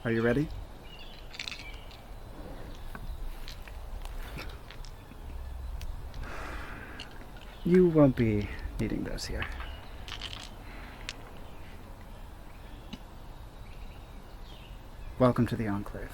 Are you ready? You won't be needing those here. Welcome to the Enclave.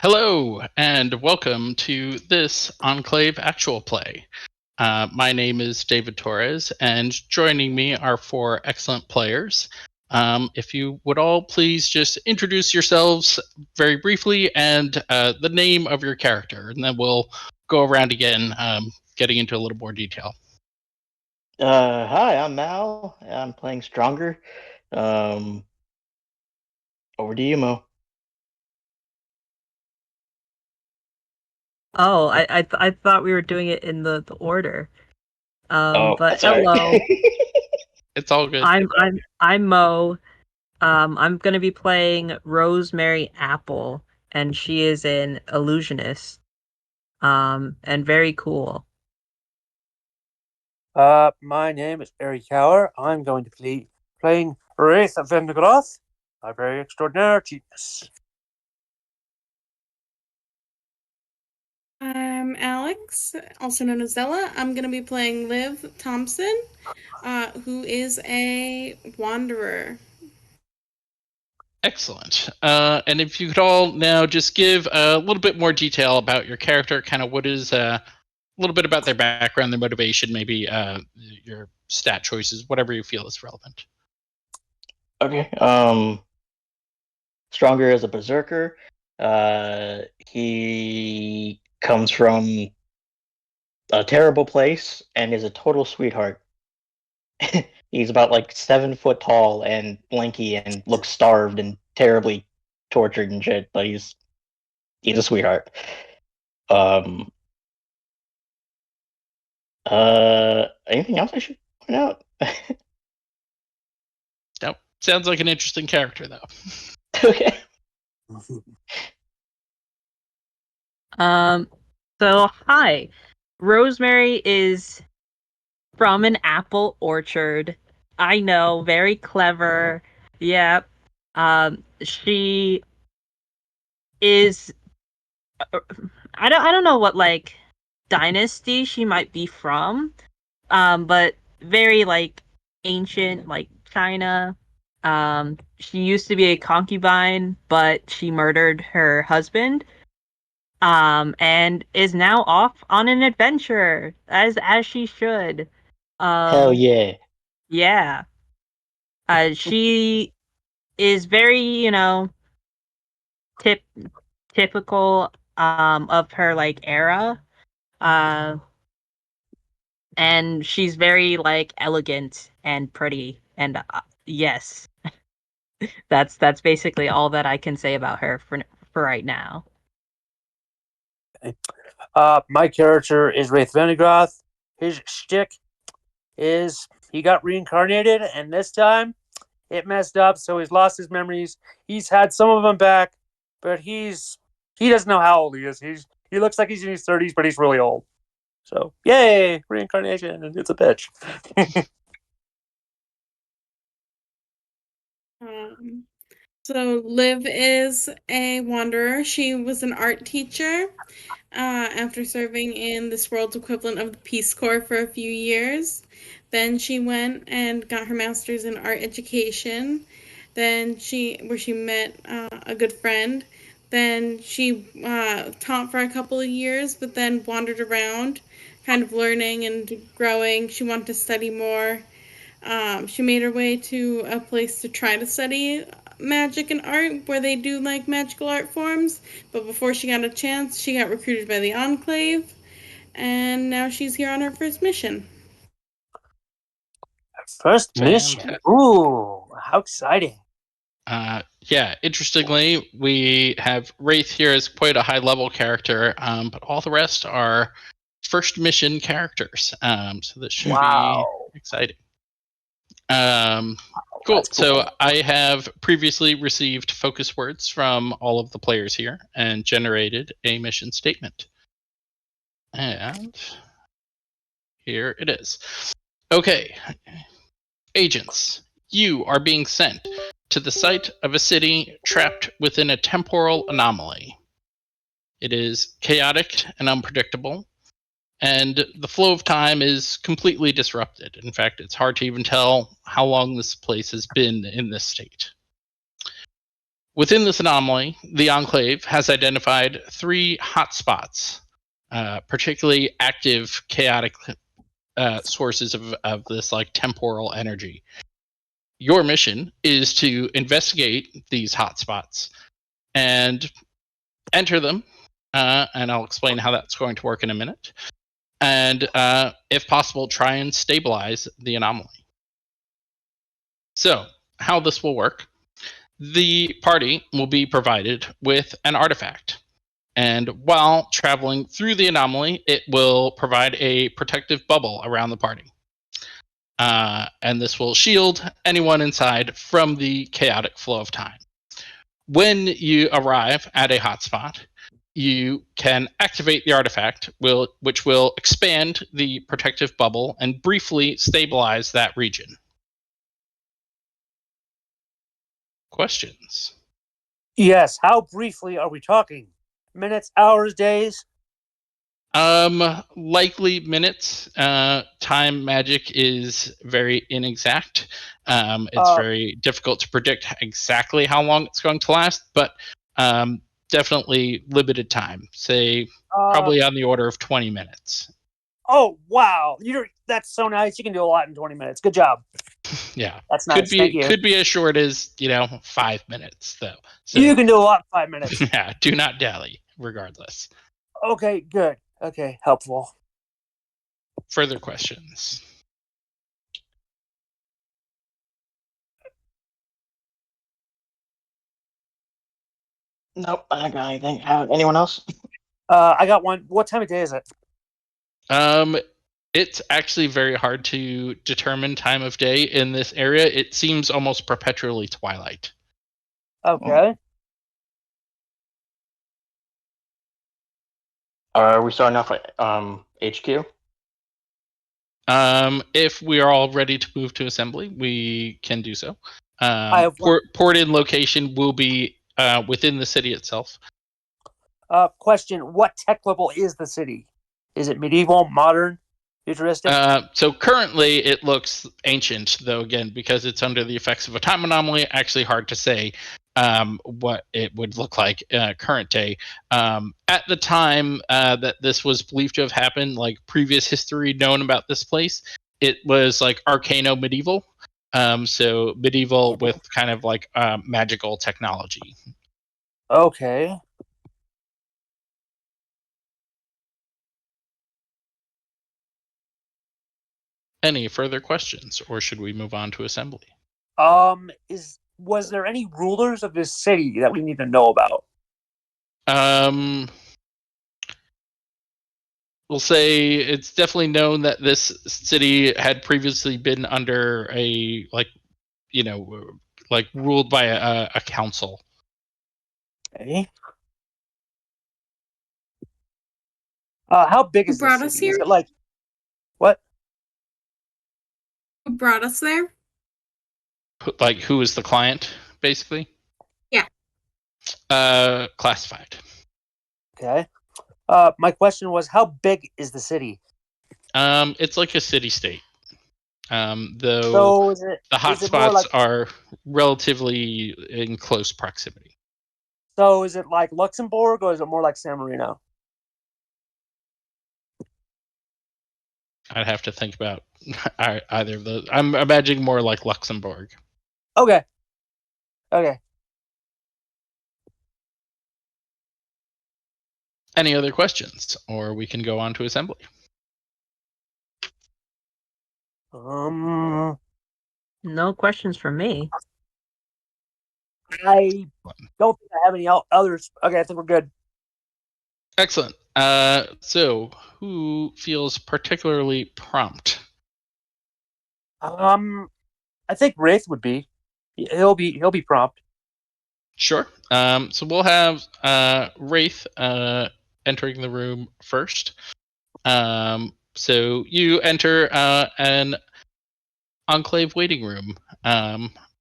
Hello, and welcome to this Enclave actual play. My name is David Torres, and joining me are four excellent players. If you would all please just introduce yourselves very briefly and the name of your character, and then we'll go around again, getting into a little more detail. Hi, I'm Mal. I'm playing Stronger. Over to you, Mo. Oh, I thought we were doing it in the order. But that's all hello, right. It's all good. I'm Mo. I'm gonna be playing Rosemary Apple, and she is an illusionist. And very cool. My name is Eric Cower. I'm going to be playing Wraith of Vendigroth, a very extraordinary genius. I'm Alex, also known as Zella. I'm going to be playing Liv Thompson, who is a wanderer. Excellent. And if you could all now just give a little bit more detail about your character, kind of what is a little bit about their background, their motivation, maybe your stat choices, whatever you feel is relevant. Okay. Stronger is a berserker. He comes from a terrible place and is a total sweetheart. He's about like 7 foot tall and lanky and looks starved and terribly tortured and shit, but he's a sweetheart. Anything else I should point out? Nope. Sounds like an interesting character, though. Okay. So hi, Rosemary is from an apple orchard. I know, very clever. Yep. She is. I don't know what like dynasty she might be from. But very like ancient, like China. She used to be a concubine, but she murdered her husband. And is now off on an adventure, as she should. Hell yeah. Yeah. She is very, typical of her like era. And she's very like elegant and pretty, and yes. That's basically all that I can say about her for right now. My character is Wraith Vendigroth. His shtick is he got reincarnated, and this time it messed up, so he's lost his memories. He's had some of them back, but he doesn't know how old he is. He looks like he's in his 30s, but he's really old. So yay, reincarnation, and it's a bitch. So Liv is a wanderer. She was an art teacher after serving in this world's equivalent of the Peace Corps for a few years. Then she went and got her master's in art education. Then she met a good friend. Then she taught for a couple of years, but then wandered around, kind of learning and growing. She wanted to study more. She made her way to a place to try to study magic and art where they do like magical art forms, but before she got a chance, she got recruited by the Enclave, and now she's here on her first mission. First mission. Ooh, how exciting. Yeah, interestingly, we have Wraith here as quite a high-level character, but all the rest are first mission characters. So this should Wow. be exciting. Cool. So I have previously received focus words from all of the players here and generated a mission statement. And here it is. Okay. Agents, you are being sent to the site of a city trapped within a temporal anomaly. It is chaotic and unpredictable, and the flow of time is completely disrupted. In fact, it's hard to even tell how long this place has been in this state. Within this anomaly, the Enclave has identified 3 hotspots, particularly active chaotic sources of this like temporal energy. Your mission is to investigate these hotspots and enter them, and I'll explain how that's going to work in a minute. And if possible, try and stabilize the anomaly. So, how this will work: the party will be provided with an artifact, and while traveling through the anomaly, it will provide a protective bubble around the party. And this will shield anyone inside from the chaotic flow of time. When you arrive at a hotspot, you can activate the artifact, which will expand the protective bubble and briefly stabilize that region. Questions? Yes. How briefly are we talking? Minutes, hours, days? Likely minutes. Time magic is very inexact. It's very difficult to predict exactly how long it's going to last, but definitely limited time. Say probably on the order of 20 minutes. Oh wow! That's so nice. You can do a lot in 20 minutes. Good job. Yeah, That's nice. Thank you. Could be as short as 5 minutes though. So, you can do a lot in 5 minutes. Yeah, do not dally. Regardless. Okay, good. Okay, helpful. Further questions? Nope, I don't got anything. Anyone else? I got one. What time of day is it? It's actually very hard to determine time of day in this area. It seems almost perpetually twilight. Okay. Are we starting off at HQ? If we are all ready to move to assembly, we can do so. I have port-in location will be within the city itself. Question: what tech level is the city? Is it medieval, modern, futuristic? So currently it looks ancient, though again, because it's under the effects of a time anomaly, actually hard to say what it would look like current day. At the time that this was believed to have happened, like previous history known about this place, it was like arcano medieval. So medieval with kind of like magical technology. Okay. Any further questions, or should we move on to assembly? Was there any rulers of this city that we need to know about? We'll say it's definitely known that this city had previously been under a ruled by a council. Okay. How big is Who brought this us city? here? Is it like what? Who brought us there? Like, who is the client, basically? Yeah. Classified. Okay. My question was, how big is the city? It's like a city-state. Though So is it, the is it more hotspots like, are relatively in close proximity. so is it like Luxembourg or is it more like San Marino? I'd have to think about either of those. I'm imagining more like Luxembourg. Okay. Okay. Any other questions, or we can go on to assembly. No questions from me. I don't think I have any others. Okay, I think we're good. Excellent. So who feels particularly prompt? I think Wraith would be. He'll be prompt. Sure. So we'll have Wraith entering the room first. So you enter an Enclave waiting room.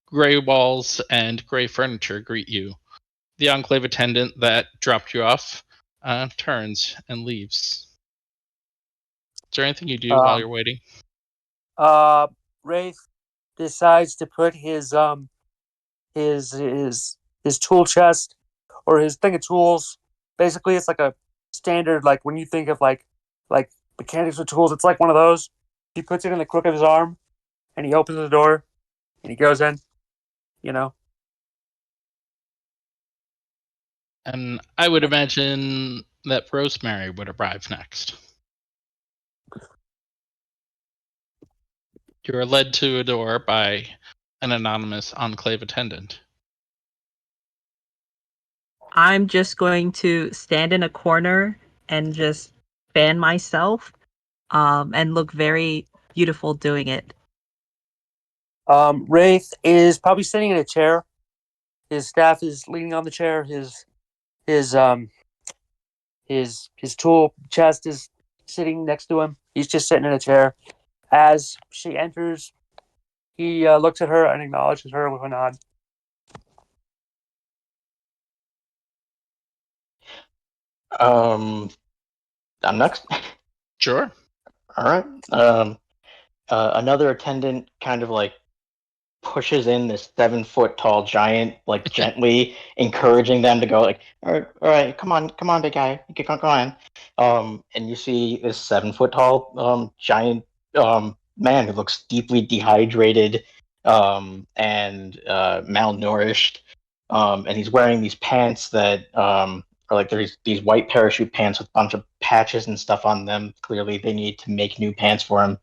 Gray walls and gray furniture greet you. The Enclave attendant that dropped you off turns and leaves. Is there anything you do while you're waiting? Wraith decides to put his tool chest or his thing of tools. Basically, it's like a standard, like when you think of like mechanics with tools, it's like one of those. He puts it in the crook of his arm, and he opens the door, and he goes in. You know. And I would imagine that Rosemary would arrive next. You are led to a door by an anonymous Enclave attendant. I'm just going to stand in a corner and just fan myself, and look very beautiful doing it. Wraith is probably sitting in a chair. His staff is leaning on the chair. His tool chest is sitting next to him. He's just sitting in a chair. As she enters, he looks at her and acknowledges her with a nod. I'm next. Sure. All right. Another attendant kind of like pushes in this 7-foot tall giant, like gently encouraging them to go. Like, all right, come on, big guy, go on. And you see this 7-foot tall giant man who looks deeply dehydrated and malnourished, and he's wearing these pants that are like there's these white parachute pants with a bunch of patches and stuff on them. Clearly, they need to make new pants for him.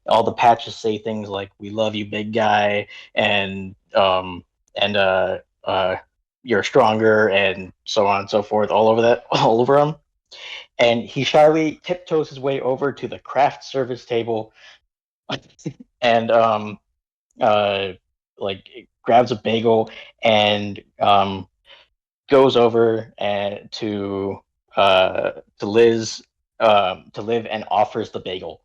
All the patches say things like "We love you, big guy," and "You're stronger," and so on and so forth, all over him. And he shyly tiptoes his way over to the craft service table, and like grabs a bagel and goes over and to Liz to Liv and offers the bagel.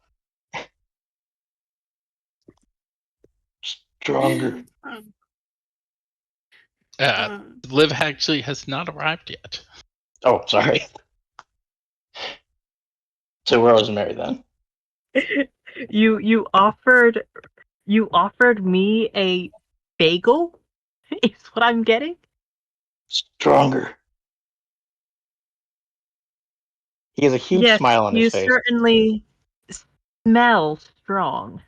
Stronger. Liv actually has not arrived yet. Oh, sorry. So Rosemary then. You offered me a bagel? Is what I'm getting? Stronger. He has a huge smile on his face. You certainly smell strong.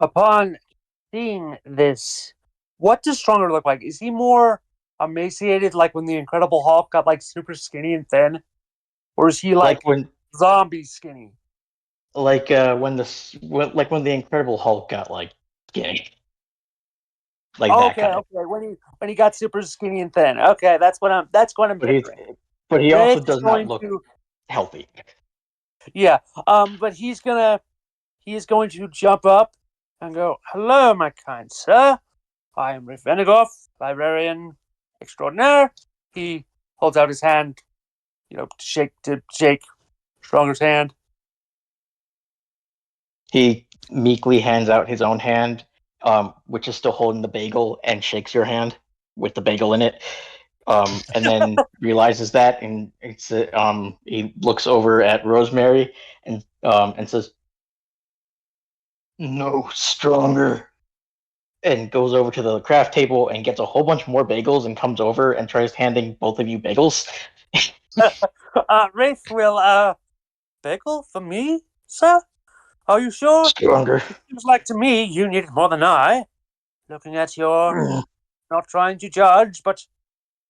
Upon seeing this, what does Stronger look like? Is he more emaciated, like when the Incredible Hulk got like super skinny and thin, or is he like when zombie skinny? Like when the Incredible Hulk got like skinny. Like that guy. Okay. When he got super skinny and thin. Okay, that's what I'm picturing. But he also does not look healthy. Yeah. But he is going to jump up and go, "Hello, my kind sir. I am Vendigroth, librarian extraordinaire." He holds out his hand, to shake Stronger's hand. He meekly hands out his own hand, which is still holding the bagel, and shakes your hand with the bagel in it. And then realizes that, and he looks over at Rosemary and says, "No, stronger." And goes over to the craft table and gets a whole bunch more bagels and comes over and tries handing both of you bagels. Wraith will, bagel for me, sir? Are you sure? Stronger. It seems like to me you need it more than I. Looking at your, not trying to judge, but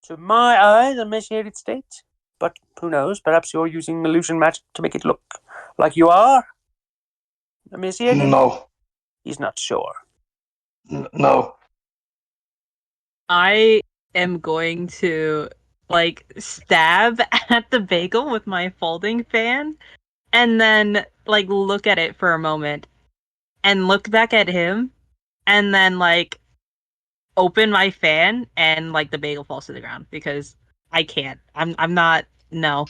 to my eyes, emaciated state. But who knows? Perhaps you're using illusion magic to make it look like you are emaciated? No. He's not sure. No. I am going to like stab at the bagel with my folding fan, and then like look at it for a moment, and look back at him, and then like open my fan, and like the bagel falls to the ground because I can't. I'm not. No.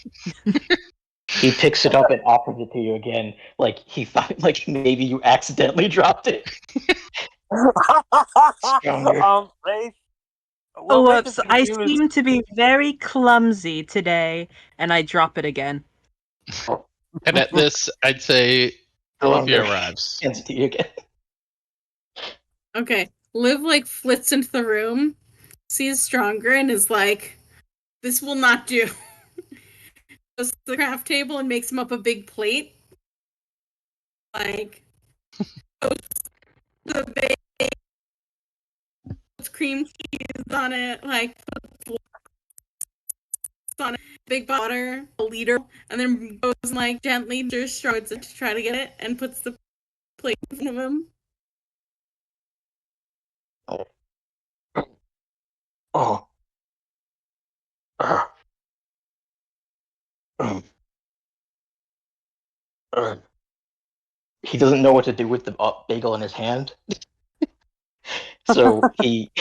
He picks it up and offers it to you again, like he thought, like maybe you accidentally dropped it. Stronger. Wraith. Oh, Well, Wraith is whoops! I confused. seem to be very clumsy today, and I drop it again. And at this, I'd say Olivia Stronger. arrives. Hands it to you again. Okay. Liv like flits into the room, sees Stronger, and is like, "This will not do." Goes to the craft table and makes him up a big plate. Like, goes to the bake, puts cream cheese on it, like puts on it, big butter, a liter, and then goes and like gently stirs Stronger to try to get it, and puts the plate in front of him. Oh. Uh. Um. He doesn't know what to do with the bagel in his hand. So he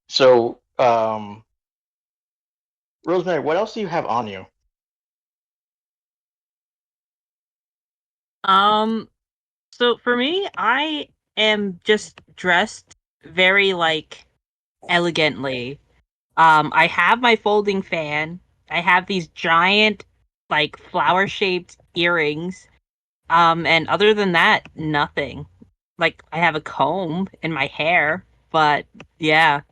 so Rosemary, what else do you have on you? So for me, I am just dressed very like elegantly. I have my folding fan. I have these giant like flower-shaped earrings. And other than that, nothing. Like I have a comb in my hair, but yeah,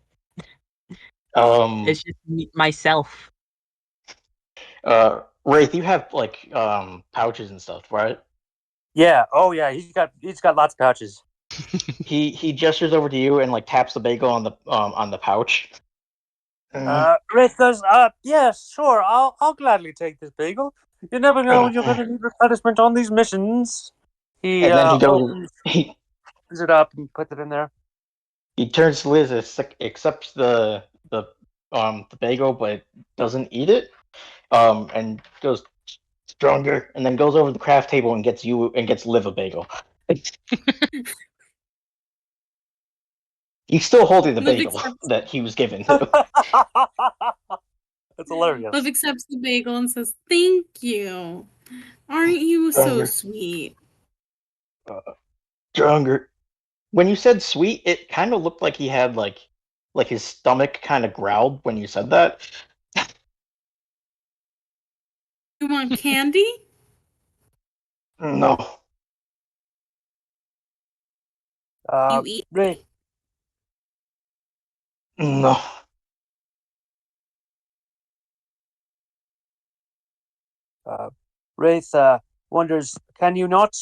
it's just myself. Wraith, you have like pouches and stuff, right? Yeah. Oh yeah. He's got lots of pouches. He gestures over to you and like taps the bagel on the pouch. Wraith goes, yes, sure. I'll gladly take this bagel. You never know when you're going to need replenishment on these missions. He And then he goes. opens He it up and puts it in there. he turns to Liz, accepts the bagel, but doesn't eat it. And goes Stronger, and then goes over to the craft table and gets Liv a bagel. He's still holding the Liv bagel accepts, that he was given. That's hilarious. Liv accepts the bagel and says, "Thank you. Aren't you so sweet?" Stronger. When you said sweet, it kind of looked like he had like his stomach kind of growled when you said that. You want candy? No. You eat. Wraith, No. Wraith wonders, can you not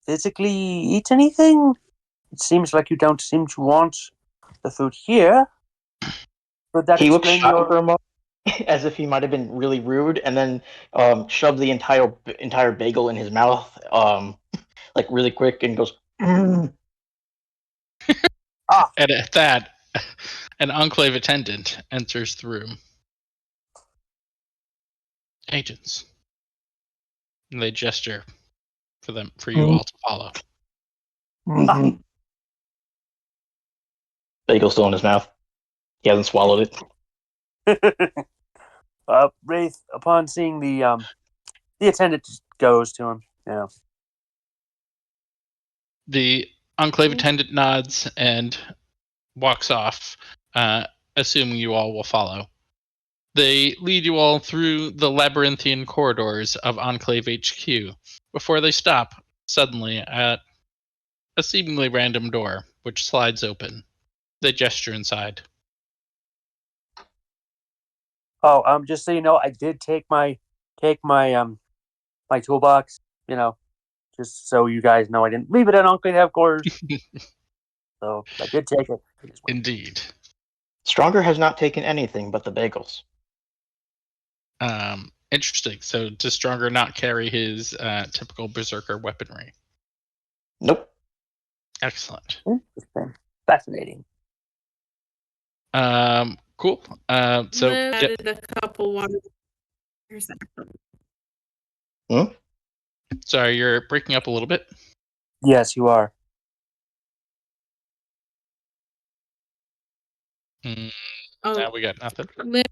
physically eat anything? It seems like you don't seem to want the food here. Would that He looks explain shocked for your... a moment, as if he might have been really rude, and then shoved the entire bagel in his mouth, like really quick, and goes. Mm. And at that, an Enclave attendant enters the room. Agents. And they gesture for you all to follow. Mm-hmm. Bagel's still in his mouth. He hasn't swallowed it. Wraith, upon seeing the attendant just goes to him. Yeah. The Enclave attendant nods and walks off, assuming you all will follow. They lead you all through the labyrinthian corridors of Enclave HQ before they stop suddenly at a seemingly random door, which slides open. They gesture inside. Oh, just so you know, I did take my my toolbox. You know, just so you guys know, I didn't leave it at Enclave headquarters. So I did take it. Indeed. Stronger has not taken anything but the bagels. Interesting. So does Stronger not carry his typical berserker weaponry? Nope. Excellent. Interesting. Fascinating. Cool. So Liv yeah, added a couple water. sorry, you're breaking up a little bit. Yes, you are. Mm, Oh, now we got nothing. Liv,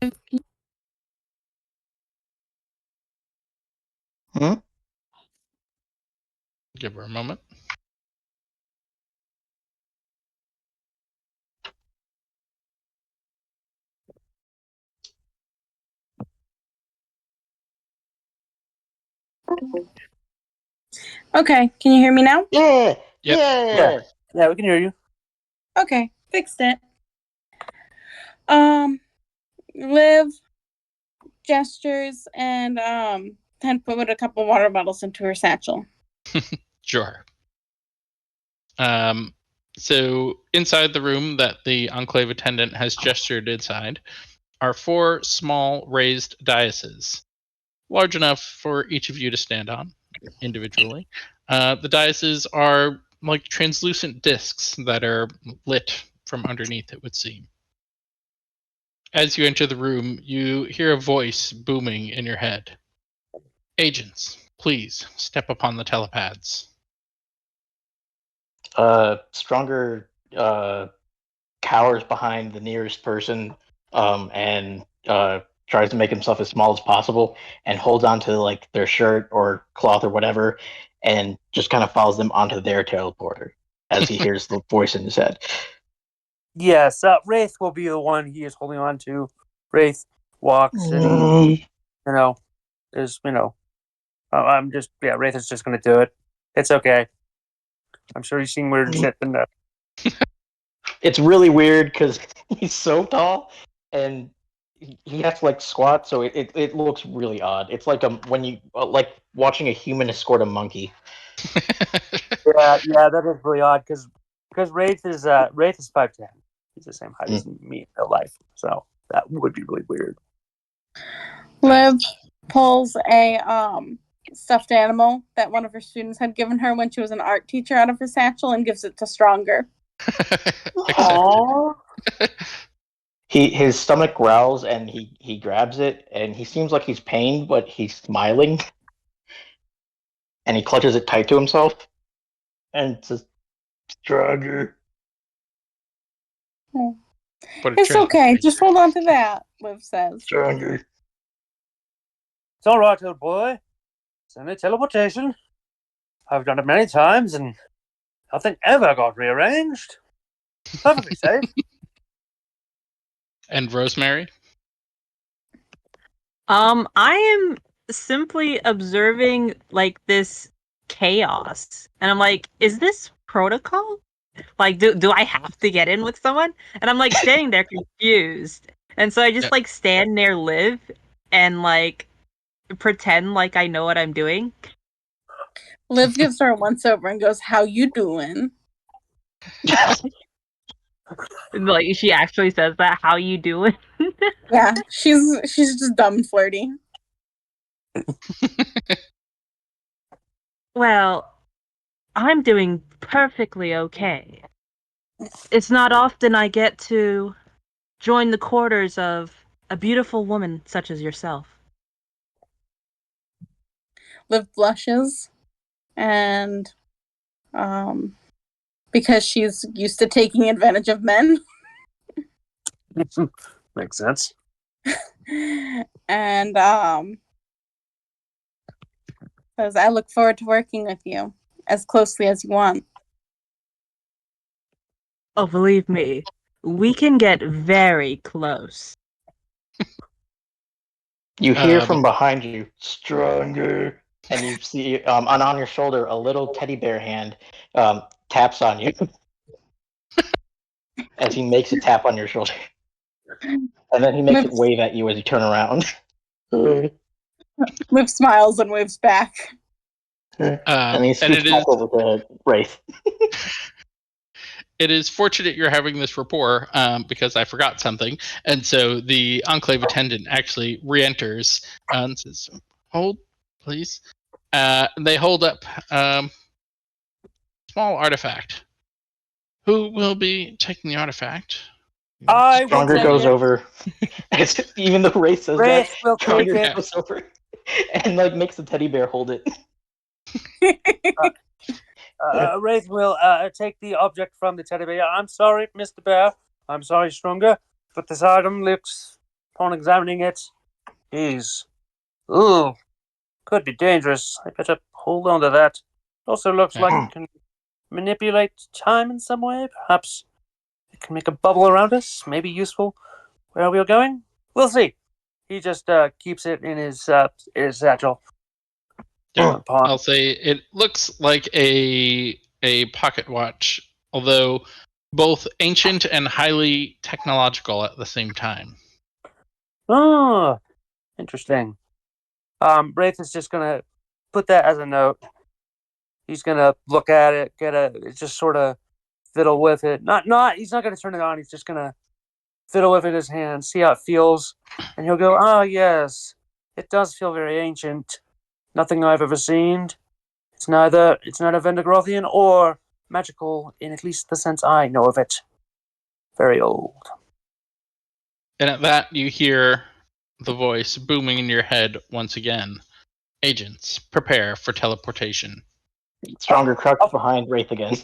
Give her a moment. Okay, can you hear me now? Yeah. Yep. Yeah. Yeah, we can hear you. Okay, fixed it. Liv gestures and then put a couple water bottles into her satchel. Sure. So inside the room that the Enclave attendant has gestured inside are 4 small raised daises, large enough for each of you to stand on individually. The daises are like translucent discs that are lit from underneath, it would seem. As you enter the room, you hear a voice booming in your head. Agents, please step upon the telepads. Stronger cowers behind the nearest person, and tries to make himself as small as possible, and holds onto like their shirt or cloth or whatever, and just kind of follows them onto their teleporter as he hears the voice in his head. Yes, Wraith will be the one he is holding on to. Wraith walks and, Wraith is just going to do it. It's okay. I'm sure he's seen weird shit in there. It's really weird because he's so tall, and he has to like squat, so it looks really odd. It's like when you like watching a human escort a monkey. Yeah, that is really odd because Wraith is 5'10". He's the same height as me in real life, so that would be really weird. Liv pulls a stuffed animal that one of her students had given her when she was an art teacher out of her satchel and gives it to Stronger. Aww. His stomach growls and he grabs it and he seems like he's pained, but he's smiling. And he clutches it tight to himself and says, "Stronger." It's okay. Just hold on to that, Liv says. Stronger. It's all right, old boy. It's only teleportation. I've done it many times and nothing ever got rearranged. Perfectly safe. And Rosemary? I am simply observing like this chaos. And I'm like, is this protocol? Like, do I have to get in with someone? And I'm like standing there confused. And so I just like stand near Liv and like pretend like I know what I'm doing. Liv gives her a once over and goes, "How you doing?" Like she actually says that. How you doing? Yeah, she's just dumb and flirty. Well, I'm doing perfectly okay. It's not often I get to join the quarters of a beautiful woman such as yourself. Liv blushes, and because she's used to taking advantage of men. Makes sense. And says, "I look forward to working with you as closely as you want." Oh, believe me, we can get very close. You hear from behind you, "Stronger," and you see on your shoulder a little teddy bear hand taps on you as he makes a tap on your shoulder, and then he makes it wave at you as you turn around. Liv smiles and waves back. And he scoots back over to Wraith. It is fortunate you're having this rapport because I forgot something. And so the Enclave attendant actually re-enters and says, "Hold, please." They hold up small artifact. Who will be taking the artifact? I will Stronger take goes it. over. Even though Wraith says Wraith that, will take Stronger it. goes over and like makes the teddy bear hold it. Wraith will take the object from the teddy bear. I'm sorry, Mr. Bear. I'm sorry, Stronger, but this item looks, upon examining it, is, could be dangerous. I better hold on to that. Also looks like it can manipulate time in some way. Perhaps it can make a bubble around us. Maybe useful where we are going. We'll see. He just keeps it in his satchel. Yeah, I'll say it looks like a pocket watch, although both ancient and highly technological at the same time. Oh, interesting. Wraith is just gonna put that as a note. He's gonna look at it, just sort of fiddle with it. He's not gonna turn it on. He's just gonna fiddle with it in his hand, see how it feels, and he'll go, "Ah, yes, it does feel very ancient. Nothing I've ever seen. It's neither Vendigrothian or magical in at least the sense I know of it. Very old." And at that, you hear the voice booming in your head once again. Agents, prepare for teleportation. Stronger crouches behind Wraith again.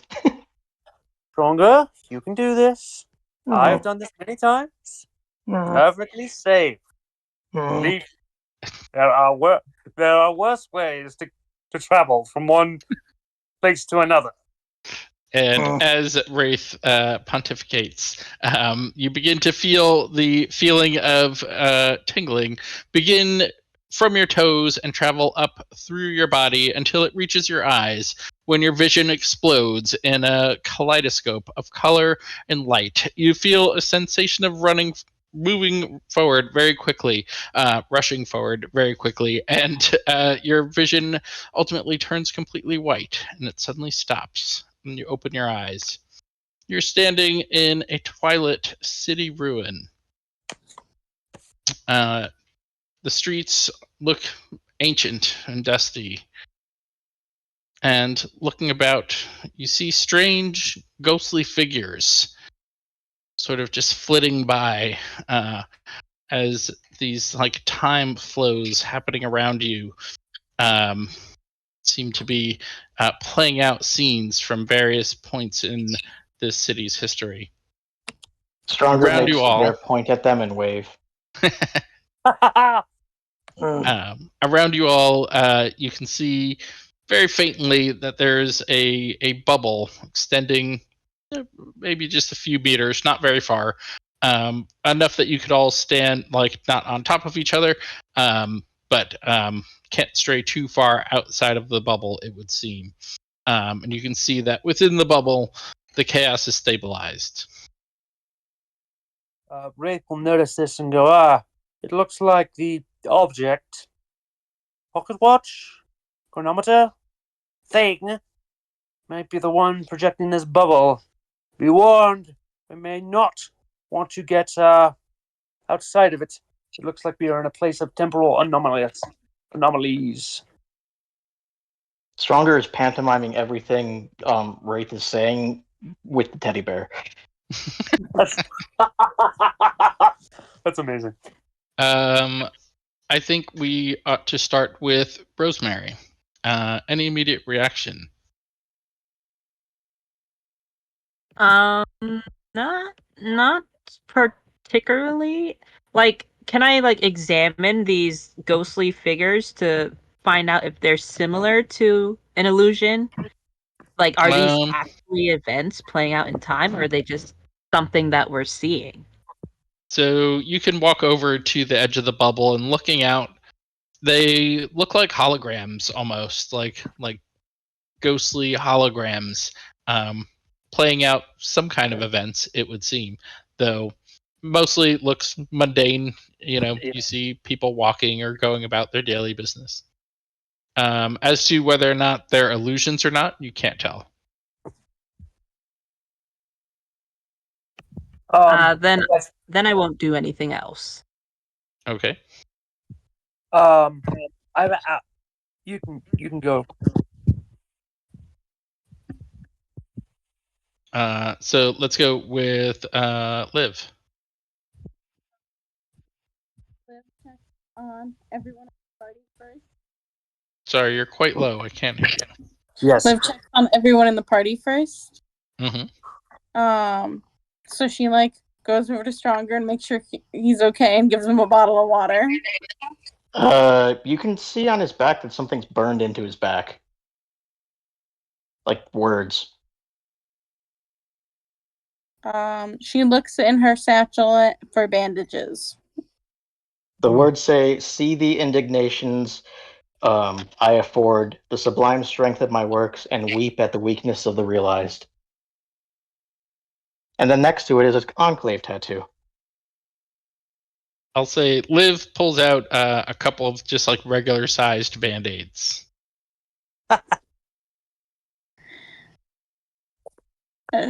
Stronger, you can do this. I've done this many times. Perfectly safe. Believe there are worse ways to travel from one place to another. And as Wraith pontificates, you begin to feel the feeling of tingling begin from your toes and travel up through your body until it reaches your eyes, when your vision explodes in a kaleidoscope of color and light. You feel a sensation of moving forward very quickly, rushing forward very quickly, and your vision ultimately turns completely white, and it suddenly stops. And you open your eyes. You're standing in a twilight city ruin. The streets look ancient and dusty. And looking about, you see strange, ghostly figures sort of just flitting by as these like time flows happening around you seem to be playing out scenes from various points in this city's history. Stronger Around makes you all. their point at them and wave. Around you all, you can see very faintly that there's a bubble extending maybe just a few meters, not very far, enough that you could all stand like not on top of each other, but can't stray too far outside of the bubble, it would seem. And you can see that within the bubble, the chaos is stabilized. Wraith will notice this and go, it looks like the object, pocket watch, chronometer, thing, might be the one projecting this bubble. Be warned, we may not want to get outside of it. It looks like we are in a place of temporal anomalies. Stronger is pantomiming everything Wraith is saying with the teddy bear. That's amazing. I think we ought to start with Rosemary. Any immediate reaction? Not particularly. Like, can I like examine these ghostly figures to find out if they're similar to an illusion? Like, are these actually events playing out in time, or are they just something that we're seeing? So you can walk over to the edge of the bubble and looking out, they look like holograms almost, like ghostly holograms, playing out some kind of events, it would seem, though mostly looks mundane. You see people walking or going about their daily business. As to whether or not they're illusions or not, you can't tell. Then I won't do anything else. Okay. You can go. So let's go with Liv. on everyone in the party first. Sorry, you're quite low. I can't hear you. Yes. Liv checks on everyone in the party first. Mm-hmm. So she goes over to Stronger and makes sure he's okay and gives him a bottle of water. You can see on his back that something's burned into his back. Like words. She looks in her satchel for bandages. The words say, "See the indignations I afford, the sublime strength of my works, and weep at the weakness of the realized." And then next to it is an Enclave tattoo. I'll say Liv pulls out a couple of just like regular sized band-aids.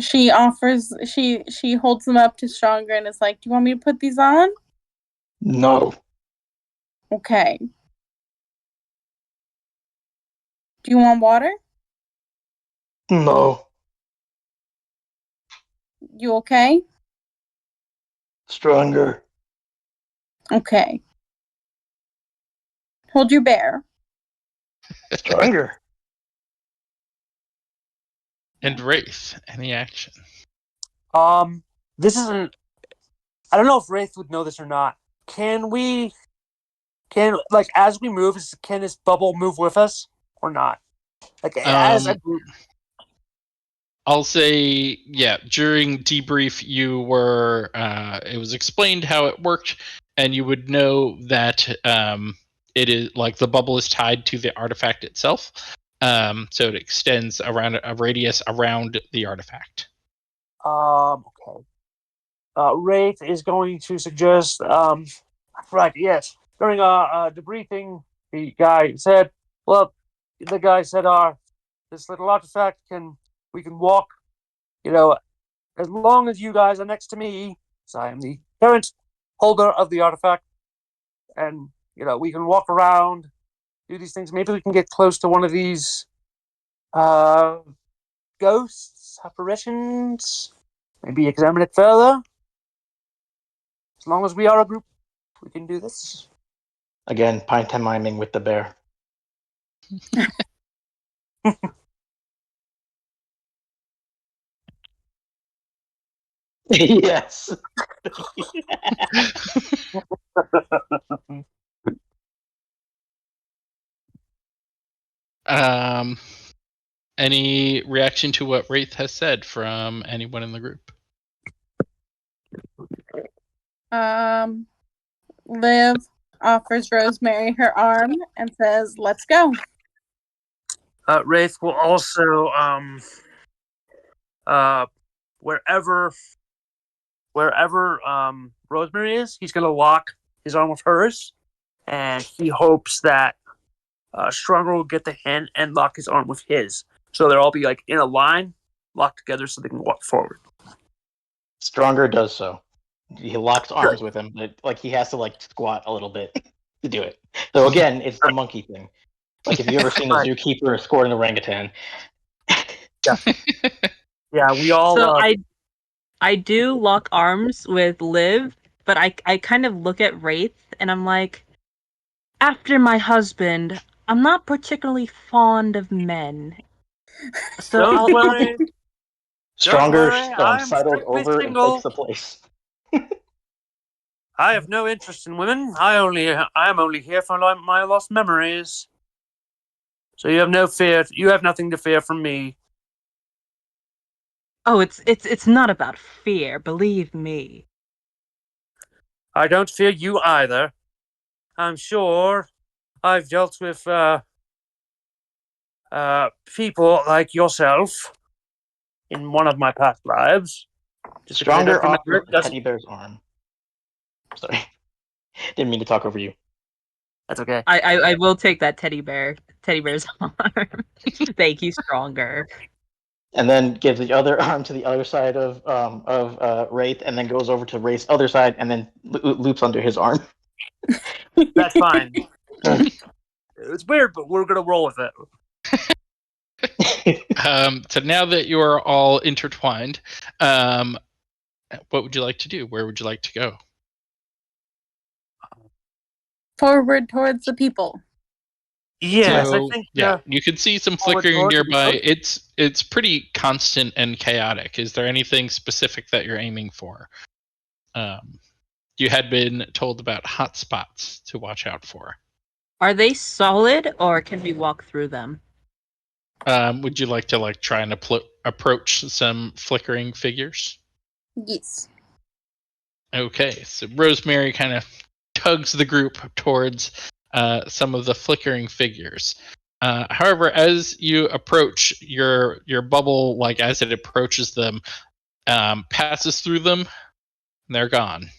She holds them up to Stronger and is like, "Do you want me to put these on?" No. Okay. Do you want water? No. You okay? Stronger. Okay. Hold your bear. Stronger. And Wraith, any action? This isn't. I don't know if Wraith would know this or not. Can as we move, can this bubble move with us or not? As a group. I'll say, yeah, during debrief, you were, it was explained how it worked, and you would know that it is, like, the bubble is tied to the artifact itself, so it extends around a radius around the artifact. Okay. Wraith is going to suggest, right, yes. During our debriefing, the guy said, this little artifact we can walk, as long as you guys are next to me, so I am the current holder of the artifact, and, we can walk around, do these things. Maybe we can get close to one of these, ghosts, apparitions, maybe examine it further. As long as we are a group, we can do this. Again, pantomiming with the bear. Yes. Any reaction to what Wraith has said from anyone in the group? Liv offers Rosemary her arm and says, "Let's go." Wraith will also, wherever Rosemary is, he's going to lock his arm with hers, and he hopes that Stronger will get the hint and lock his arm with his. So they'll all be in a line, locked together so they can walk forward. Stronger does so. He locks arms with him, but he has to squat a little bit to do it. So again, it's the monkey thing. If you've ever seen a zookeeper escort an orangutan. Yeah, we all. So I do lock arms with Liv, but I kind of look at Wraith and I'm like, after my husband, I'm not particularly fond of men. So Don't worry. Stronger I'm sidled strictly over single. and takes the place. I have no interest in women. I am only here for my lost memories. So you have no fear. You have nothing to fear from me. Oh, it's not about fear, believe me. I don't fear you either. I'm sure I've dealt with people like yourself in one of my past lives. Stronger offers the teddy bear's arm. Sorry. Didn't mean to talk over you. That's okay. I will take that teddy bear's arm. Thank you, Stronger. And then gives the other arm to the other side of Wraith, and then goes over to Wraith's other side, and then loops under his arm. That's fine. It's weird, but we're gonna roll with it. So now that you are all intertwined, what would you like to do? Where would you like to go? forward towards the people. Yes, So, I think. you can see some forward flickering towards the nearby. people. It's pretty constant and chaotic. Is there anything specific that you're aiming for? You had been told about hotspots to watch out for. Are they solid or can we walk through them? Would you like to try and approach some flickering figures? Yes. Okay, so Rosemary kind of tugs the group towards some of the flickering figures. However, as you approach your bubble, as it approaches them, passes through them, and they're gone.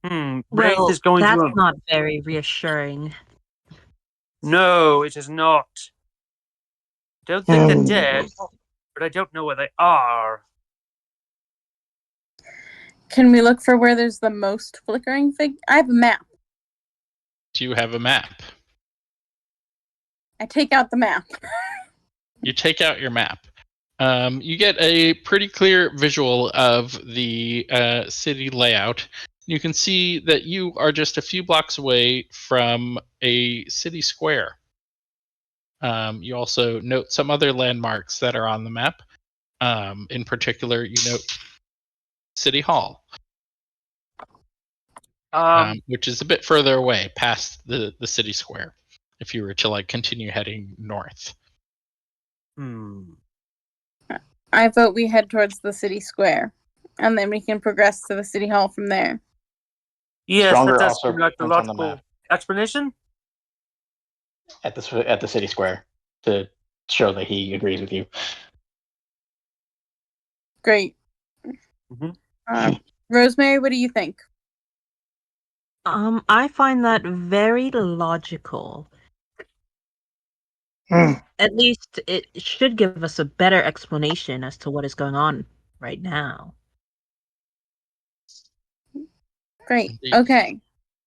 Wraith Well, is going that's to. not very reassuring. No, it is not. Don't think they're dead, but I don't know where they are. Can we look for where there's the most flickering I have a map. Do you have a map? I take out the map. You take out your map. You get a pretty clear visual of the city layout. You can see that you are just a few blocks away from a city square. You also note some other landmarks that are on the map. In particular, you note City Hall, which is a bit further away past the city square if you were to continue heading north. I vote we head towards the city square, and then we can progress to the city hall from there. Yes, Stronger that's also a points on the logical map explanation. at the city square to show that he agrees with you. Great. Rosemary, what do you think? I find that very logical. At least it should give us a better explanation as to what is going on right now. Great. Indeed. Okay.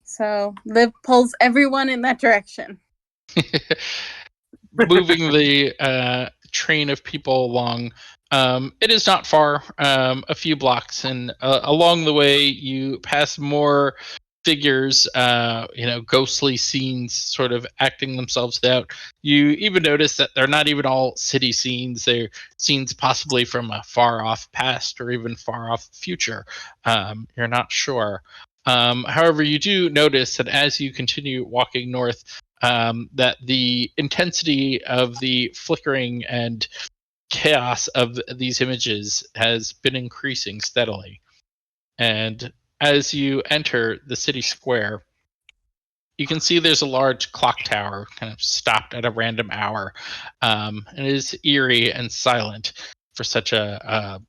So Liv pulls everyone in that direction. Moving the train of people along, it is not far, a few blocks, and along the way you pass more figures, ghostly scenes sort of acting themselves out. You even notice that they're not even all city scenes. They're scenes possibly from a far off past or even far off future. You're not sure. However, you do notice that as you continue walking north, that the intensity of the flickering and chaos of these images has been increasing steadily. And as you enter the city square, you can see there's a large clock tower kind of stopped at a random hour. And it is eerie and silent for such a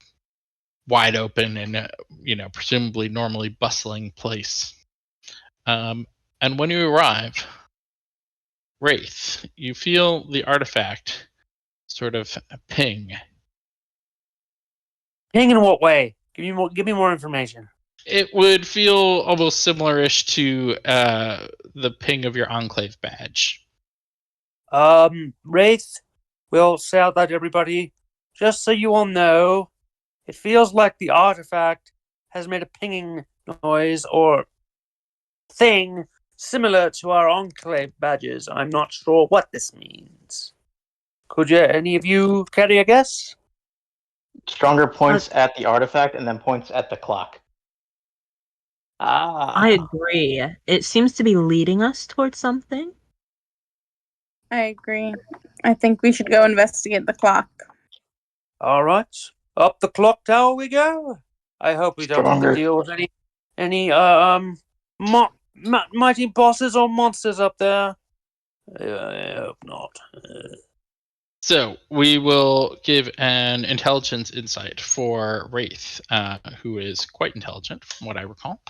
wide open and presumably normally bustling place. And when you arrive, Wraith, you feel the artifact sort of ping. Ping in what way? Give me more information. It would feel almost similar-ish to the ping of your Enclave badge. Wraith, we'll say out loud to everybody, just so you all know, it feels like the artifact has made a pinging noise or thing similar to our Enclave badges. I'm not sure what this means. Could any of you carry a guess? Stronger points at the artifact and then points at the clock. I agree. It seems to be leading us towards something. I agree. I think we should go investigate the clock. All right, up the clock tower we go. I hope we don't have to Stronger. deal with any mighty bosses or monsters up there. I hope not. So we will give an intelligence insight for Wraith, who is quite intelligent, from what I recall.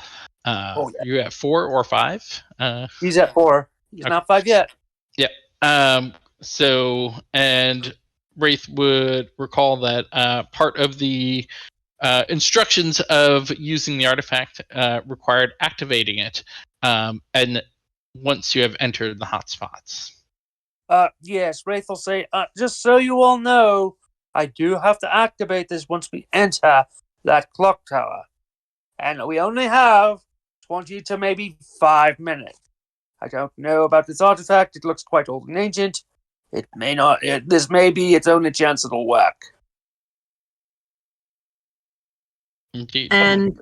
Yeah. You at 4 or 5? He's at 4. He's Okay. not 5 yet. Yeah. And Wraith would recall that part of the instructions of using the artifact required activating it, and once you have entered the hotspots. Yes, Wraith will say, just so you all know, I do have to activate this once we enter that clock tower. And we only have 20 to maybe 5 minutes. I don't know about this artifact. It looks quite old and ancient. It may not. This may be its only chance it'll work. Indeed. And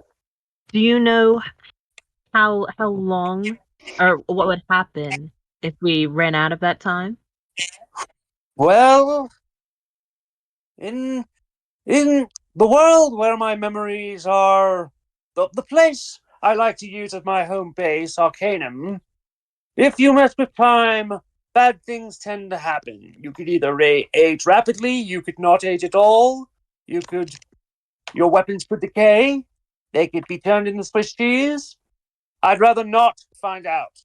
do you know how long or what would happen if we ran out of that time? Well, in the world where my memories are, the place I like to use as my home base, Arcanum, if you mess with time, bad things tend to happen. You could either age rapidly, you could not age at all, your weapons could decay, they could be turned into Swiss cheese. I'd rather not find out.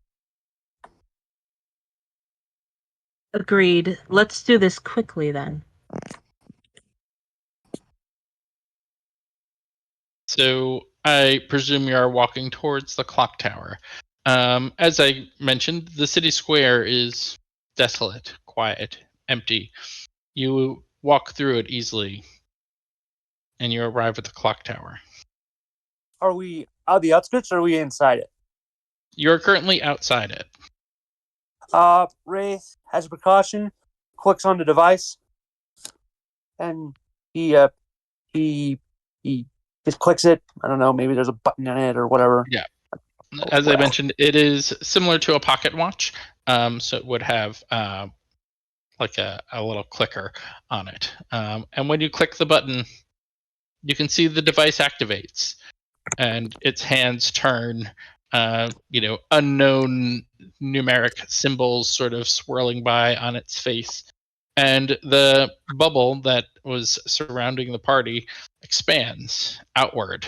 Agreed. Let's do this quickly then. So I presume you are walking towards the clock tower. As I mentioned, the city square is desolate, quiet, empty. You walk through it easily, and you arrive at the clock tower. Are we out the outskirts or are we inside it? You're currently outside it. Wraith, as a precaution, clicks on the device, and he just clicks it. I don't know, maybe there's a button in it or whatever. Yeah. As I mentioned, it is similar to a pocket watch, so it would have like a little clicker on it. And when you click the button, you can see the device activates, and its hands turn. Unknown numeric symbols sort of swirling by on its face. And the bubble that was surrounding the party expands outward,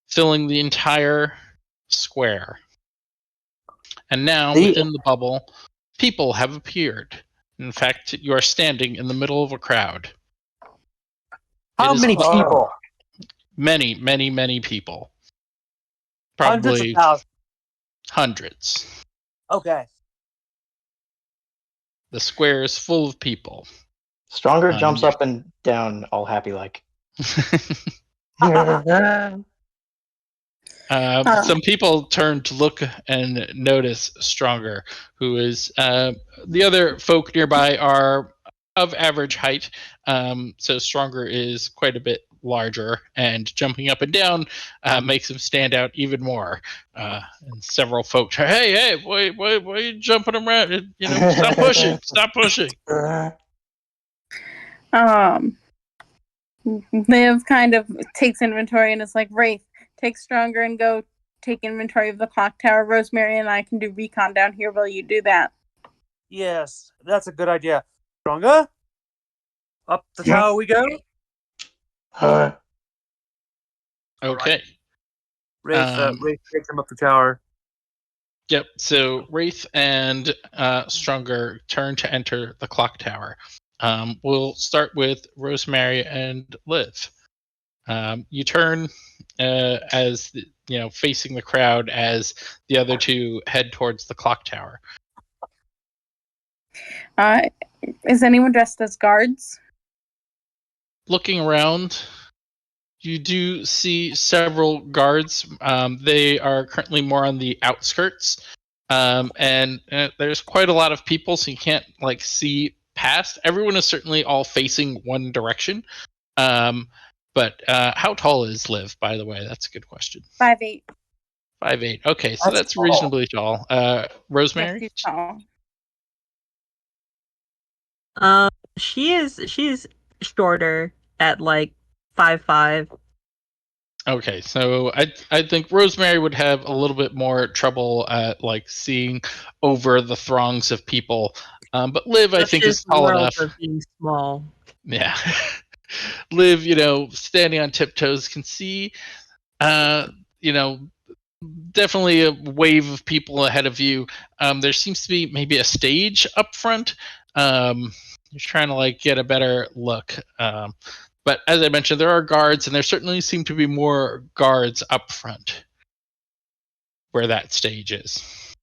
filling the entire square. And now, within the bubble, people have appeared. In fact, you are standing in the middle of a crowd. How many people? Many, many, many people. Hundreds Probably of thousands. Hundreds. Okay. The square is full of people. Stronger jumps up and down, all happy like. Some people turn to look and notice Stronger, who is the other folk nearby are of average height, so Stronger is quite a bit larger, and jumping up and down makes him stand out even more. And several folk, hey, why are you jumping around? Stop pushing, stop pushing. Liv kind of takes inventory and is like, Wraith, take Stronger and go take inventory of the clock tower. Rosemary and I can do recon down here while you do that. Yes, that's a good idea. Stronger? Up the tower we go? Okay. Wraith takes him up the tower. Yep, so Wraith and Stronger turn to enter the clock tower. We'll start with Rosemary and Liv. You turn as facing the crowd as the other two head towards the clock tower. Is anyone dressed as guards? Looking around, you do see several guards. They are currently more on the outskirts, and there's quite a lot of people, so you can't see past. Everyone is certainly all facing one direction. But how tall is Liv, by the way? That's a good question. 5'8". 5'8". Okay, so that's reasonably tall. Rosemary? Yeah, she's tall. She's shorter at 5'5". Okay, so I think Rosemary would have a little bit more trouble at seeing over the throngs of people. But Liv, I think, is tall enough. Of being small. Yeah. Liv, standing on tiptoes, can see, definitely a wave of people ahead of you. There seems to be maybe a stage up front. You're trying to get a better look. But as I mentioned, there are guards, and there certainly seem to be more guards up front where that stage is.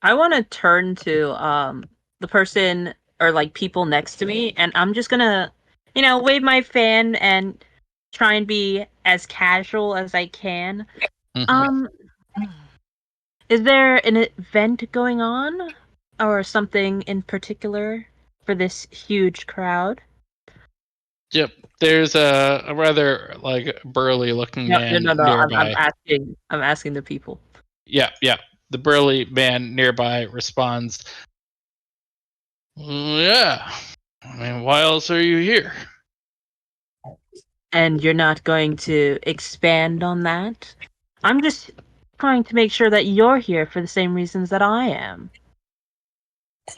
I want to turn to the person or people next to me, and I'm just gonna wave my fan and try and be as casual as I can. Mhm. Is there an event going on or something in particular for this huge crowd? Yep. There's a rather like burly looking No, man I'm nearby. asking the people. Yeah, yeah. The burly man nearby responds, Yeah. I mean, why else are you here? And you're not going to expand on that? I'm just trying to make sure that you're here for the same reasons that I am.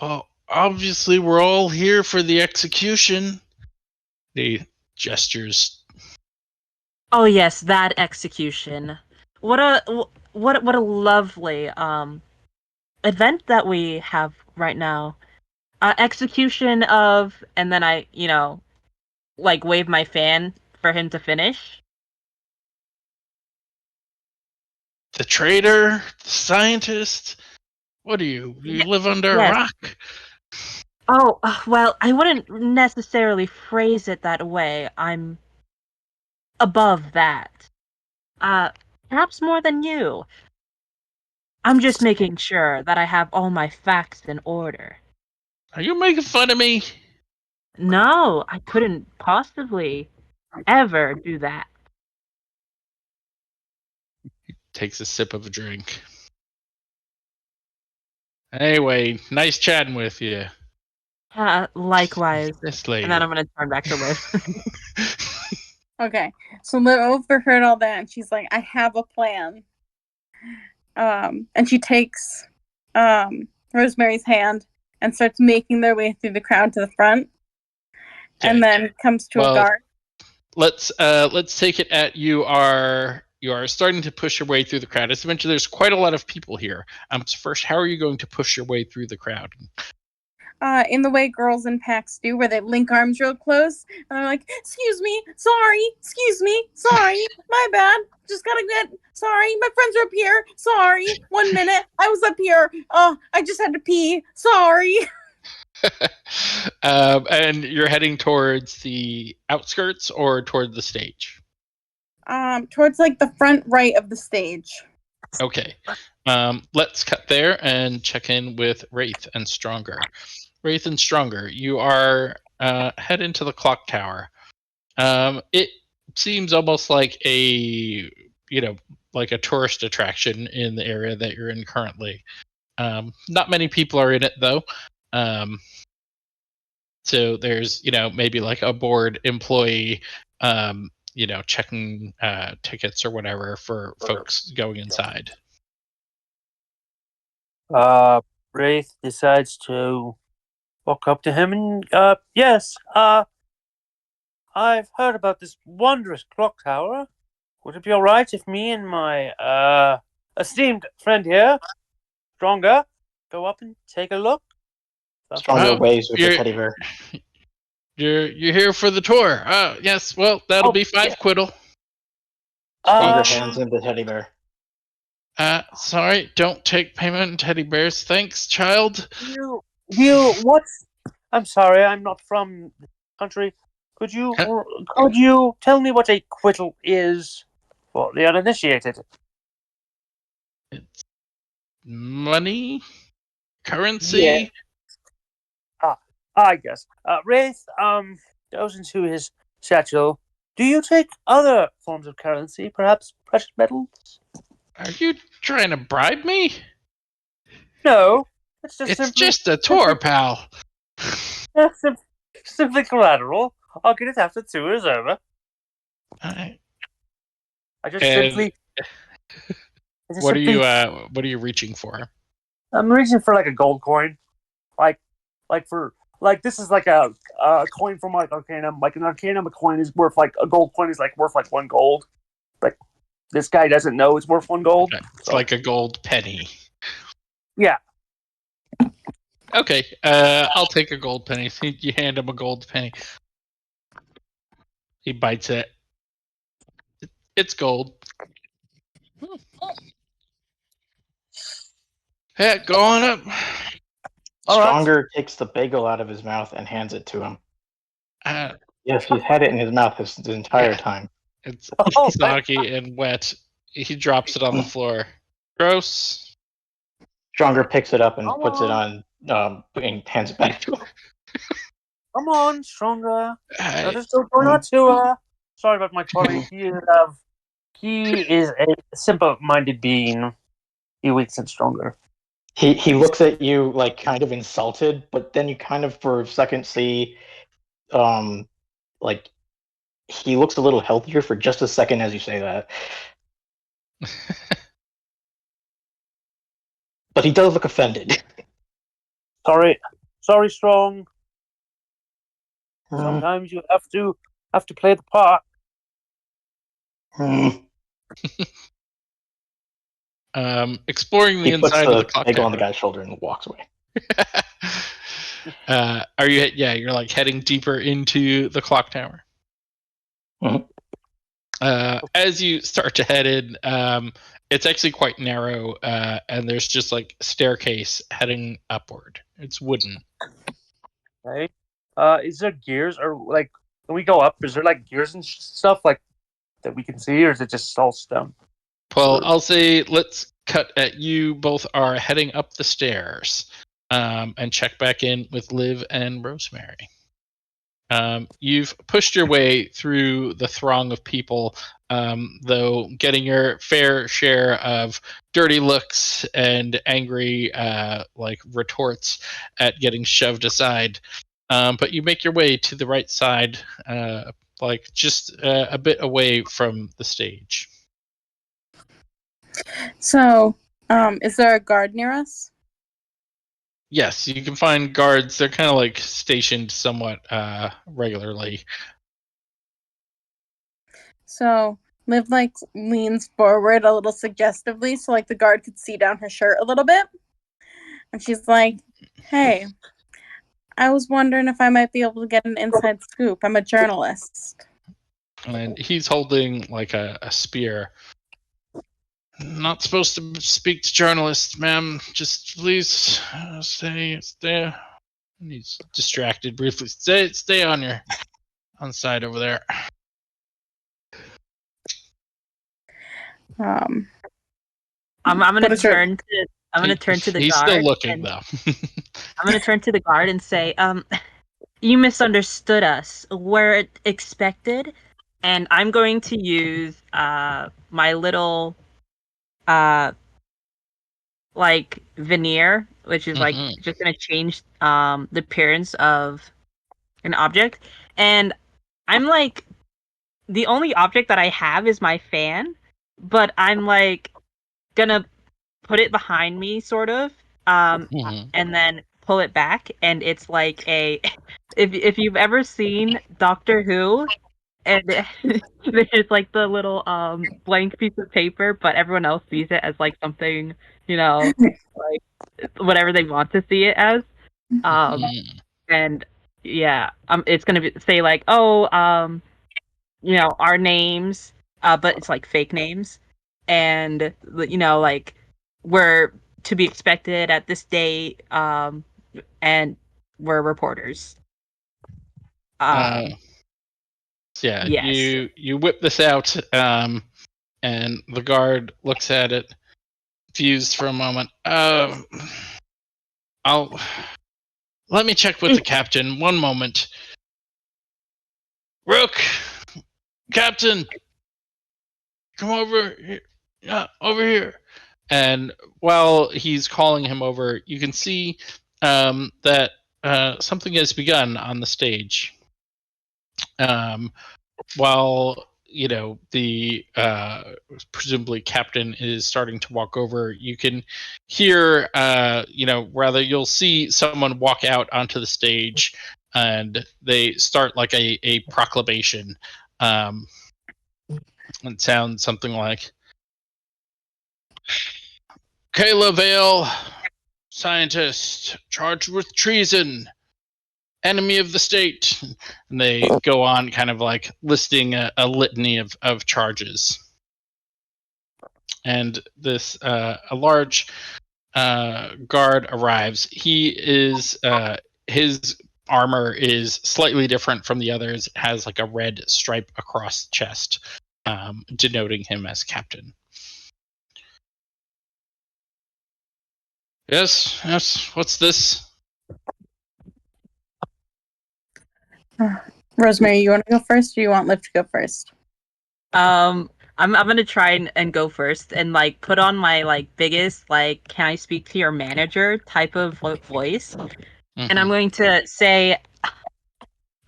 Well, obviously, we're all here for the execution. He gestures. Oh yes, that execution. What a lovely event that we have right now. Execution of, and then I, like wave my fan for him to finish. The traitor? The scientist? What do you? You live under a Yes. rock? Oh, well, I wouldn't necessarily phrase it that way. I'm above that. Uh, perhaps more than you. I'm just making sure that I have all my facts in order. Are you making fun of me? No, I couldn't possibly ever do that. Takes a sip of a drink. Anyway, nice chatting with you. Likewise. This lady. And then I'm gonna turn back to Liv. Okay, so Liv overheard all that, and she's like, "I have a plan." And she takes Rosemary's hand and starts making their way through the crowd to the front, and then comes to a guard. Let's take it at you are starting to push your way through the crowd. As I mentioned, there's quite a lot of people here. So first, how are you going to push your way through the crowd? In the way girls in packs do, where they link arms real close, and they're like, "Excuse me, sorry, excuse me, sorry, my bad, just gotta get, sorry, my friends are up here, sorry, 1 minute, I was up here, oh, I just had to pee, sorry." And you're heading towards the outskirts or toward the stage? Towards like the front right of the stage. Okay. Let's cut there and check in with Wraith and Stronger. Wraith and Stronger, you are head into the clock tower. It seems almost like a tourist attraction in the area that you're in currently. Not many people are in it though. So there's maybe like a board employee checking tickets or whatever for folks going inside. Wraith decides to walk up to him and, yes, I've heard about this wondrous clock tower. Would it be alright if me and my, esteemed friend here, Stronger, go up and take a look? Stronger waves with the teddy bear. You're here for the tour. Yes, well, that'll be 5 quiddle. Stronger hands in the teddy bear. Sorry, don't take payment in teddy bears. Thanks, child. What? I'm sorry, I'm not from the country. Could you tell me what a quiddle is for the uninitiated? It's money? Currency? Yeah. I guess. Wraith, goes into his satchel. Do you take other forms of currency, perhaps precious metals? Are you trying to bribe me? No. It's just a tour, pal. Simply collateral. I'll get it after the tour is over. I just simply. What are you reaching for? I'm reaching for like a gold coin, like this is like a coin from like Arcanum. Like an Arcanum, a coin is worth like a gold coin is like worth like 1 gold. Like this guy doesn't know it's worth 1 gold. Okay. It's like a gold penny. Yeah. Okay. I'll take a gold penny. You hand him a gold penny. He bites it. It's gold. Yeah, go on up. Stronger takes the bagel out of his mouth and hands it to him. Yes, he's had it in his mouth the entire Yeah. time. It's Oh, soggy and wet. He drops it on the floor. Gross. Stronger picks it up and Come puts it on. on, and hands it back to him. Come on, stronger. I- Let us go to Sorry about my colleague. He is a simple-minded being. He weaks and stronger. He looks at you like kind of insulted, but then you kind of for a second see, like he looks a little healthier for just a second as you say that. But he does look offended. Sorry, strong. Uh, Sometimes you have to play the part. hmm. Exploring the He puts inside of the the clock egg on tower. the guy's shoulder and walks away. Are you? Yeah, you're like heading deeper into the clock tower. Mhm. As you start to head in, it's actually quite narrow, and there's just like a staircase heading upward. It's wooden. Okay. Is there gears or like when we go up? Is there like gears and stuff like that we can see, or is it just all stone? Well, I'll say let's cut at you both are heading up the stairs, and check back in with Liv and Rosemary. You've pushed your way through the throng of people, though getting your fair share of dirty looks and angry like retorts at getting shoved aside. But you make your way to the right side, like just a bit away from the stage. So, is there a guard near us? Yes, you can find guards. They're kind of like stationed somewhat regularly. So, Liv like leans forward a little suggestively so like the guard could see down her shirt a little bit. And she's like, "Hey, I was wondering if I might be able to get an inside scoop. I'm a journalist." And he's holding like a spear. Not supposed to speak to journalists, ma'am. Just please stay. And he's distracted briefly. Stay on your side over there. Um, I'm gonna What is your- turn to the He's guard. still looking and though. I'm gonna turn to the guard and say, you misunderstood us. We're expected, and I'm going to use my little like veneer, which is like Mhm. just gonna change the appearance of an object. And I'm like, the only object that I have is my fan, but I'm like gonna put it behind me sort of, Mhm. and then pull it back, and it's like a if you've ever seen Doctor Who, and there's like the little blank piece of paper, but everyone else sees it as like something, like whatever they want to see it as. Mhm. And yeah, it's gonna say like, oh, our names, but it's like fake names, and like we're to be expected at this date, and we're reporters. Uh, yeah, Yes. you whip this out, and the guard looks at it, confused for a moment. I'll let me check with the captain. One moment. Rook, Captain, come over here. Yeah, over here. And while he's calling him over, you can see that something has begun on the stage. While the presumably captain is starting to walk over, you can hear rather you'll see someone walk out onto the stage, and they start like a proclamation. It sounds something like, Kayla Vale, scientist charged with treason, enemy of the state. And they go on kind of like listing a litany of charges. And this a large guard arrives. He is his armor is slightly different from the others. It has like a red stripe across the chest, denoting him as captain. Yes. What's this? Rosemary, you want to go first, or you want Liv to go first? I'm gonna try and go first and like put on my like biggest like can I speak to your manager type of voice, and I'm going to say,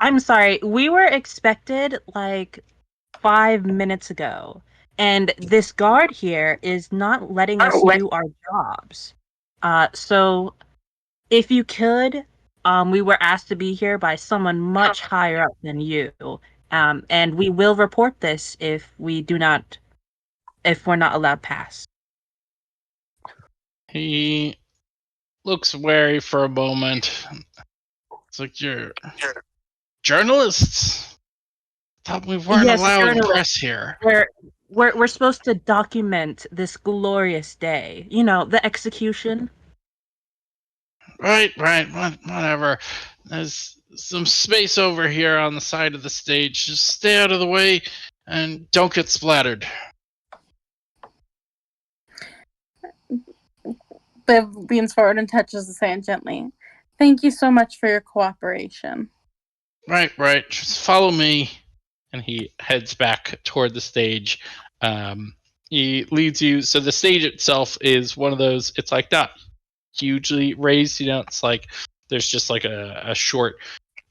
I'm sorry, we were expected like 5 minutes ago, and this guard here is not letting us do our jobs. So if you could, we were asked to be here by someone much higher up than you. And we will report this if we're not allowed past. He looks wary for a moment. It's like, you're journalists? Thought we weren't Yes, allowed journalists. press here. We're supposed to document this glorious day. You know, the execution. Right, whatever. There's some space over here on the side of the stage. Just stay out of the way and don't get splattered. Liv leans forward and touches his hand gently. Thank you so much for your cooperation. Right. Just follow me. And he heads back toward the stage. He leads you. So the stage itself is one of those, it's like not hugely raised. It's like there's just like a short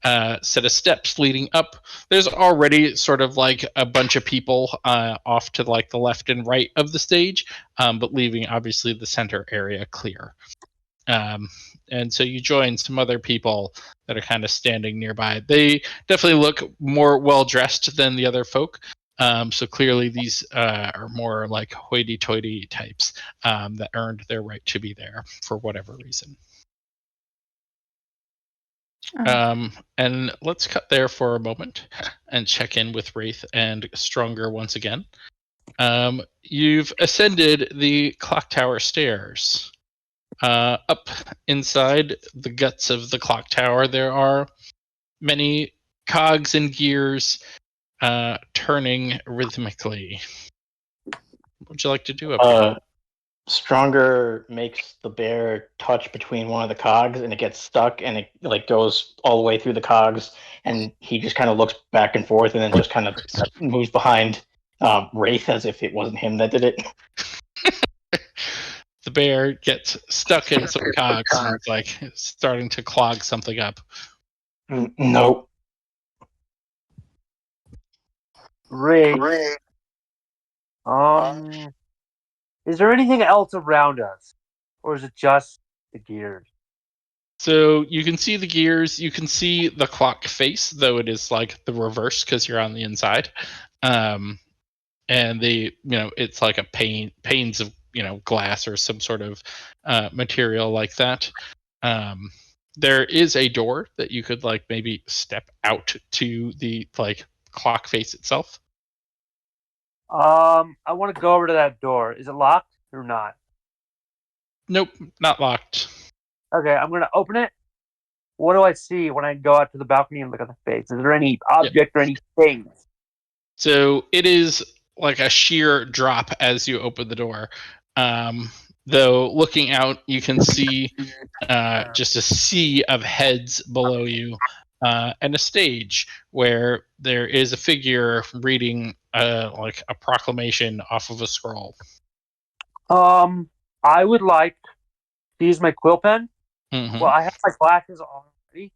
set of steps leading up. There's already sort of like a bunch of people off to like the left and right of the stage, but leaving obviously the center area clear. And so you join some other people that are kind of standing nearby. They definitely look more well dressed than the other folk. So clearly these are more like hoity-toity types that earned their right to be there for whatever reason. And let's cut there for a moment and check in with Wraith and Stronger once again. You've ascended the clock tower stairs. Up inside the guts of the clock tower, there are many cogs and gears turning rhythmically. What would you like to do up here? Stronger makes the bear touch between one of the cogs, and it gets stuck, and it like goes all the way through the cogs, and he just kind of looks back and forth, and then just kind of moves behind Wraith as if it wasn't him that did it. The bear gets stuck in some cogs and it's like starting to clog something up. Nope. Ray. Is there anything else around us? Or is it just the gears? So you can see the gears, you can see the clock face, though it is like the reverse because you're on the inside. And it's like a panes of glass or some sort of material like that. There is a door that you could like maybe step out to the like clock face itself. I want to go over to that door. Is it locked or not? Nope, not locked. Okay, I'm gonna open it. What do I see when I go out to the balcony and look at the face? Is there any object or any things? So it is like a sheer drop as you open the door. Though looking out, you can see just a sea of heads below you, and a stage where there is a figure reading like a proclamation off of a scroll. I would like to use my quill pen. Mm-hmm. Well, I have my glasses already.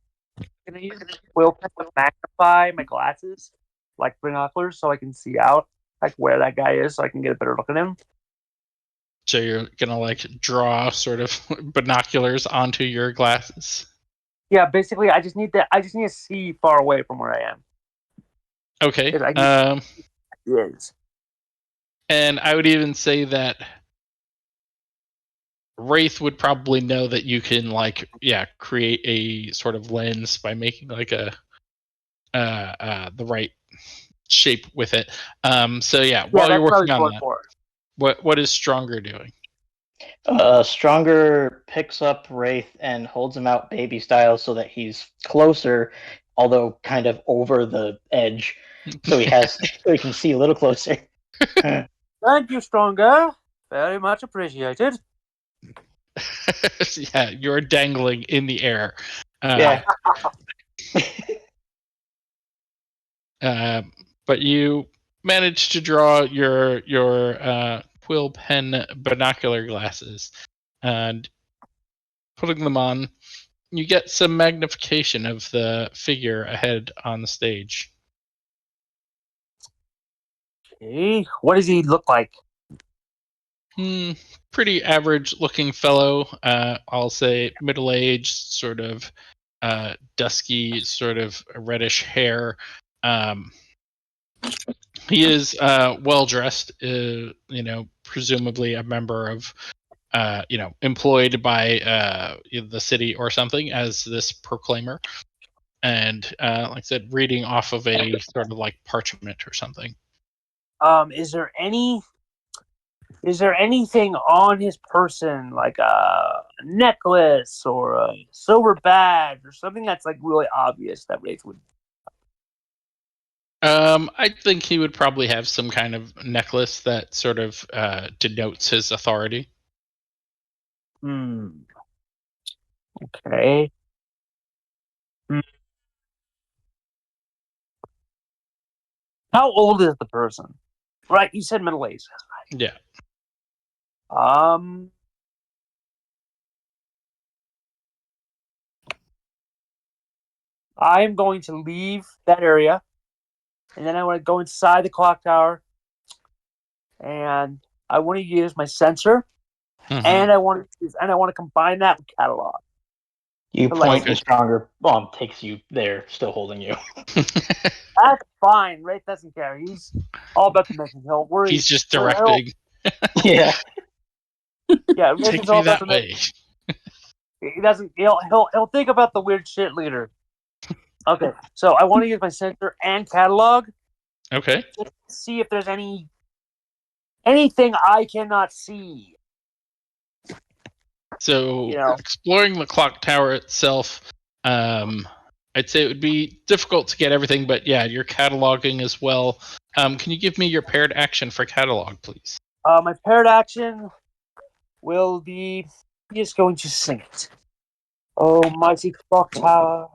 Can I use the quill pen to magnify my glasses, like binoculars, so I can see out like where that guy is, so I can get a better look at him? So you're gonna like draw sort of binoculars onto your glasses. Yeah, basically, I just need to see far away from where I am. Okay. Yes. And I would even say that Wraith would probably know that you can like create a sort of lens by making like a the right shape with it. So while you're working on that, what is Stronger doing? Stronger picks up Wraith and holds him out baby style so that he's closer, although kind of over the edge, so he can see a little closer. Thank you, Stronger. Very much appreciated. Yeah, you're dangling in the air. Yeah. But you managed to draw your quill pen binocular glasses, and putting them on, you get some magnification of the figure ahead on the stage. Okay. What does he look like? Pretty average looking fellow. I'll say middle-aged, sort of dusky, sort of reddish hair. He is well dressed. Presumably a member of, employed by the city or something as this proclaimer. And like I said, reading off of a sort of like parchment or something. Is there anything on his person, like a necklace or a silver badge or something that's like really obvious that Wraith would? I think he would probably have some kind of necklace that sort of denotes his authority. Okay. How old is the person? Right, you said middle age. Yeah. I'm going to leave that area, and then I want to go inside the clock tower, and I want to use my sensor, and I want to combine that with catalog. You point and Stronger bomb takes you there, still holding you. That's fine. Wraith doesn't care. He's all about the mission. He'll worry. He's just directing. Yeah. Yeah, Wraith Take is all me about that the way. mission. He doesn't. He'll think about the weird shit leader. Okay, so I want to use my sensor and catalog. Okay. To see if there's anything I cannot see. So exploring the clock tower itself, I'd say it would be difficult to get everything, but yeah, you're cataloging as well. Can you give me your paired action for catalog, please? My paired action will be just going to sing it. Oh, mighty clock tower,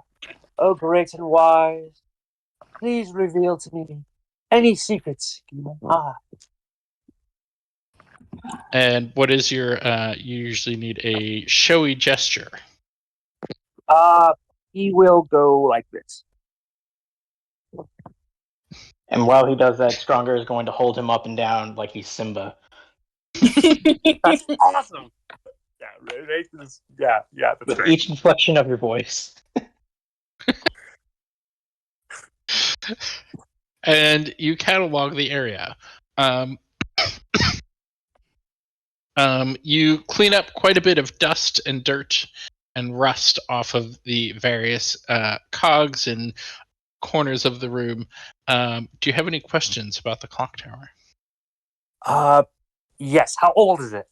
oh great and wise, please reveal to me any secrets in my heart. And what is your, you usually need a showy gesture. He will go like this. And while he does that, Stronger is going to hold him up and down like he's Simba. That's awesome. Yeah, that's with great. each inflection of your voice. And you catalog the area. You clean up quite a bit of dust and dirt and rust off of the various cogs and corners of the room. Do you have any questions about the clock tower? Yes. How old is it?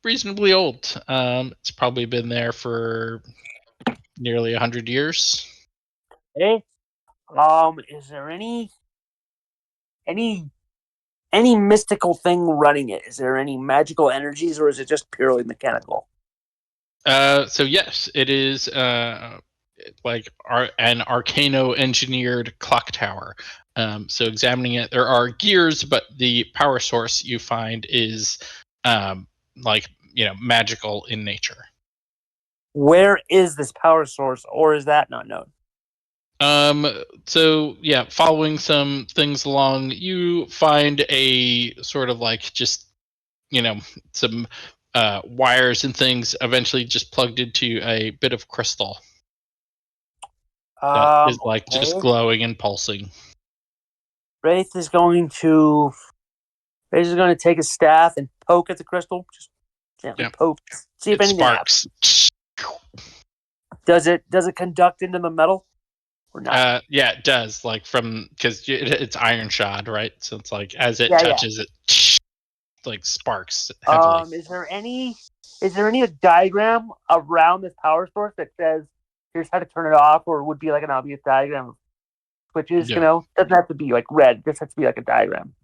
Reasonably old. It's probably been there for nearly 100 years. Okay. Is there any mystical thing running it? Is there any magical energies, or is it just purely mechanical? So yes, it is like an arcano-engineered clock tower. So examining it, there are gears, but the power source you find is magical in nature. Where is this power source, or is that not known? So yeah, following some things along, you find a sort of like just, some wires and things eventually just plugged into a bit of crystal. That is like just glowing and pulsing. Wraith is going to take a staff and poke at the crystal. Just poke. See if anything sparks. Happens. Does it conduct into the metal? Or not? Yeah, it does. Like because it's iron shod, right? So it's like as it touches it. like sparks heavily. Is there any diagram around this power source that says here's how to turn it off, or would be like an obvious diagram of switches? No. Doesn't have to be like red. Just has to be like a diagram.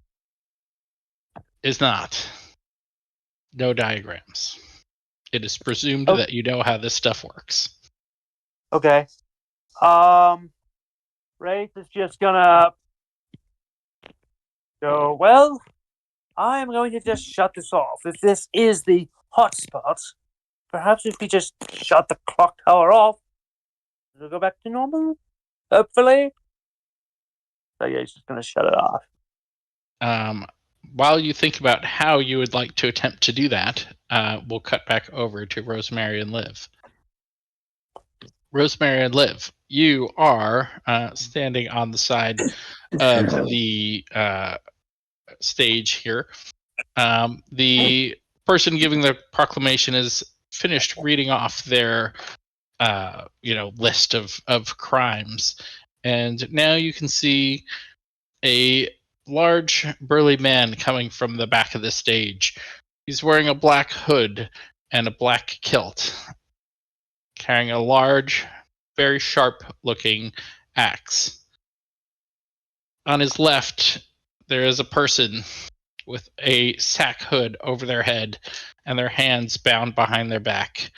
Is not. No diagrams. It is presumed Oh. that you know how this stuff works. Okay. Wraith is just gonna go, well, I'm going to just shut this off. If this is the hotspot, perhaps if we just shut the clock tower off, it'll go back to normal, hopefully. So yeah, he's just gonna shut it off. While you think about how you would like to attempt to do that, we'll cut back over to Rosemary and Liv. Rosemary and Liv, you are standing on the side of the stage here. The person giving the proclamation is finished reading off their list of crimes, and now you can see a large burly man coming from the back of the stage. He's wearing a black hood and a black kilt, carrying a large, very sharp-looking axe. On his left, there is a person with a sack hood over their head and their hands bound behind their back.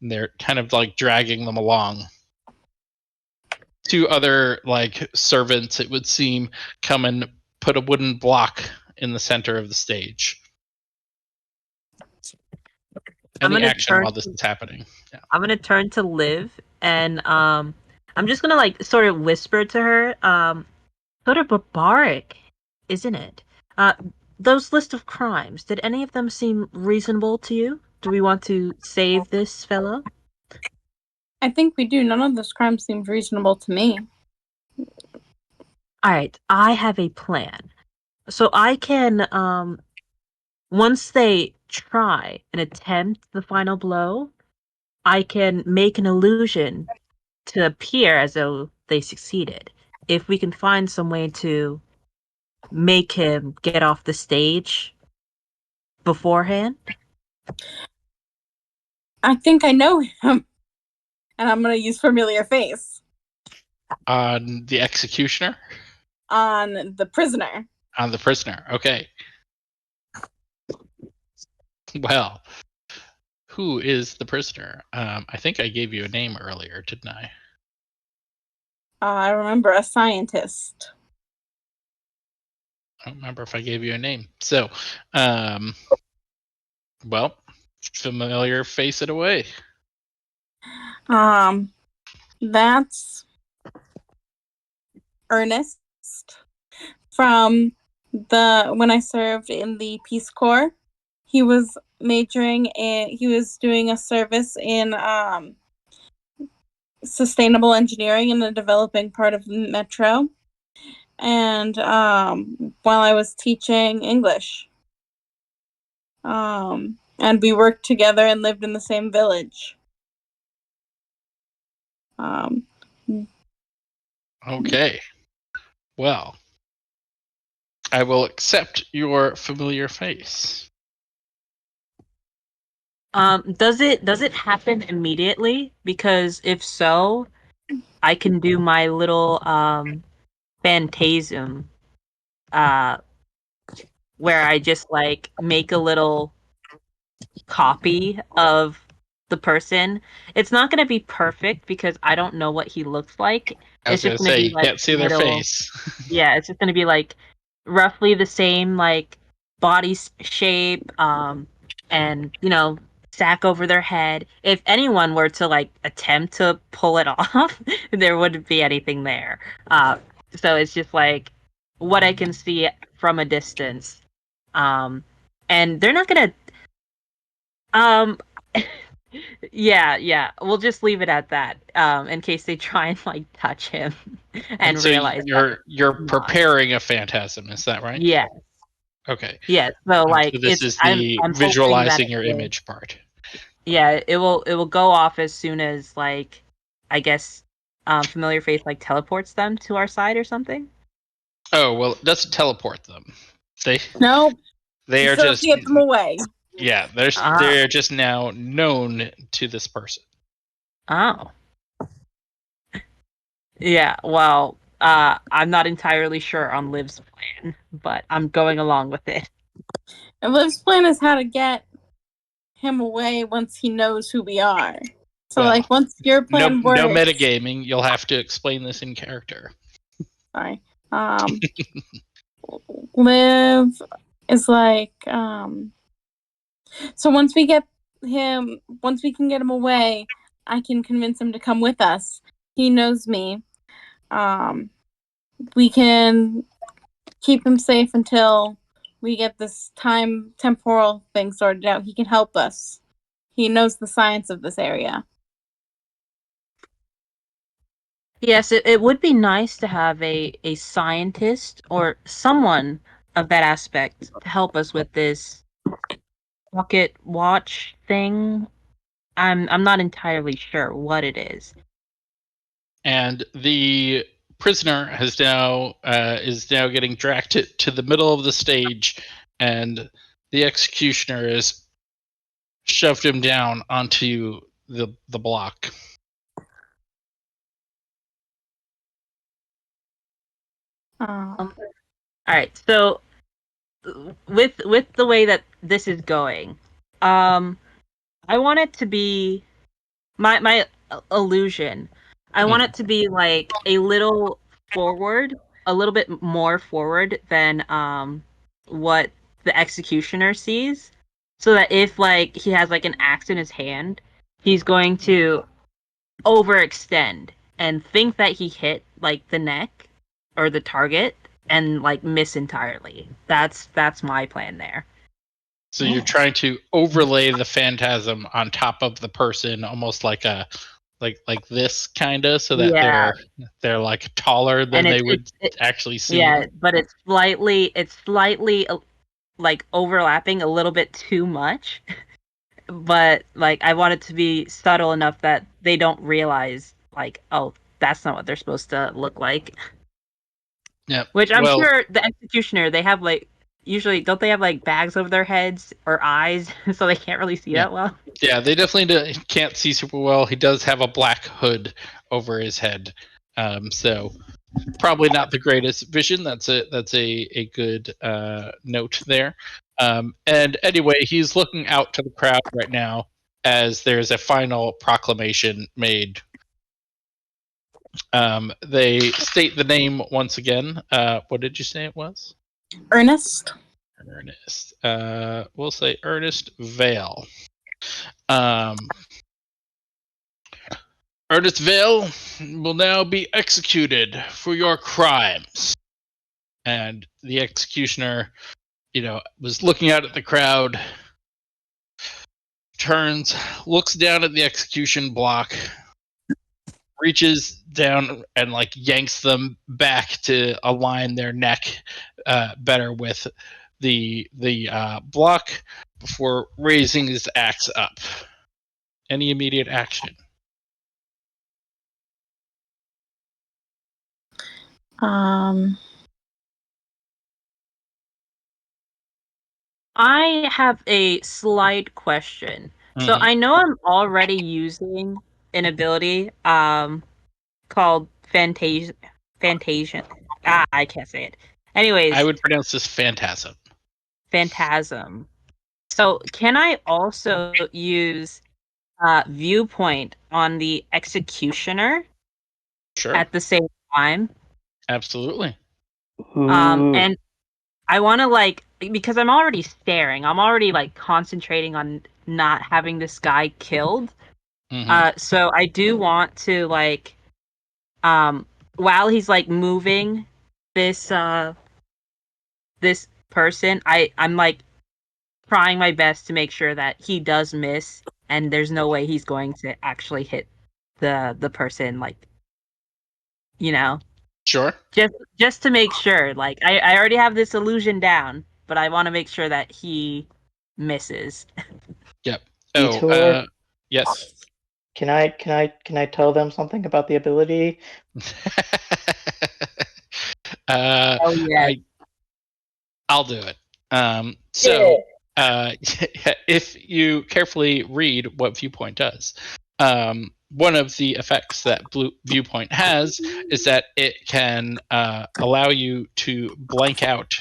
And they're kind of like dragging them along. Two other servants, it would seem, come and put a wooden block in the center of the stage. Any action while this is happening? Yeah. I'm gonna turn to Liv, and I'm just gonna sort of whisper to her. Sort of barbaric, isn't it? Those list of crimes, did any of them seem reasonable to you? Do we want to save this fellow? I think we do. None of those crimes seemed reasonable to me. Alright, I have a plan. So I can, once they try and attempt the final blow, I can make an illusion to appear as though they succeeded. If we can find some way to make him get off the stage beforehand. I think I know him. And I'm going to use familiar face. On the executioner? On the prisoner. On the prisoner, okay. Well, who is the prisoner? I think I gave you a name earlier, didn't I? I remember a scientist. I don't remember if I gave you a name. So, well, familiar face it away. That's Ernest from when I served in the Peace Corps. He was he was doing a service in sustainable engineering in the developing part of the metro. And while I was teaching English. And we worked together and lived in the same village. Okay. Well, I will accept your familiar face. Does it happen immediately? Because if so, I can do my little phantasm, where I just make a little copy of the person. It's not going to be perfect because I don't know what he looks like. It's just going to be can't see their face. Yeah, it's just going to be roughly the same body shape, and sack over their head. If anyone were to attempt to pull it off, there wouldn't be anything there. So it's just what I can see from a distance. And they're not gonna yeah, we'll just leave it at that. In case they try and touch him and so realize you're preparing a phantasm, is that right? Yeah. Okay. Yeah. So so this is the I'm visualizing your image part. Yeah, it will go off as soon as I guess familiar face teleports them to our side or something. Oh well, it doesn't teleport them. No. They are still just have to get them away. yeah. Ah. They're just now known to this person. Oh. Yeah, well, I'm not entirely sure on Liv's plan, but I'm going along with it. And Liv's plan is how to get him away once he knows who we are. So, Well, like, once your plan works... No metagaming. You'll have to explain this in character. Sorry. Liv is like, so once we can get him away, I can convince him to come with us. He knows me. We can keep him safe until we get this temporal thing sorted out. He can help us. He knows the science of this area. Yes, it would be nice to have a scientist or someone of that aspect to help us with this pocket watch thing. I'm not entirely sure what it is. And the prisoner is now getting dragged to the middle of the stage, and the executioner has shoved him down onto the block. All right, so with the way that this is going, I want it to be my illusion. I want it to be like a little bit more forward than what the executioner sees, so that if like he has like an axe in his hand, he's going to overextend and think that he hit like the neck or the target and like miss entirely. That's my plan there. So you're trying to overlay the phantasm on top of the person, almost like a like this kind of, so that they're like taller than they would actually seem. Yeah, but it's slightly like overlapping a little bit too much. But like I want it to be subtle enough that they don't realize like, oh, that's not what they're supposed to look like. Yeah. Which I'm sure the executioner, they have like, usually don't they have like bags over their heads or eyes so they can't really see that well? Yeah, they definitely can't see super well. He does have a black hood over his head, so probably not the greatest vision. That's a good note there. And anyway, he's looking out to the crowd right now as there's a final proclamation made. They state the name once again. What did you say it was? Ernest. We'll say Ernest Vale. Ernest Vale will now be executed for your crimes. And the executioner, was looking out at the crowd, turns, looks down at the execution block, reaches down and like yanks them back to align their neck better with the block before raising his axe up. Any immediate action? I have a slight question. So I know I'm already using an ability called Fantasia. I can't say it. Anyways, I would pronounce this Phantasm. Phantasm. So can I also use Viewpoint on the executioner? Sure. At the same time? Absolutely. And I want to like, because I'm already staring, I'm already like concentrating on not having this guy killed. So I do want to like, while he's like moving this this person, I'm like trying my best to make sure that he does miss and there's no way he's going to actually hit the person, like, Sure. Just to make sure. Like I already have this illusion down, but I want to make sure that he misses. Yep. Detour? Yes. Can I tell them something about the ability? Oh yeah. I'll do it. So, if you carefully read what Viewpoint does, one of the effects that Blue Viewpoint has is that it can allow you to blank out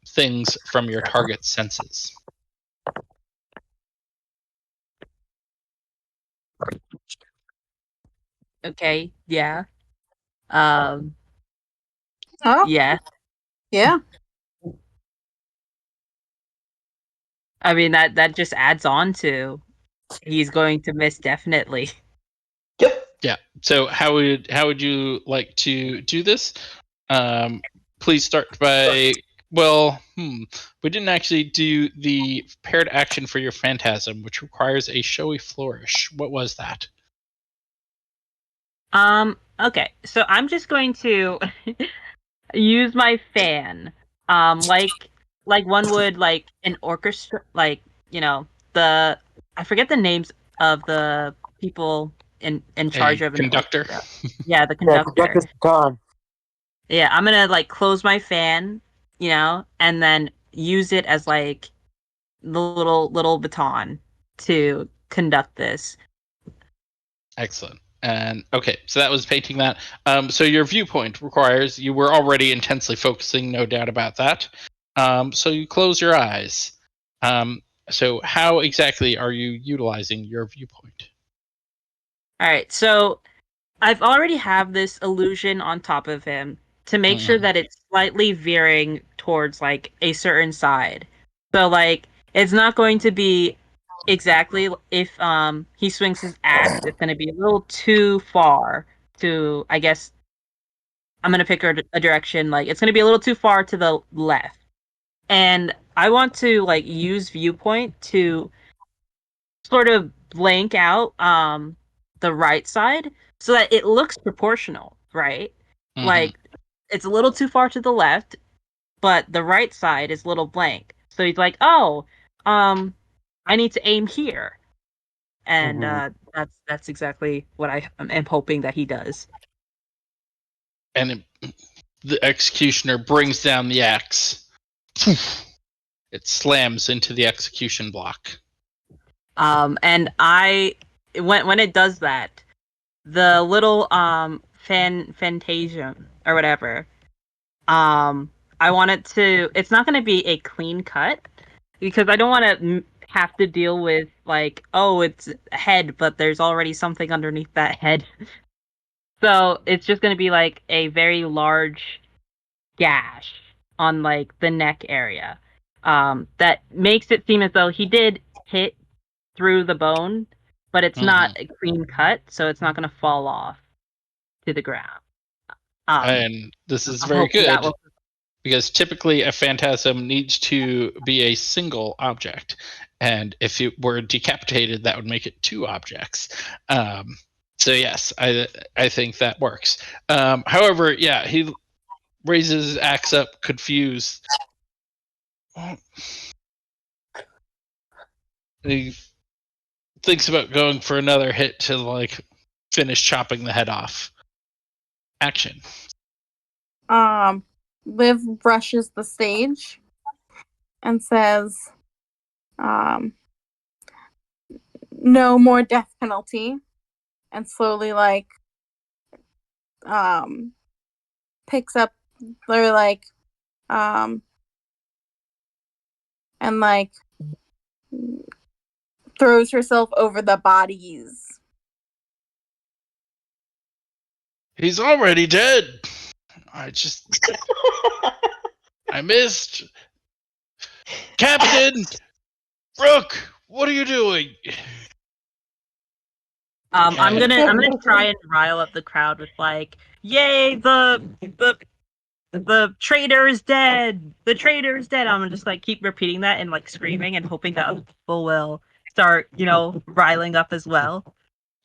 things from your target's senses. Okay, yeah. Oh, Yeah. yeah. I mean that just adds on to he's going to miss definitely. Yep. Yeah. So how would you like to do this? Please start by we didn't actually do the paired action for your phantasm, which requires a showy flourish. What was that? Okay. So I'm just going to use my fan. Like one would like an orchestra, like, the I forget the names of the people in charge A of an conductor. orchestra. Yeah, the Yeah, conductor. conductor's baton. Yeah, I'm gonna like close my fan, and then use it as like the little baton to conduct this. Excellent. And okay, so that was painting that. So your viewpoint requires you were already intensely focusing, no doubt about that. So you close your eyes. So how exactly are you utilizing your viewpoint? All right, so I've already have this illusion on top of him to make sure that it's slightly veering towards like a certain side. So like it's not going to be exactly if he swings his axe, it's going to be a little too far to, I guess I'm going to pick a direction, like it's going to be a little too far to the left. And I want to like use viewpoint to sort of blank out the right side so that it looks proportional, right? Like it's a little too far to the left, but the right side is a little blank. So he's like, "Oh, I need to aim here." And that's exactly what I am hoping that he does. And the executioner brings down the axe. It slams into the execution block. And when it does that, the little Fantasia or whatever, I want it to, it's not going to be a clean cut because I don't want to have to deal with like, oh, it's a head, but there's already something underneath that head. So it's just going to be like a very large gash on like the neck area, that makes it seem as though he did hit through the bone, but it's not a clean cut, so it's not going to fall off to the ground. And this is I'm very hoping that good because typically a phantasm needs to be a single object, and if it were decapitated, that would make it two objects. So yes, I think that works. However, yeah, he raises his axe up, confused. He thinks about going for another hit to like finish chopping the head off. Action. Liv rushes the stage and says, "No more death penalty," and slowly like picks up or like and like throws herself over the bodies. He's already dead. I missed. Captain Brooke, what are you doing? I'm gonna try and rile up the crowd with like, "Yay, the traitor is dead! The traitor is dead!" I'm gonna just like keep repeating that and like screaming and hoping that other people will start, riling up as well.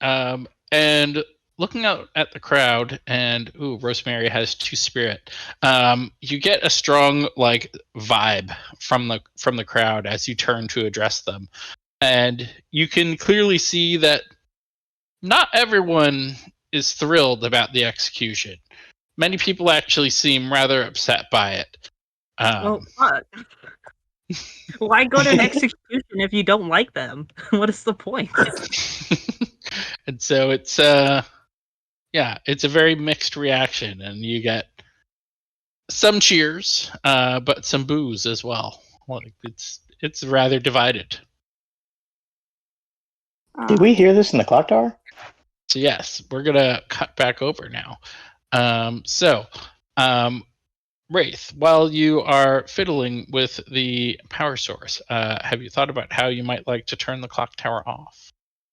And looking out at the crowd, and Rosemary has 2 spirit. You get a strong like vibe from the crowd as you turn to address them, and you can clearly see that not everyone is thrilled about the execution. Many people actually seem rather upset by it. Oh, fuck. Why go to an execution if you don't like them? What is the point? And so it's it's a very mixed reaction, and you get some cheers, but some boos as well. Like it's rather divided. Did we hear this in the clock tower? So yes, we're gonna cut back over now. Wraith, while you are fiddling with the power source, have you thought about how you might like to turn the clock tower off?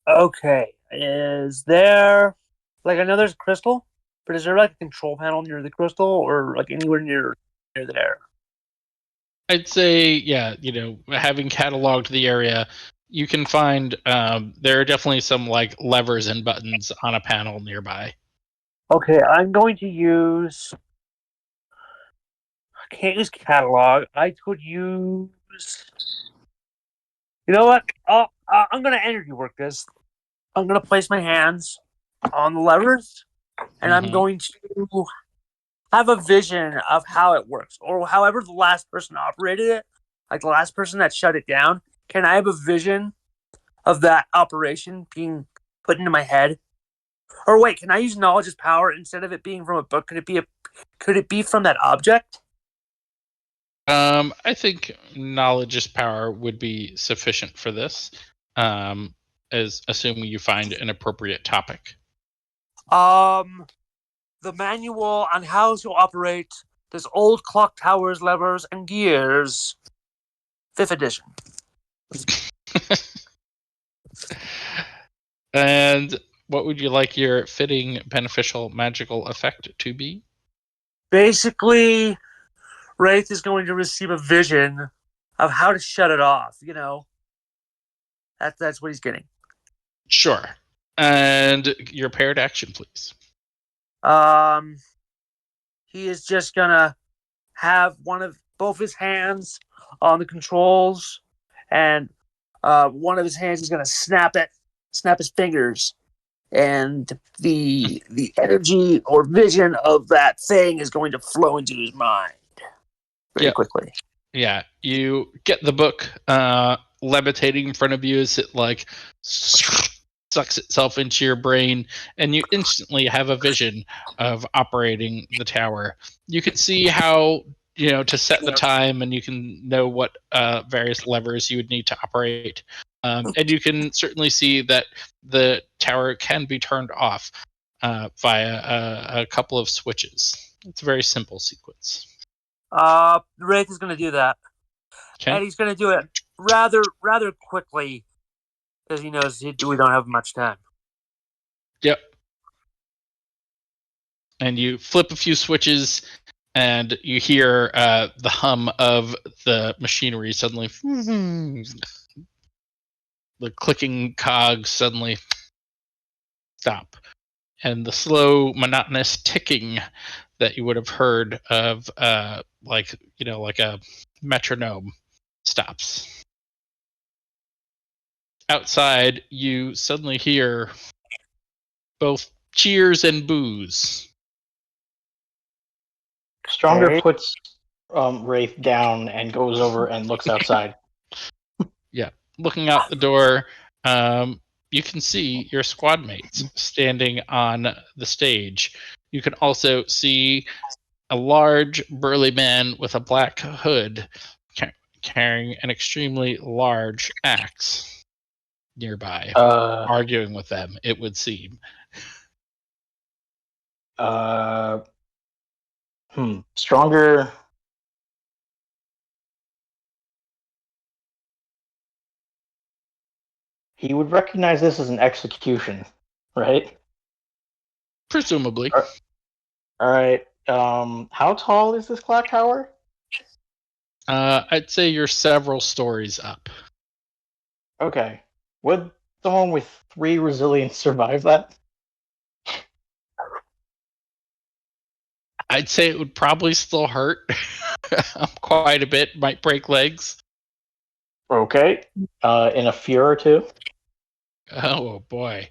Okay. Is there like I know there's a crystal, but is there like a control panel near the crystal or like anywhere near there? I'd say, having cataloged the area, you can find there are definitely some like levers and buttons on a panel nearby. Okay, I'm going to use. I can't use catalog. I could use. You know what? I'm going to energy work this. I'm going to place my hands on the levers, and I'm going to have a vision of how it works, or however the last person operated it, like the last person that shut it down. Can I have a vision of that operation being put into my head? Or wait, can I use knowledge as power instead of it being from a book? Could it be from that object? I think knowledge is power would be sufficient for this, as assuming you find an appropriate topic. The manual on how to operate this old clock tower's levers and gears, 5th edition. And what would you like your fitting beneficial magical effect to be? Basically, Wraith is going to receive a vision of how to shut it off. That's what he's getting. Sure. And your paired action, please. He is just gonna have both his hands on the controls, and one of his hands is gonna snap his fingers, and the energy or vision of that thing is going to flow into his mind very quickly. Yeah, you get the book levitating in front of you as it like sucks itself into your brain, and you instantly have a vision of operating the tower. You can see how to set the time, and you can know what various levers you would need to operate, and you can certainly see that the tower can be turned off via a couple of switches. It's a very simple sequence. Wraith is going to do that, Okay. and he's going to do it rather quickly because he knows we don't have much time. Yep. And you flip a few switches, and you hear the hum of the machinery suddenly. The clicking cogs suddenly stop, and the slow, monotonous ticking that you would have heard of, like a metronome, stops. Outside, you suddenly hear both cheers and boos. Stronger puts Wraith down and goes over and looks outside. Yeah, looking out the door, you can see your squad mates standing on the stage. You can also see a large, burly man with a black hood carrying an extremely large axe nearby, arguing with them, it would seem. Stronger. He would recognize this as an execution, right? Presumably. All right. How tall is this clock tower? I'd say you're several stories up. Okay. Would someone with 3 resilience survive that? I'd say it would probably still hurt quite a bit. Might break legs. Okay. In a fear or two? Oh, boy.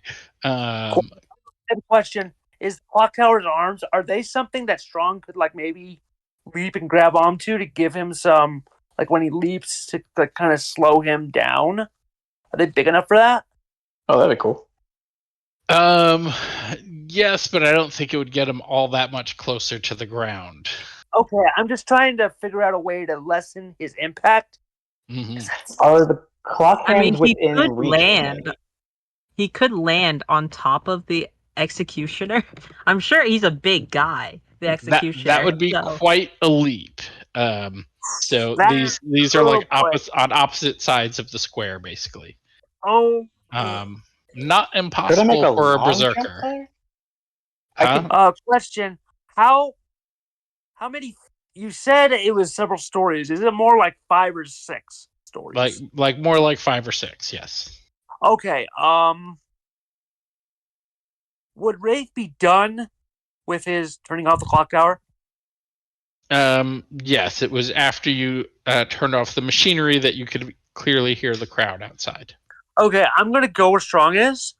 Question. Is the clock tower's arms, are they something that Strong could maybe leap and grab onto to give him some like when he leaps to like kind of slow him down? Are they big enough for that? Oh, that'd be cool. Yes, but I don't think it would get him all that much closer to the ground. Okay, I'm just trying to figure out a way to lessen his impact. Hmm. Are the clock I mean, hands he within could reach? land. He could land on top of the executioner. I'm sure he's a big guy. The executioner. That would be so- quite a leap. So That- these are like oh, boy. on opposite sides of the square, basically. Oh, Not Could I make impossible a for a long jump berserker. there? Huh? question: How many? You said it was several stories. Is it more like 5 or 6 stories? Like more like 5 or 6. Yes. Okay. Would Wraith be done with his turning off the clock tower? Yes, it was after you turned off the machinery that you could clearly hear the crowd outside. Okay, I'm gonna go where Strong is,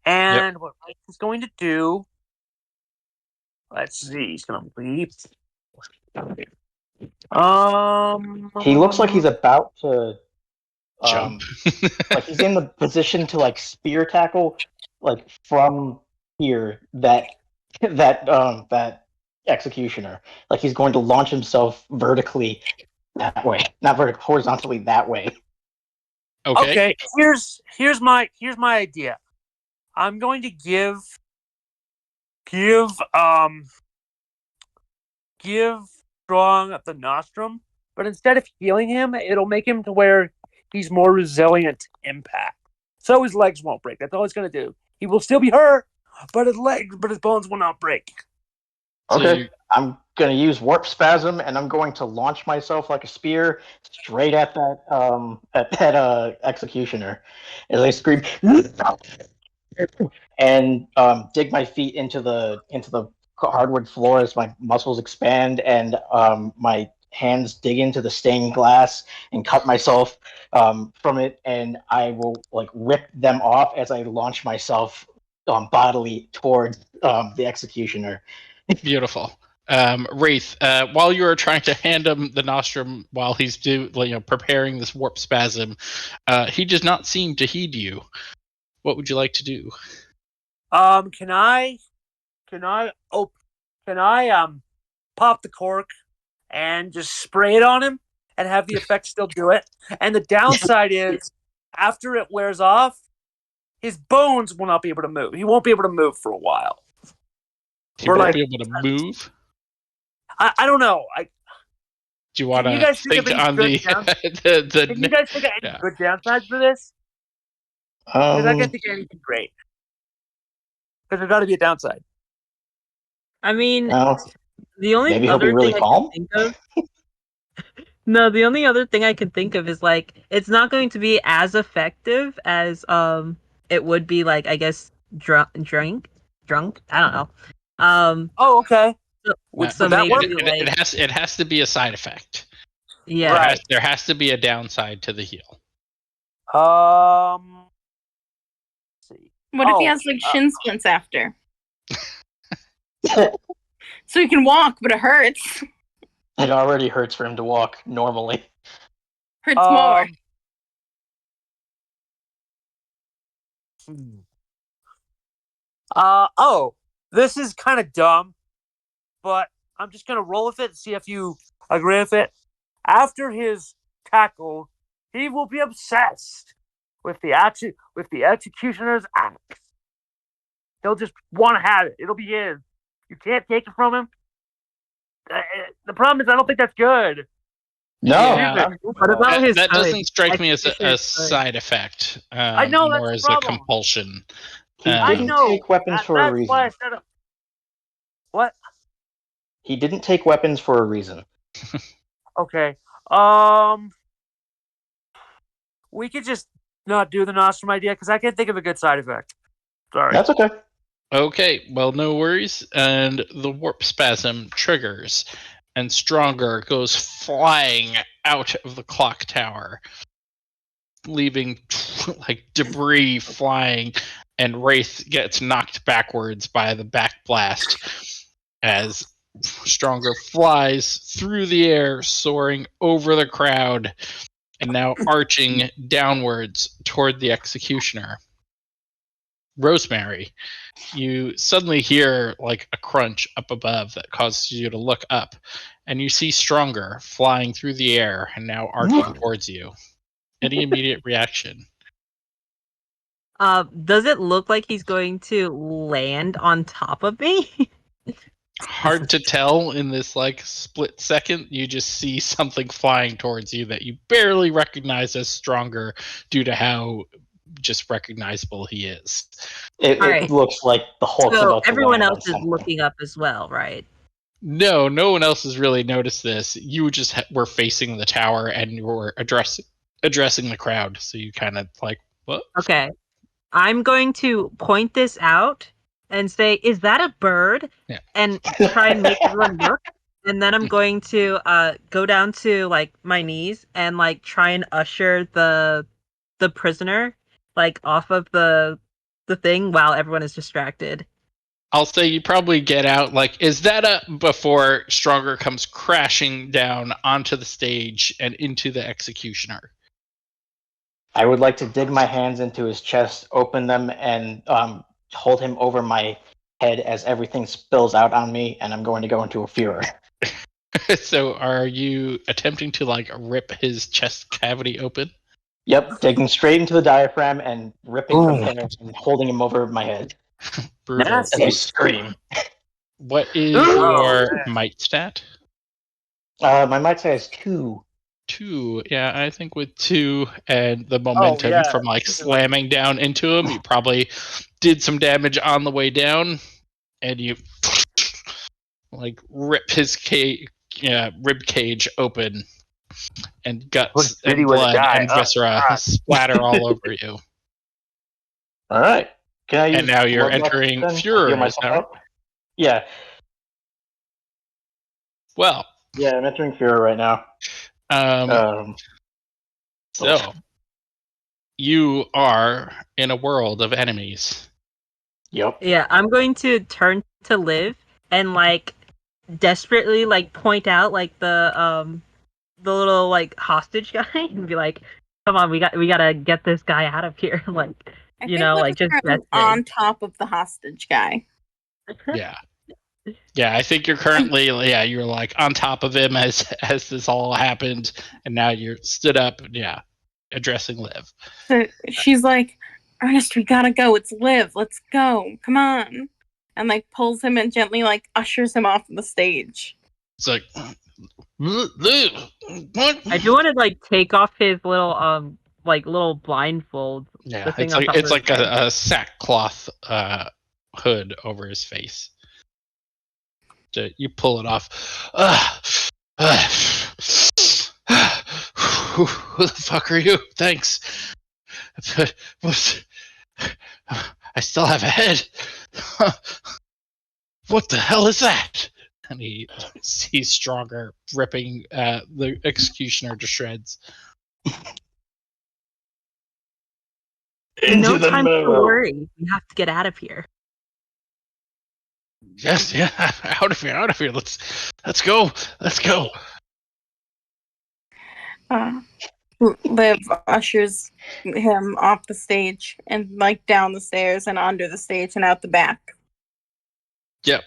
and what Wraith is going to do. Let's see. He's gonna leap. He looks like he's about to Jump. like he's in the position to like spear tackle, like from here that executioner. Like he's going to launch himself vertically that way, not vertically, horizontally that way. Okay. Here's my idea. I'm going to give Strong the nostrum, but instead of healing him, it'll make him to where he's more resilient to impact. So his legs won't break. That's all it's gonna do. He will still be hurt, but his bones will not break. Okay, I'm gonna use warp spasm, and I'm going to launch myself like a spear straight at that executioner, as I scream, and dig my feet into the hardwood floor as my muscles expand, and my hands dig into the stained glass and cut myself from it, and I will like rip them off as I launch myself bodily towards the executioner. Beautiful. Wraith, while you are trying to hand him the nostrum while he's preparing this warp spasm, he does not seem to heed you. What would you like to do? Can I pop the cork and just spray it on him and have the effect still do it? And the downside is, after it wears off, his bones will not be able to move. He won't be able to move for a while. He won't be able to move? I don't know. Do you want to think on the Can you guys think of any good downsides for this? Because I can't think of anything great. Because there's got to be a downside. I mean, the only maybe he'll other be really thing calm. I can think of. No, the only other thing I can think of is like it's not going to be as effective as it would be like I guess drunk. I don't know. Oh, okay. So that work? maybe like it has to be a side effect. yeah. Right. There has to be a downside to the heal. Let's see. What if he has like shin splints after? So he can walk, but it hurts. It already hurts for him to walk normally. Hurts more. This is kind of dumb, but I'm just gonna roll with it and see if you agree with it. After his tackle, he will be obsessed with the executioner's axe. He'll just want to have it. It'll be his. You can't take it from him. The problem is, I don't think that's good. No, Yeah. What about his that hood? doesn't strike me as a Executioner's side effect. I know, that's more the as problem. a compulsion. he I didn't know. take weapons for a That's reason. why I said it. What? He didn't take weapons for a reason. Okay. We could just not do the nostrum idea because I can't think of a good side effect. Sorry. That's okay. Okay, well, no worries. And the warp spasm triggers, and Stronger goes flying out of the clock tower, leaving like debris flying, and Wraith gets knocked backwards by the back blast as Stronger flies through the air, soaring over the crowd, and now arching downwards toward the executioner. Rosemary, you suddenly hear like a crunch up above that causes you to look up, and you see Stronger flying through the air and now arching towards you. Any immediate reaction? Does it look like he's going to land on top of me? Hard to tell in this like split second. You just see something flying towards you that you barely recognize as Stronger due to how just recognizable he is. It Alright. looks like the Hulk's So about to everyone land on else is something. looking up as well, right? No one else has really noticed this. You just were facing the tower and you were addressing the crowd, so you kind of like, what? Okay. I'm going to point this out and say, is that a bird? Yeah. And try and make everyone look. And then I'm going to go down to like my knees and like try and usher the prisoner like off of the thing while everyone is distracted. I'll say you probably get out like, is that a, before Stronger comes crashing down onto the stage and into the executioner. I would like to dig my hands into his chest, open them, and hold him over my head as everything spills out on me, and I'm going to go into a furor. So are you attempting to like rip his chest cavity open? Yep, digging straight into the diaphragm and ripping from there and holding him over my head Brutal. as I scream. What is Oh, your might stat? My might say is 2. 2. Yeah, I think with 2 and the momentum from like slamming down into him, you probably did some damage on the way down, and you like rip his rib cage open, and guts and blood and viscera splatter all over you. All right. Can I use And now you're blood entering then to furor, heal is myself that right? up? Yeah. Well, Yeah, I'm entering furor right now. So you are in a world of enemies. Yep. Yeah, I'm going to turn to Liv and like desperately like point out like the little like hostage guy and be like, come on, we gotta get this guy out of here. Like, I you think know, Liv like is just currently gesturing. on top of the hostage guy. Yeah. Yeah, I think you're currently you're like on top of him as this all happened, and now you're stood up, addressing Liv. So she's like, Ernest, we gotta go. It's Liv. Let's go. Come on. And like pulls him and gently like ushers him off the stage. It's like, Liv, what? I do want to like take off his little little blindfold. Yeah, the thing it's on like top of his head. a sackcloth hood over his face. So you pull it off. Who the fuck are you? Thanks. I still have a head. What the hell is that? And he sees Stronger ripping the executioner to shreds. No time to worry. We have to get out of here. Yes, yeah, out of here. Let's go. Liv ushers him off the stage and like down the stairs and under the stage and out the back. Yep.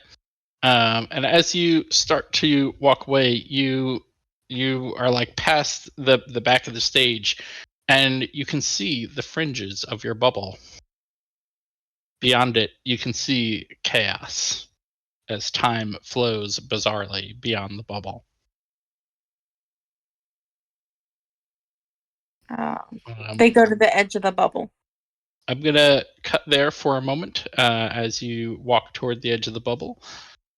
And as you start to walk away, you are like past the back of the stage, and you can see the fringes of your bubble. Beyond it, you can see chaos as time flows bizarrely beyond the bubble. They go to the edge of the bubble. I'm going to cut there for a moment as you walk toward the edge of the bubble.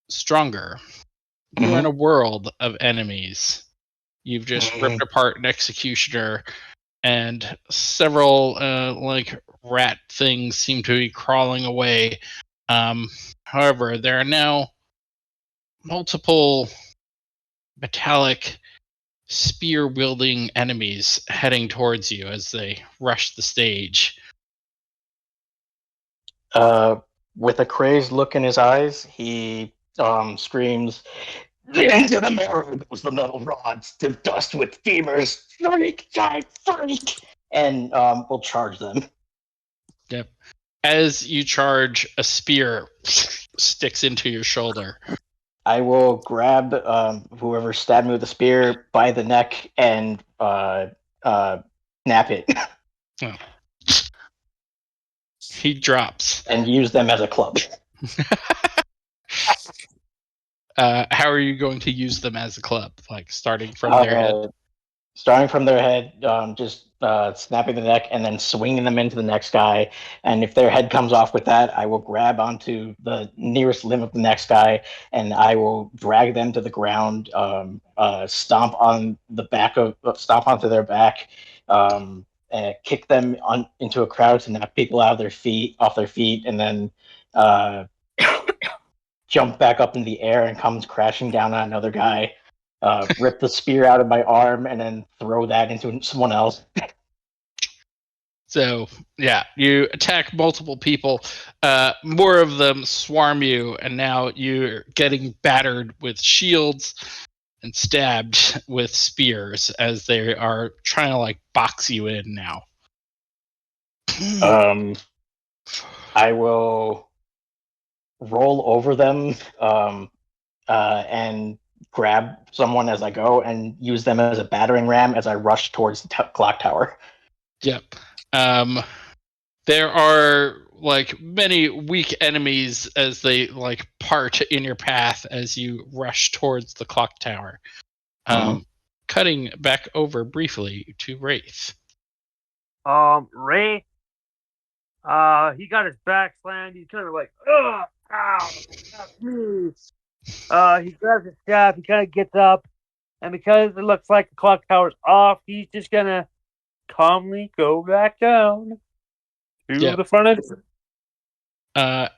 Stronger. You're in a world of enemies. You've just ripped apart an executioner, and several like rat things seem to be crawling away. However, there are now multiple metallic spear-wielding enemies heading towards you as they rush the stage. With a crazed look in his eyes, he screams, "Into the marrow goes the metal rods, to dust with femurs, freak, giant freak!" And we'll charge them. Yep. As you charge, a spear sticks into your shoulder. I will grab whoever stabbed me with the spear by the neck and snap it Oh. He drops. and use them as a club. How are you going to use them as a club? Like starting from their head? Starting from their head, just snapping the neck and then swinging them into the next guy. And if their head comes off with that, I will grab onto the nearest limb of the next guy and I will drag them to the ground, stomp onto their back, and kick them into a crowd to knock people off their feet, and then jump back up in the air and comes crashing down on another guy. Rip the spear out of my arm and then throw that into someone else. So, yeah, you attack multiple people. More of them swarm you, and now you're getting battered with shields and stabbed with spears as they are trying to, like, box you in now. I will roll over them and grab someone as I go and use them as a battering ram as I rush towards the clock tower. Yep. There are like many weak enemies as they like part in your path as you rush towards the clock tower. Cutting back over briefly to Wraith. Wraith, he got his back slammed. He's kind of like, ugh, ow, he grabs his staff, he kind of gets up, and because it looks like the clock tower's off, he's just gonna calmly go back down to the front of it.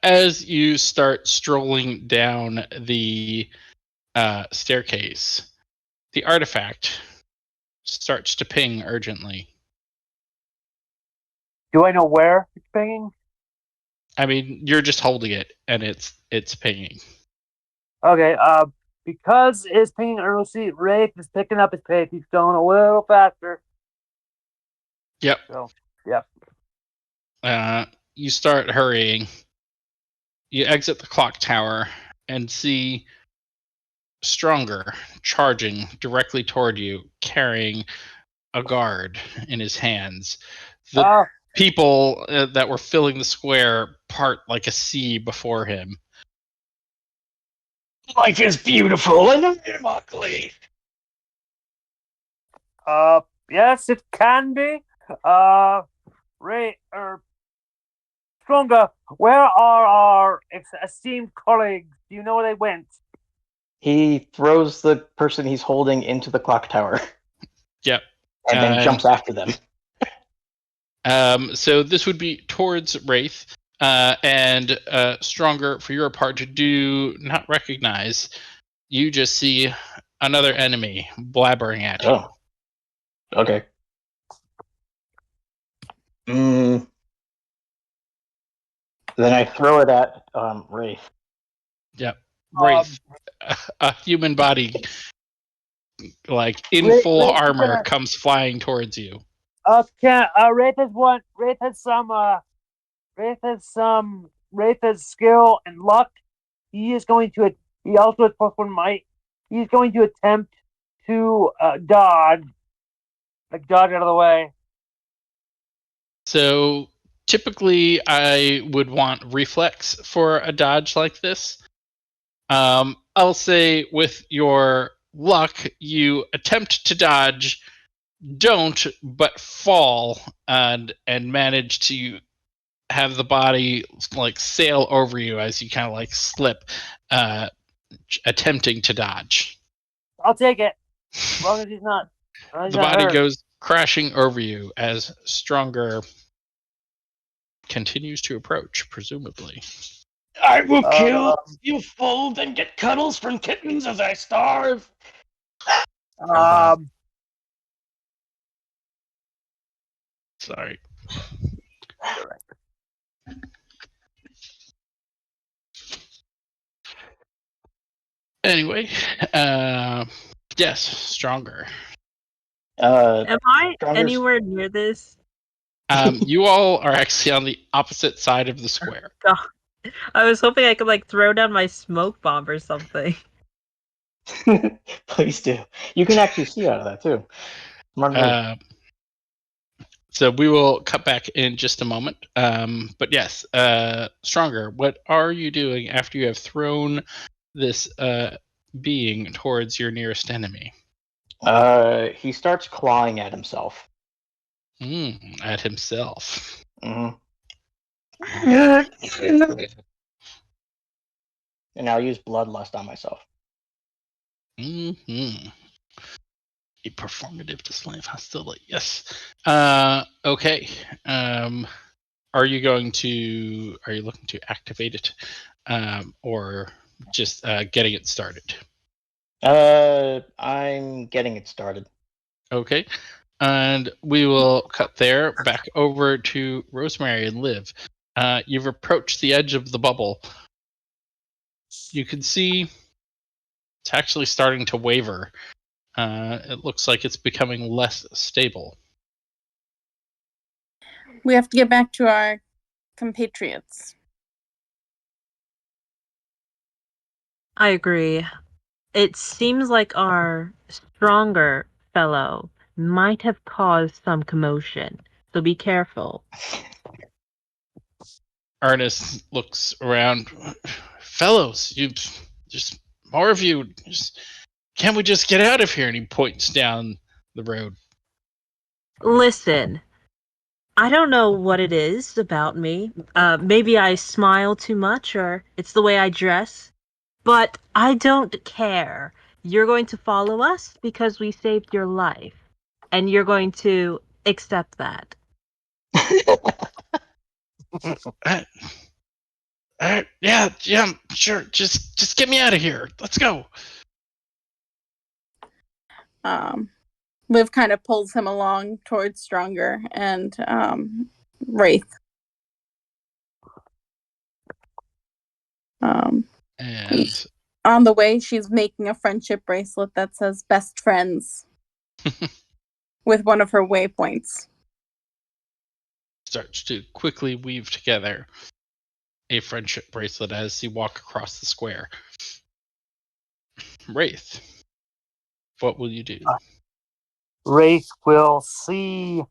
As you start strolling down the staircase, the artifact starts to ping urgently. Do I know where it's pinging? I mean, you're just holding it, and it's pinging. Okay, because it's pinging urgency, Wraith is picking up his pace. He's going a little faster. Yep. So, yep. You start hurrying. You exit the clock tower and see Stronger charging directly toward you, carrying a guard in his hands. The people that were filling the square part like a sea before him. Life is beautiful and I'm ugly. Yes, it can be. Stronger, where are our esteemed colleagues? Do you know where they went? He throws the person he's holding into the clock tower. Yep. And then jumps after them. So this would be towards Wraith. And Stronger, for your part, to do not recognize, you just see another enemy blabbering at you. Oh. Okay. Then I throw it at Wraith. Yep. Wraith, a human body, like in full armor, comes flying towards you. Wraith has skill and luck. He also has plus one might. He's going to attempt to dodge out of the way. So typically I would want reflex for a dodge like this. I'll say with your luck, you attempt to dodge, don't, but fall and manage to have the body like sail over you as you kind of like slip, attempting to dodge. I'll take it, as long as he's not. The body goes crashing over you as Stronger continues to approach, presumably. I will kill you full, then get cuddles from kittens as I starve. Sorry. Anyway, yes, stronger. Am I Stronger's- anywhere near this? You all are actually on the opposite side of the square. God. I was hoping I could like throw down my smoke bomb or something. Please do. You can actually see out of that too. Smart move. So we will cut back in just a moment. But yes, stronger. What are you doing after you have thrown this being towards your nearest enemy? He starts clawing at himself. At himself. Mm-hmm. And I'll use bloodlust on myself. A performative display of hostility. Yes. Okay. Are you looking to activate it, or just getting it started? I'm getting it started. Okay. And we will cut there back over to Rosemary and Liv. You've approached the edge of the bubble. You can see it's actually starting to waver. It looks like it's becoming less stable. We have to get back to our compatriots. I agree. It seems like our stronger fellow might have caused some commotion, so be careful. Ernest looks around. Fellows, you just more of you. Can't we just get out of here? And he points down the road. Listen, I don't know what it is about me. Maybe I smile too much, or it's the way I dress. But I don't care. You're going to follow us because we saved your life. And you're going to accept that. Yeah, sure. Just get me out of here. Let's go. Liv kind of pulls him along towards Stronger and Wraith. And On the way, she's making a friendship bracelet that says "Best Friends" with one of her waypoints. Starts to quickly weave together a friendship bracelet as you walk across the square. Wraith, what will you do? Wraith will see.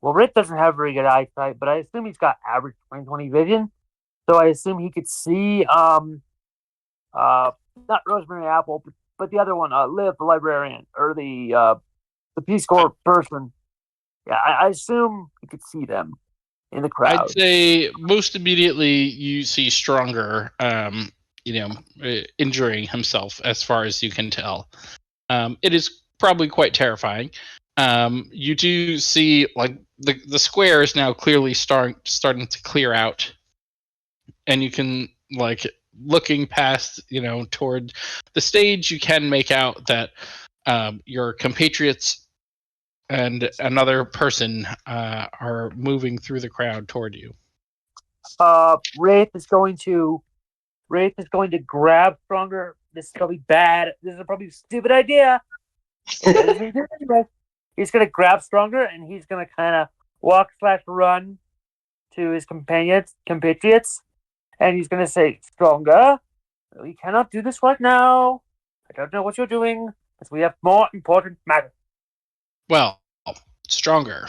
Well, Wraith doesn't have very good eyesight, but I assume he's got average 20/20 vision. So I assume he could see not Rosemary Apple, but the other one, Liv, the librarian, or the Peace Corps person. Yeah, I assume he could see them in the crowd. I'd say most immediately you see Stronger, injuring himself as far as you can tell. It is probably quite terrifying. You do see like the square is now clearly starting to clear out, and you can looking past toward the stage, you can make out that your compatriots and another person are moving through the crowd toward you. Wraith is going to grab Stronger. This is probably bad. This is probably a stupid idea. He's going to grab Stronger, and he's going to kind of walk/run to his compatriots, and he's going to say, "Stronger, we cannot do this right now. I don't know what you're doing, but we have more important matters." Well, Stronger,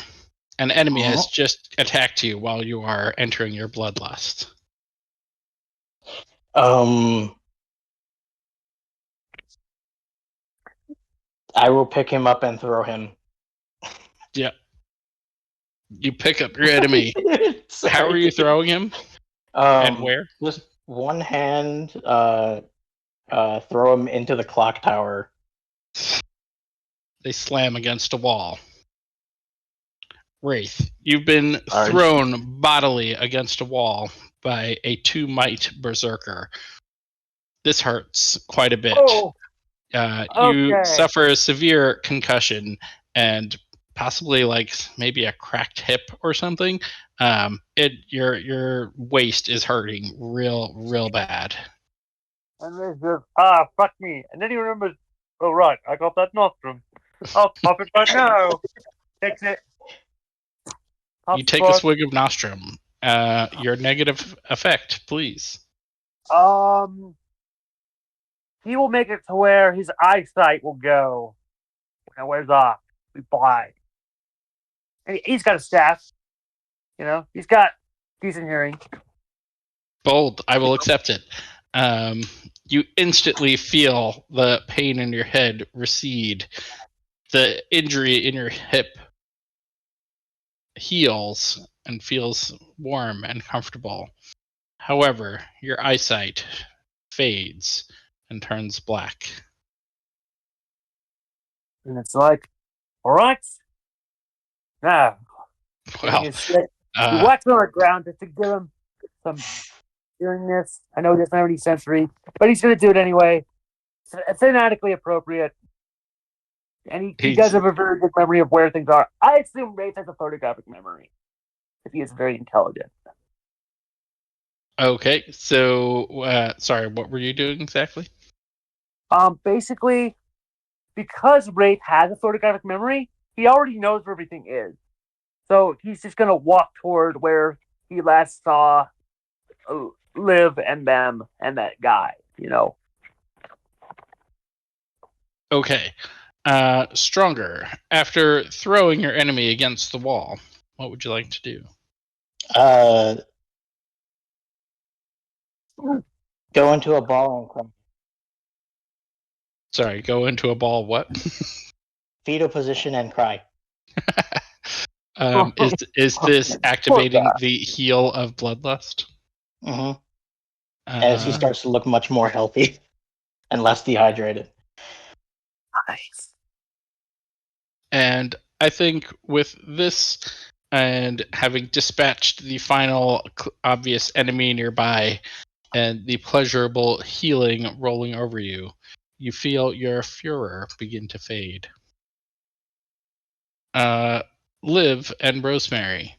an enemy has just attacked you while you are entering your bloodlust. I will pick him up and throw him. Yeah. You pick up your enemy. How are you throwing him? And where? Just one hand, throw him into the clock tower. They slam against a wall. Wraith, you've been thrown bodily against a wall by a 2-might berserker. This hurts quite a bit. Oh. You suffer a severe concussion and possibly maybe a cracked hip or something. Your waist is hurting real bad. And Wraith goes, fuck me. And then he remembers, oh, right, I got that nostrum. I'll pop it right now. Takes it. You take a swig of nostrum. Your negative effect, please. He will make it to where his eyesight will go when it wears off. We blind. And he's got a staff. You know, he's got decent hearing. Bold. I will accept it. You instantly feel the pain in your head recede. The injury in your hip heals and feels warm and comfortable. However, your eyesight fades and turns black. And it's like, all right. Now, Well, he whacks him on the ground just to give him some hearingness. I know he doesn't have any sensory, but he's going to do it anyway. It's thematically appropriate. And he does have a very good memory of where things are. I assume Wraith has a photographic memory, if he is very intelligent. okay, so sorry, what were you doing exactly? Basically, because Wraith has a photographic memory, he already knows where everything is. So he's just gonna walk toward where he last saw Liv and them and that guy, you know. Okay. Stronger. After throwing your enemy against the wall, what would you like to do? Go into a ball and cry. Sorry, go into a ball. What? Fetal position and cry. Is this activating the heal of bloodlust? Mm-hmm. As he starts to look much more healthy and less dehydrated. Nice. And I think with this and having dispatched the final obvious enemy nearby and the pleasurable healing rolling over you, you feel your furor begin to fade. Liv and Rosemary,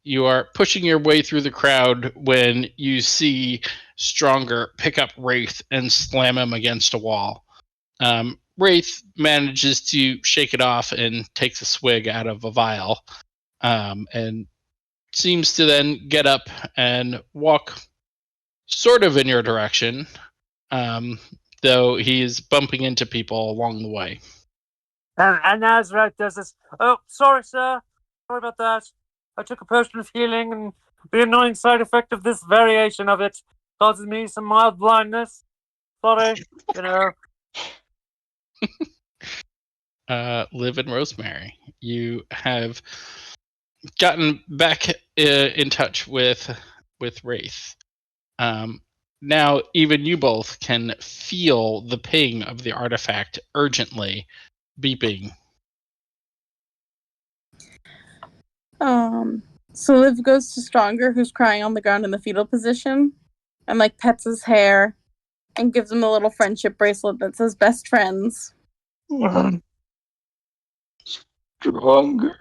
you are pushing your way through the crowd when you see Stronger pick up Wraith and slam him against a wall. Wraith manages to shake it off and takes a swig out of a vial, and seems to then get up and walk sort of in your direction, though he's bumping into people along the way. And as Wraith does this, oh, sorry, sir. Sorry about that. I took a potion of healing, and the annoying side effect of this variation of it causes me some mild blindness. Sorry, you know. Liv and Rosemary, you have gotten back in touch with Wraith. Now even you both can feel the ping of the artifact urgently beeping. So Liv goes to Stronger, who's crying on the ground in the fetal position, and like pets his hair and gives him a little friendship bracelet that says best friends. Stronger.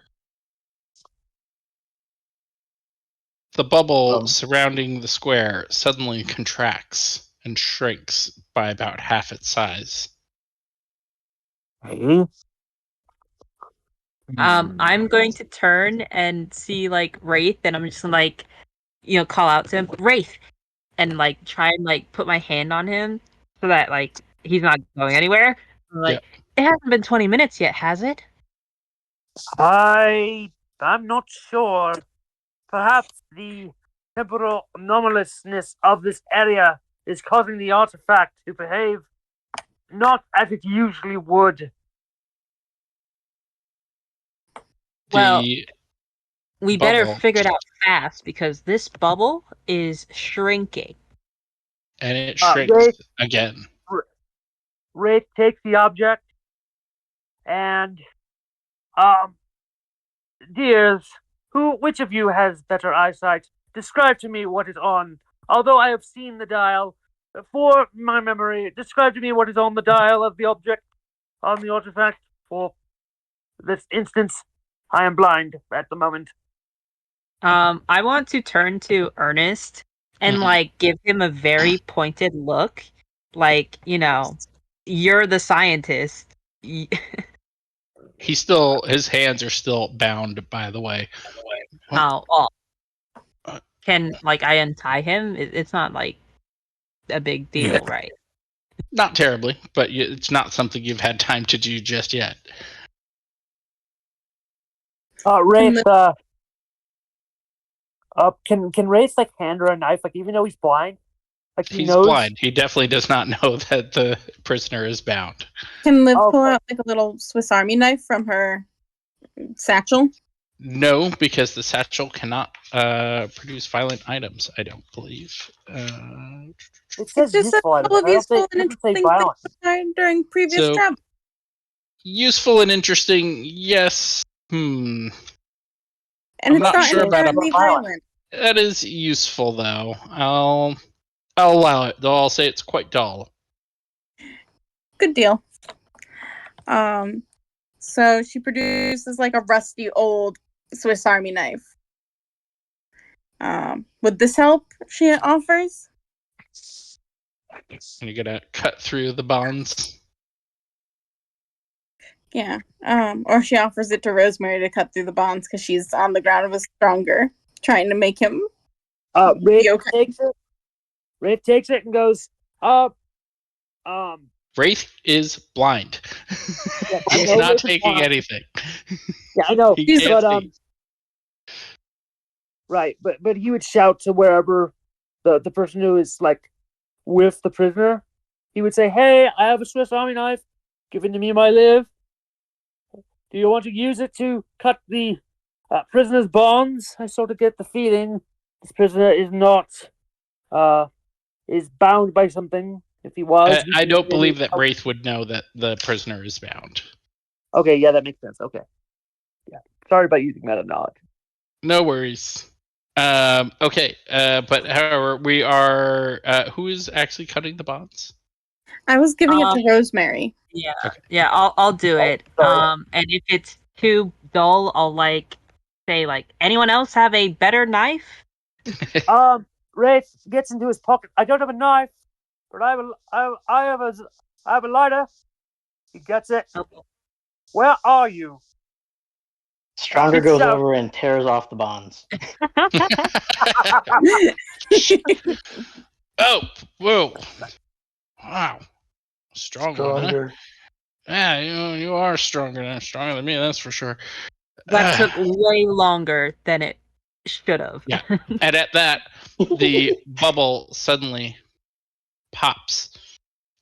The bubble surrounding the square suddenly contracts and shrinks by about half its size. I'm going to turn and see like Wraith, and I'm just gonna like, call out to him, Wraith, and like try and like put my hand on him so that like he's not going anywhere. Like, It hasn't been 20 minutes yet, has it? I'm not sure. Perhaps the temporal anomalousness of this area is causing the artifact to behave not as it usually would. Well, we better bubble- figure it out fast because this bubble is shrinking. And it shrinks again. Wraith takes the object and, dears, which of you has better eyesight? Describe to me what is on. Although I have seen the dial, for my memory, describe to me what is on the dial of the object on the artifact. For this instance, I am blind at the moment. I want to turn to Ernest and like give him a very pointed look Like, you're the scientist. His hands are still bound, by the way. Oh, can I untie him? It's not like a big deal, right? Not terribly, but it's not something you've had time to do just yet. Wraith, can Wraith hand her a knife, even though he's blind? He's blind. He definitely does not know that the prisoner is bound. Can Liv pull out a little Swiss Army knife from her satchel? No, because the satchel cannot produce violent items, I don't believe. It says just useful items. of useful and It doesn't say interesting violent. things during previous So, travel. Useful and interesting, yes. And I'm it's not not sure about inherently violent. That is useful, though. I'll allow it, though I'll say it's quite dull. Good deal. So she produces a rusty old Swiss Army knife. Would this help? She offers. And you're gonna cut through the bonds. Yeah. Or she offers it to Rosemary to cut through the bonds because she's on the ground with Stronger, trying to make him. Wraith okay. takes it. Wraith takes it and goes, Wraith is blind. Yeah, He's not taking anything. Yeah, I know. He can't see. Right, but he would shout to wherever the person who is with the prisoner. He would say, "Hey, I have a Swiss Army knife given to me by Liv. Do you want to use it to cut the prisoner's bonds? I sort of get the feeling this prisoner is not is bound by something. If he was, I don't believe that Wraith would know that the prisoner is bound. Okay, yeah, that makes sense. Okay, yeah. Sorry about using meta knowledge. No worries. Okay, but however, we are. Who is actually cutting the bonds? I was giving it to Rosemary. Yeah, okay. Yeah, I'll do it. sorry. And if it's too dull, I'll say anyone else have a better knife? Wraith gets into his pocket. I don't have a knife, but I have a lighter. He gets it. Okay. Where are you? Stronger goes over and tears off the bonds. Oh, whoa! Wow, stronger. Huh? Yeah, you are stronger than me. That's for sure. That took way longer than it should have. Yeah, and at that, the bubble suddenly pops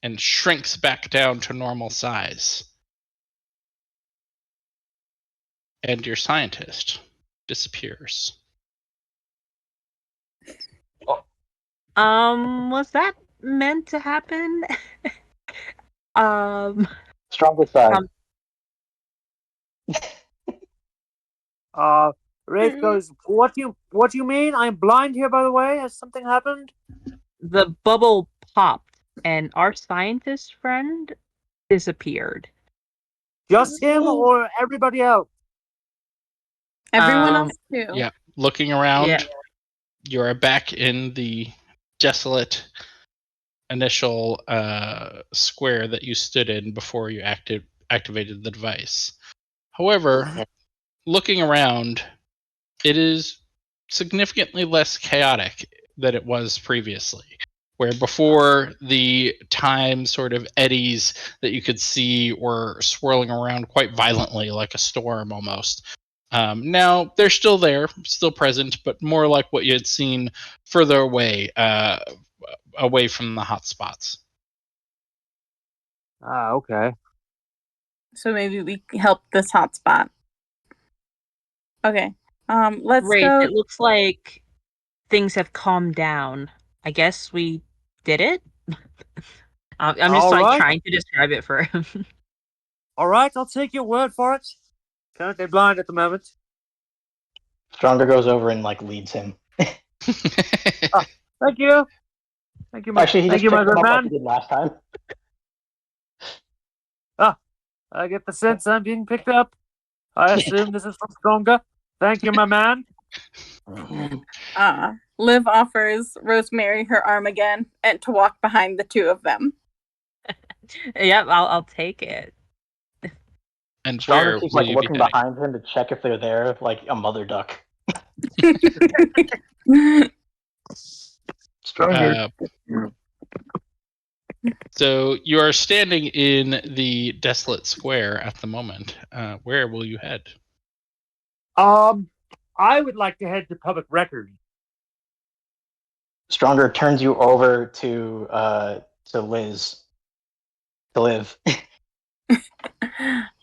and shrinks back down to normal size. And your scientist disappears. Was that meant to happen? Stronger side. Wraith goes, What do you mean? I'm blind here, by the way. Has something happened? The bubble popped and our scientist friend disappeared. Just him or everybody else? Everyone else too. Yeah, looking around, Yeah. you are back in the desolate initial square that you stood in before you activated the device. However, looking around, it is significantly less chaotic than it was previously. Where before the time sort of eddies that you could see were swirling around quite violently, like a storm almost. Now they're still there, still present, but more like what you had seen further away, away from the hot spots. Okay. So maybe we help this hotspot. Okay. Let's Wraith, go. it looks like things have calmed down. I guess we did it? I'm just All right. trying to describe it for him. All right, I'll take your word for it. Currently blind at the moment. Stronger goes over and leads him. Thank you. Thank you, Actually, he thank just you, picked my him good up like man. he did last time. I get the sense I'm being picked up. I assume this is from Stronger. Thank you, my man. Liv offers Rosemary her arm again and to walk behind the two of them. Yep, I'll take it. And Stronger where keeps will like you be looking heading? behind him to check if they're there, like a mother duck. Stronger. So you are standing in the desolate square at the moment. Where will you head? I would like to head to public record. Stronger turns you over to Liz. To live.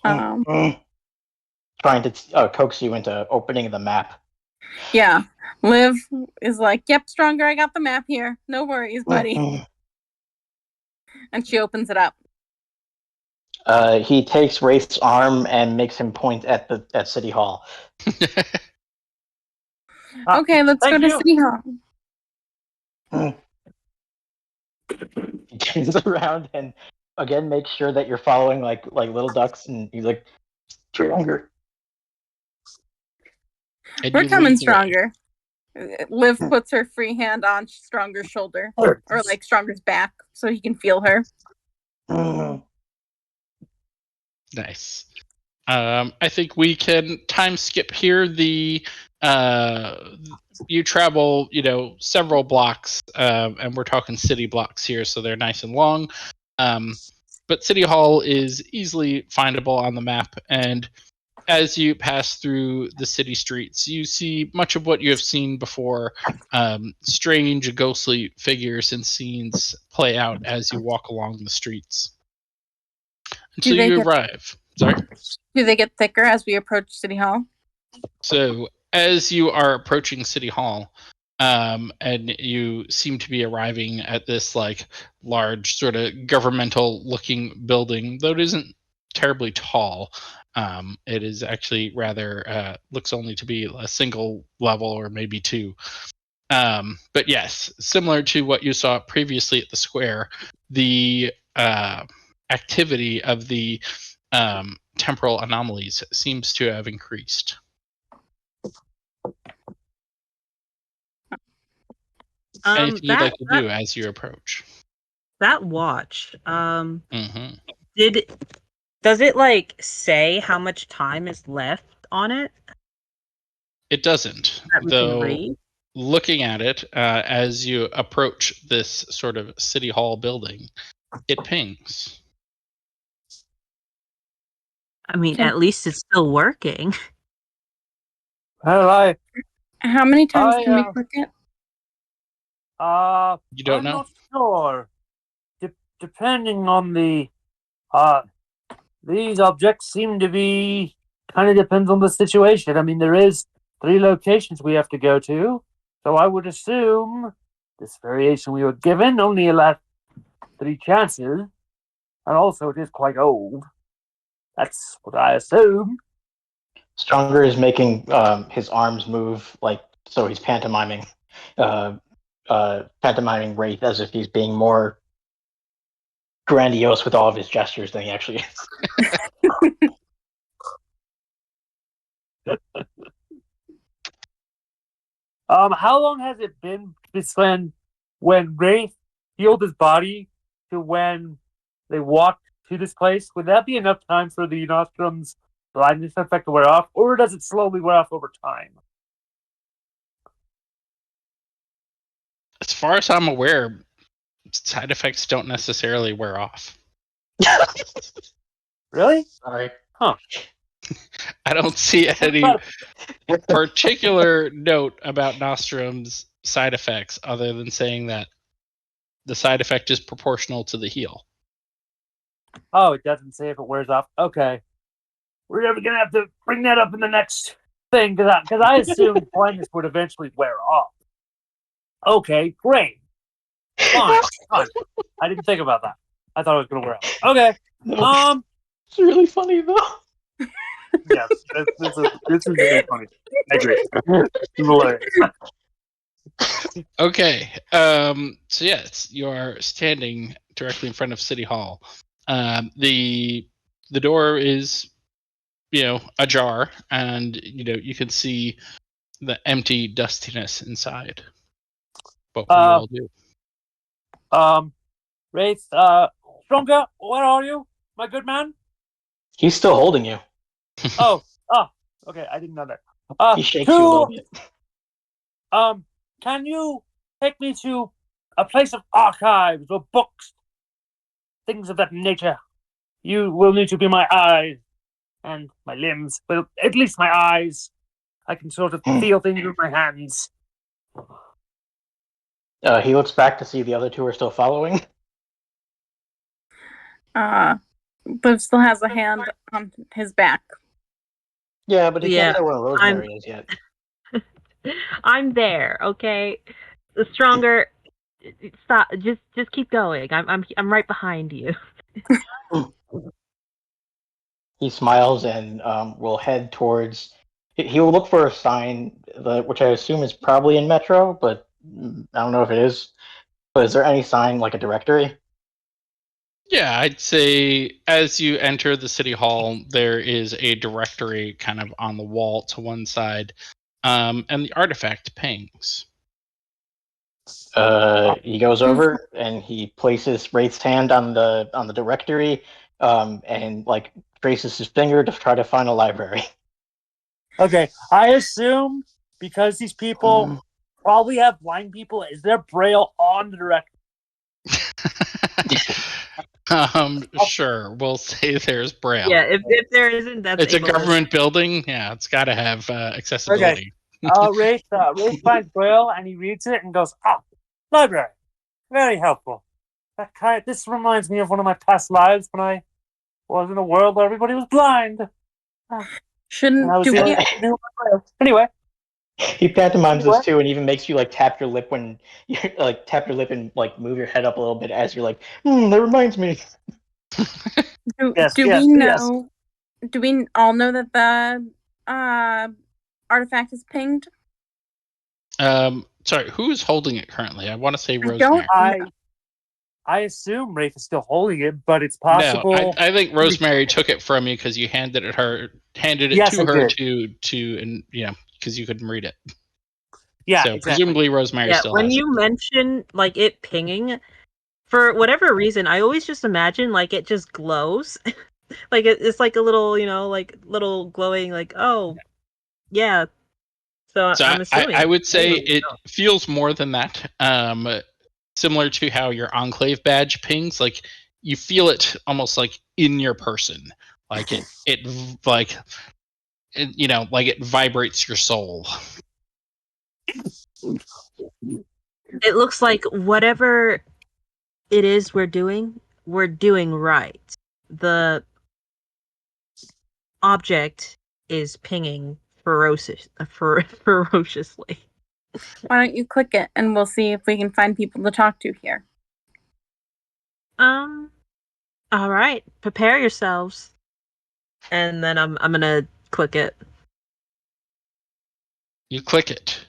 Trying to coax you into opening the map. Yeah. Liv is like, yep, Stronger, I got the map here. No worries, buddy. And she opens it up. He takes Wraith's arm and makes him point at City Hall. Okay, let's go thank to you. City Hall. He turns around and again makes sure that you're following like little ducks, and he's like, Stronger. And We're you coming, lead the way. Stronger. Liv puts her free hand on Stronger's shoulder, or like Stronger's back, so he can feel her. Nice. I think we can time skip here. You travel, several blocks, and we're talking city blocks here, so they're nice and long. But City Hall is easily findable on the map, and as you pass through the city streets, you see much of what you have seen before. Strange, ghostly figures and scenes play out as you walk along the streets until you arrive. Sorry? Do they get thicker as we approach City Hall? So as you are approaching City Hall, and you seem to be arriving at this like large sort of governmental looking building, though it isn't terribly tall. It is actually rather looks only to be a single level or maybe two. But yes, similar to what you saw previously at the square, the activity of the temporal anomalies seems to have increased. Anything you'd like to do as you approach? That watch. Mm-hmm. Does it like say how much time is left on it? It doesn't, That we can though. read? Looking at it as you approach this sort of city hall building, it pings. I mean, at least it's still working. Well, How many times can we click it? You don't I'm know? not sure. Depending on the these objects seem to be kind of depends on the situation. I mean, there is 3 locations we have to go to, so I would assume this variation we were given only allowed 3 chances, and also it is quite old. That's what I assume. Stronger is making his arms move like so he's pantomiming Wraith as if he's being more grandiose with all of his gestures than he actually is. How long has it been when Wraith healed his body to when they walked to this place? Would that be enough time for the Nostrum's blindness effect to wear off, or does it slowly wear off over time? As far as I'm aware, side effects don't necessarily wear off. Really? Sorry. Huh. I don't see any particular note about Nostrum's side effects other than saying that the side effect is proportional to the heal. Oh, it doesn't say if it wears off. Okay. We're never going to have to bring that up in the next thing, because I assumed blindness would eventually wear off. Okay, great. Fine. I didn't think about that. I thought it was going to wear off. Okay. It's really funny though. Yes, this is really funny. I agree. Hilarious. Okay. So yes, you are standing directly in front of City Hall. The door is, ajar, and you can see the empty dustiness inside. What will you all do? Wraith, Stronger, where are you, my good man? He's still holding you. Oh, okay, I didn't know that. He shakes you a little bit. Can you take me to a place of archives or books, things of that nature? You will need to be my eyes and my limbs. Well, at least my eyes. I can sort of feel things with my hands. He looks back to see the other two are still following. Liv still has a hand on his back. Yeah, but he Yeah, can't tell where Rosemary is yet. I'm there, okay? The stronger. Stop. Just keep going. I'm right behind you. He smiles and will head towards. He will look for a sign, which I assume is probably in Metro, but I don't know if it is. But is there any sign, like a directory? Yeah, I'd say as you enter the city hall, there is a directory kind of on the wall to one side, and the artifact pings. He goes over and he places Wraith's hand on the directory, and like traces his finger to try to find a library. Okay, I assume because these people probably have blind people, is there Braille on the directory? Sure, we'll say there's Braille. Yeah, if there isn't, that's It's a ableist. government building. Yeah, it's got to have accessibility. Wraith finds Braille and he reads it and goes, library. Very helpful. This reminds me of one of my past lives when I was in a world where everybody was blind. Anyway. He pantomimes this too, and even makes you like tap your lip when you like tap your lip and like move your head up a little bit as you're like, that reminds me. Do we know? Do we all know that the artifact is pinged? Sorry, who's holding it currently? I want to say Rosemary. I assume Wraith is still holding it, but it's possible. No, I think Rosemary took it from you because you handed it to her and because you couldn't read it. Yeah, so exactly. Presumably Rosemary still when has you mention like it pinging, for whatever reason, I always just imagine like it just glows, like it's like a little, like little glowing, like yeah. So I'm assuming. I would say it feels more than that. Similar to how your Enclave badge pings, like you feel it almost like in your person, like it vibrates your soul. It looks like whatever it is we're doing right. The object is pinging ferociously. Why don't you click it and we'll see if we can find people to talk to here. All right. Prepare yourselves. And then I'm gonna click it. You click it,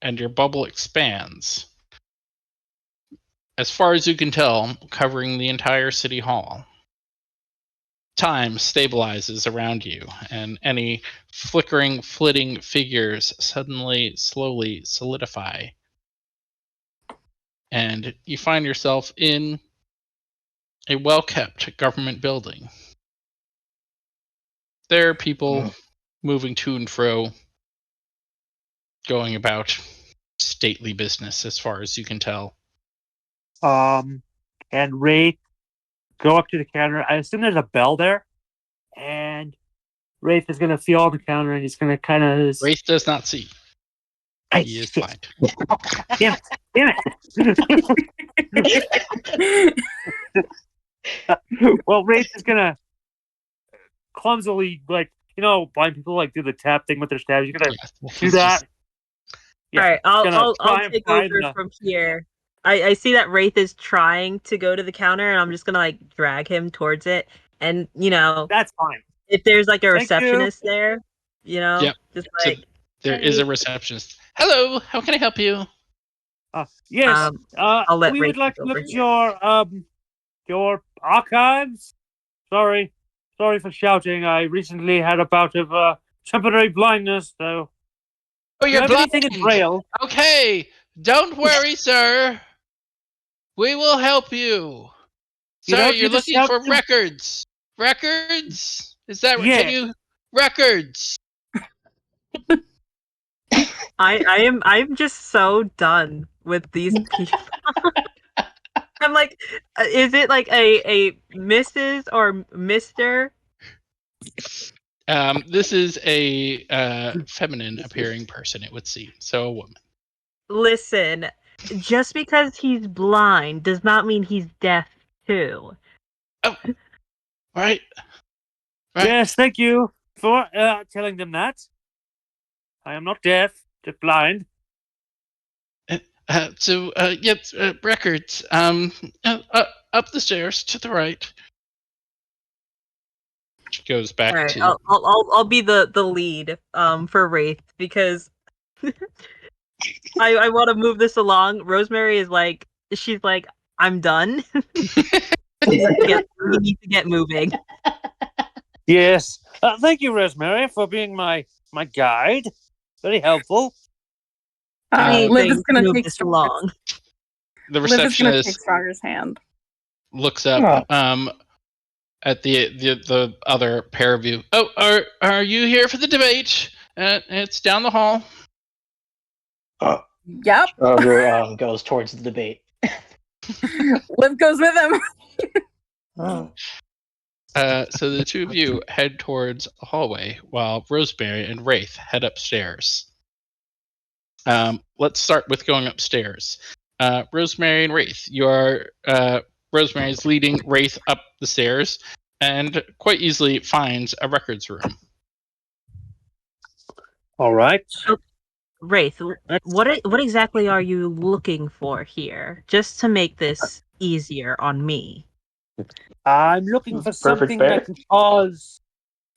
and your bubble expands. As far as you can tell, covering the entire city hall. Time stabilizes around you, and any flickering, flitting figures slowly solidify. And you find yourself in a well-kept government building. There are people moving to and fro, going about stately business as far as you can tell. And Wraith go up to the counter. I assume there's a bell there, and Wraith is going to feel on the counter, and he's going to kind of... Wraith does not see. He is blind. Damn it. Well, Wraith is going to clumsily, blind people do the tap thing with their stabs. You're going to do that. Yeah, all right, I'll take over from here. I see that Wraith is trying to go to the counter, and I'm just gonna drag him towards it. And that's fine. If there's a receptionist there, yep. just so there is a receptionist. Hello, how can I help you? Yes, I'll let we Wraith would like to look here. at your archives. Sorry for shouting. I recently had a bout of temporary blindness, so. Oh, you're blind. Anything in Braille? Okay, don't worry, sir. We will help you. Sorry, you're need to looking shout for to- records. Records? Is that what? Yeah. Can you records? I'm just so done with these people. I'm like, is it like a Mrs. or Mr.? This is a feminine appearing person, it would seem. So a woman. Listen, just because he's blind does not mean he's deaf too. Right? Yes, thank you for telling them that. I am not deaf, just blind. Yes, records. Up the stairs to the right. She goes back All right, to. I'll be the lead for Wraith because I want to move this along. Rosemary is like, she's like, I'm done. We need to get moving. Yes. Thank you, Rosemary, for being my guide. Very helpful. Liv is gonna move take this along. The Liv is gonna take receptionist Stronger's hand. looks up at the other pair of you. Oh, are you here for the debate? It's down the hall. Yep. Stronger goes towards the debate. Liv goes with him. So the two of you head towards the hallway while Rosemary and Wraith head upstairs. Let's start with going upstairs. Rosemary and Wraith, Rosemary's leading Wraith up the stairs and quite easily finds a records room. All right. Wraith, what exactly are you looking for here? Just to make this easier on me. I'm looking for Perfect something fair. that can cause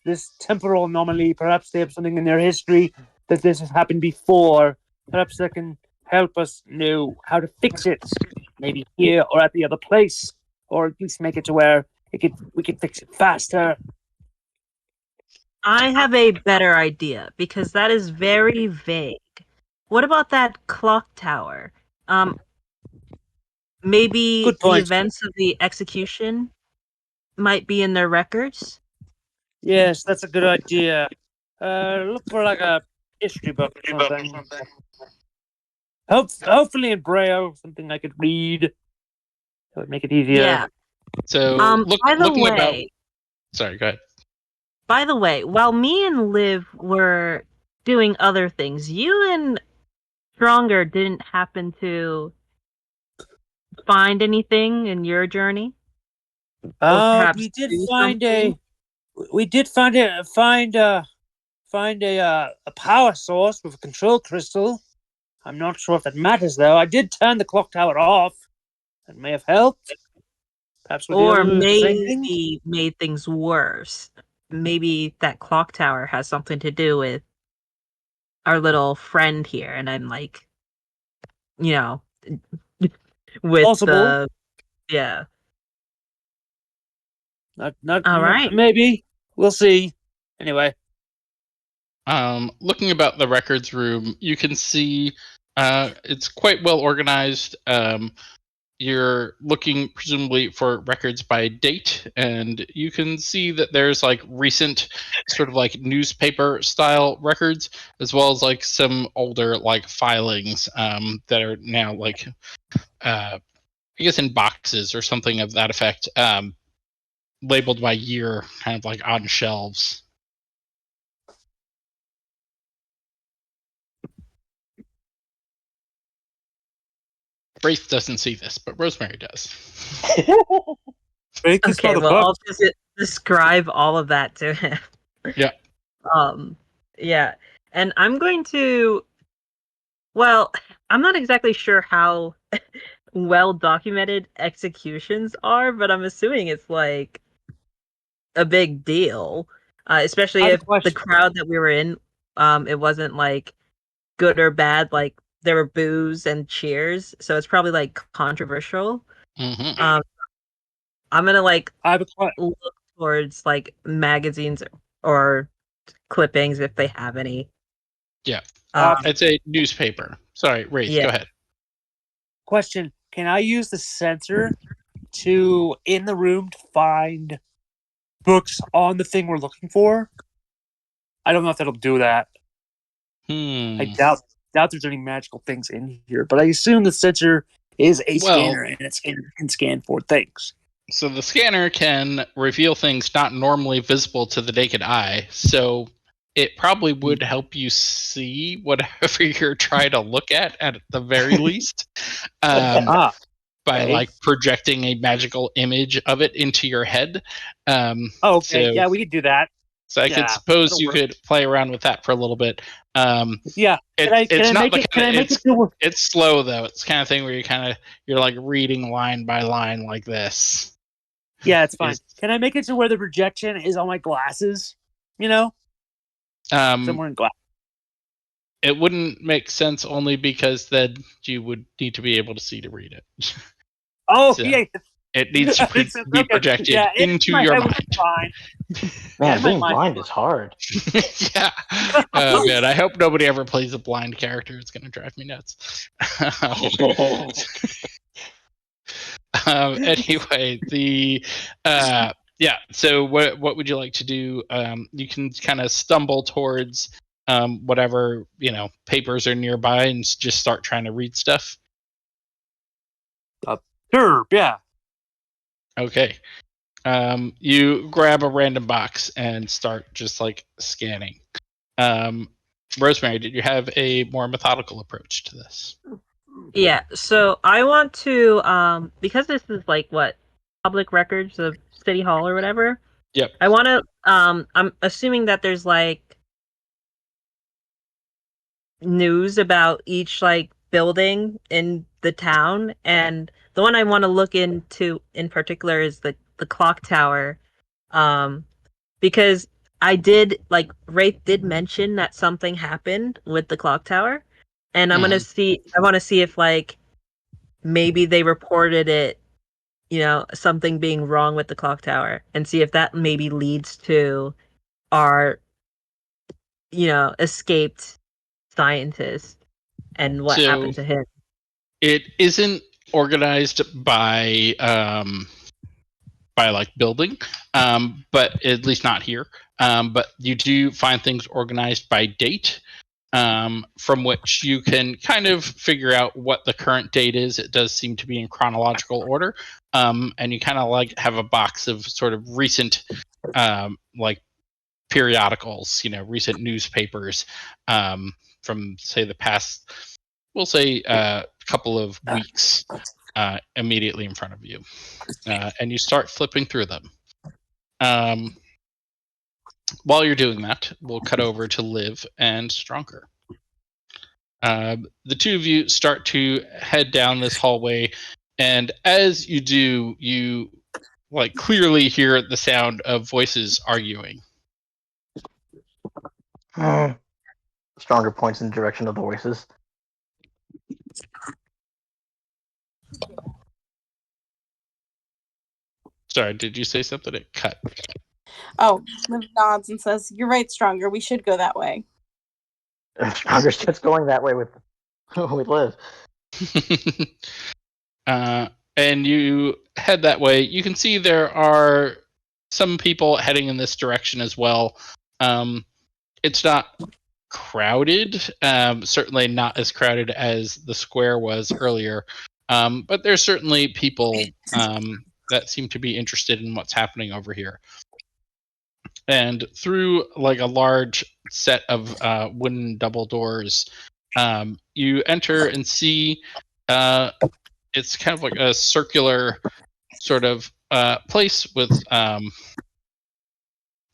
this temporal anomaly. Perhaps they have something in their history that this has happened before. Perhaps that can help us know how to fix it. Maybe here or at the other place, or at least make it to where we could fix it faster. I have a better idea because that is very vague. What about that clock tower? Maybe Good the point. events of the execution might be in their records. Yes, that's a good idea. Look for like a history book or something. Hopefully in Braille, something I could read. That would make it easier. Yeah. So By the looking way, about. Sorry, go ahead. By the way, while me and Liv were doing other things, you and Stronger didn't happen to find anything in your journey? perhaps We did do find something? a power source with a control crystal. I'm not sure if that matters though. I did turn the clock tower off. That may have helped. Perhaps we'll Or do the same thing. maybe made things worse. Maybe that clock tower has something to do with our little friend here, and I'm like, you know, with Possible. the yeah. Not All right. maybe. We'll see. Anyway. Looking about the records room, you can see it's quite well organized. You're looking presumably for records by date, and you can see that there's like recent sort of like newspaper style records, as well as like some older like filings that are now like I guess in boxes or something of that effect, labeled by year, kind of like on shelves. Wraith doesn't see this, but Rosemary does. Okay, well, I'll just describe all of that to him. Yeah. Yeah. And I'm going to, well, I'm not exactly sure how well documented executions are, but I'm assuming it's like a big deal. Especially if the crowd that we were in, it wasn't like good or bad, like there were boos and cheers, so it's probably like controversial. Mm-hmm. I'm gonna like look towards like magazines or clippings if they have any. Yeah, it's a newspaper. Sorry, Wraith, yeah. go ahead. Question: can I use the sensor to in the room to find books on the thing we're looking for. I don't know if that'll do that. I doubt there's any magical things in here, but I assume the sensor is a scanner and it can scan for things. So the scanner can reveal things not normally visible to the naked eye, so it probably would help you see whatever you're trying to look at the very least. By like projecting a magical image of it into your head. Okay, we could do that. So I could suppose you could play around with that for a little bit. It's slow though. It's the kind of thing where you're like reading line by line like this. Yeah, it's fine. Can I make it to where the projection is on my glasses? Somewhere in glass. It wouldn't make sense only because then you would need to be able to see to read it. Yeah. It needs to be projected into your mind. Fine. Man, being blind is hard. Yeah. Oh, man. I hope nobody ever plays a blind character. It's going to drive me nuts. Anyway, so what would you like to do? You can kind of stumble towards whatever, papers are nearby and just start trying to read stuff. Sure, yeah. Okay. You grab a random box and start just like scanning. Rosemary, did you have a more methodical approach to this? Yeah, so I want to, because this is like public records of City Hall or whatever. Yep. I want to, I'm assuming that there's like news about each like building in the town, and the one I want to look into in particular is the clock tower, because Wraith did mention that something happened with the clock tower, and I want to see if like maybe they reported it, something being wrong with the clock tower, and see if that maybe leads to our escaped scientist and what happened to him. It isn't organized by like building, but at least not here. But you do find things organized by date, from which you can kind of figure out what the current date is. It does seem to be in chronological order, and you kind of like have a box of sort of recent like periodicals, recent newspapers from say the past, we'll say a couple of weeks, immediately in front of you, and you start flipping through them. While you're doing that, we'll cut over to Liv and Stronger. The two of you start to head down this hallway, and as you do, you like clearly hear the sound of voices arguing. Stronger points in the direction of the voices. Sorry, did you say something? It cut. Oh, Liv nods and says, "You're right, Stronger. We should go that way." Stronger starts going that way with Liv. And you head that way. You can see there are some people heading in this direction as well. It's not crowded, certainly not as crowded as the square was earlier, but there's certainly people that seem to be interested in what's happening over here. And through like a large set of wooden double doors, you enter and see it's kind of like a circular sort of place with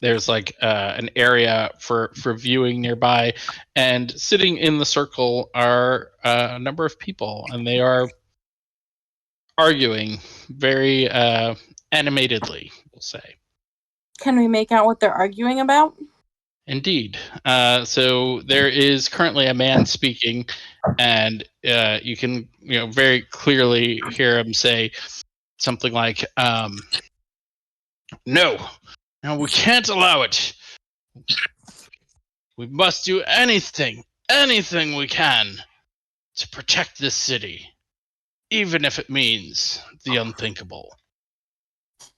there's like an area for viewing nearby, and sitting in the circle are a number of people, and they are arguing very animatedly, we'll say. Can we make out what they're arguing about? Indeed. So there is currently a man speaking, and you can very clearly hear him say something like, No, we can't allow it. We must do anything we can to protect this city, even if it means the unthinkable.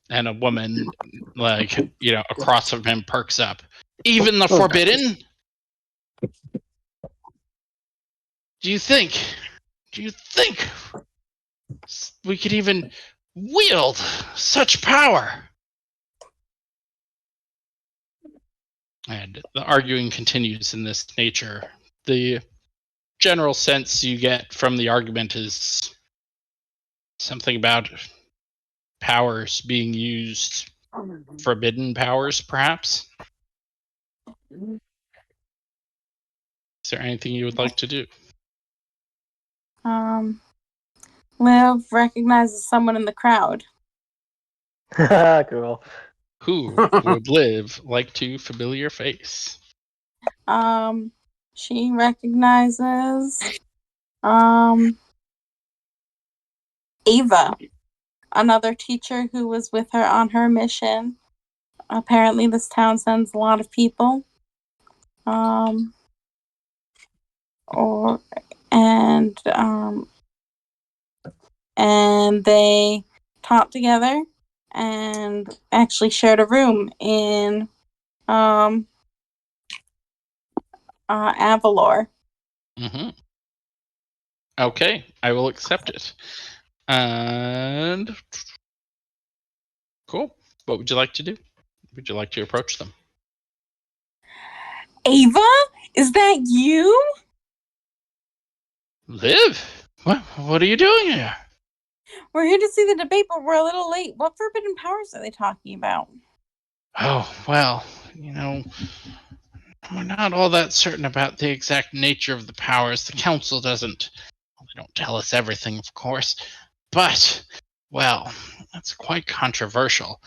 And a woman, across from him perks up. Even the Oh, forbidden? Do you think we could even wield such power? And the arguing continues in this nature. The general sense you get from the argument is something about powers being used, forbidden powers, perhaps. Is there anything you would like to do? Liv recognizes someone in the crowd. Cool. Who would live like to familiar face? She recognizes Ava, another teacher who was with her on her mission. Apparently this town sends a lot of people. And they taught together and actually shared a room in Avalor. Mm-hmm. Okay, I will accept it. And cool. What would you like to do? Would you like to approach them? Ava, is that you? Liv? What are you doing here? We're here to see the debate, but we're a little late. What forbidden powers are they talking about? Oh, well, we're not all that certain about the exact nature of the powers. The council doesn't. They don't tell us everything, of course. But, well, that's quite controversial.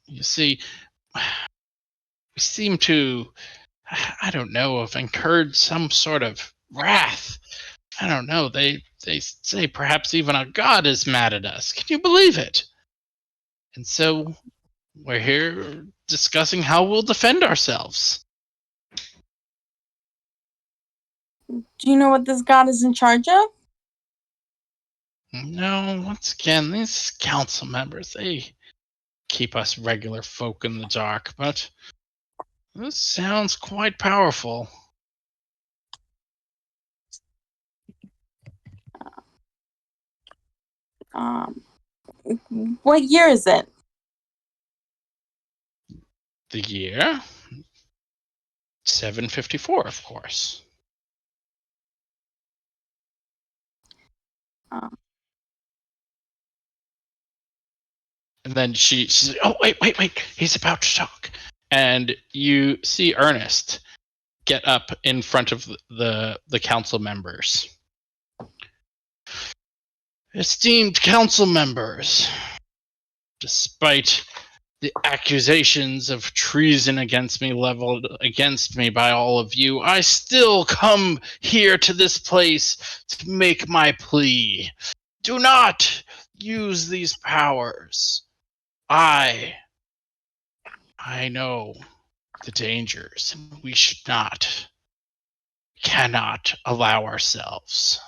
You see, we seem to, I don't know, have incurred some sort of wrath. I don't know. They say perhaps even a god is mad at us. Can you believe it? And so we're here discussing how we'll defend ourselves. Do you know what this god is in charge of? No, once again, these council members, they keep us regular folk in the dark, but this sounds quite powerful. What year is it? The year? 754, of course. And then she's like, oh, wait, he's about to talk. And you see Ernest get up in front of the council members. Esteemed council members, despite the accusations of treason against me leveled against me by all of you, I still come here to this place to make my plea. Do not use these powers. I know the dangers, and we cannot allow ourselves.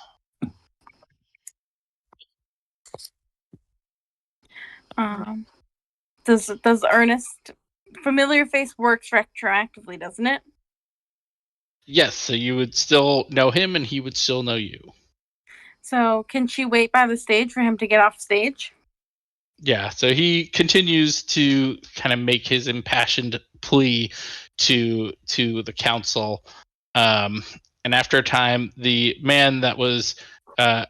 Does Ernest familiar face works retroactively, doesn't it? Yes, so you would still know him, and he would still know you. So can she wait by the stage for him to get off stage? Yeah, so he continues to kind of make his impassioned plea to the council. And after a time, the man that was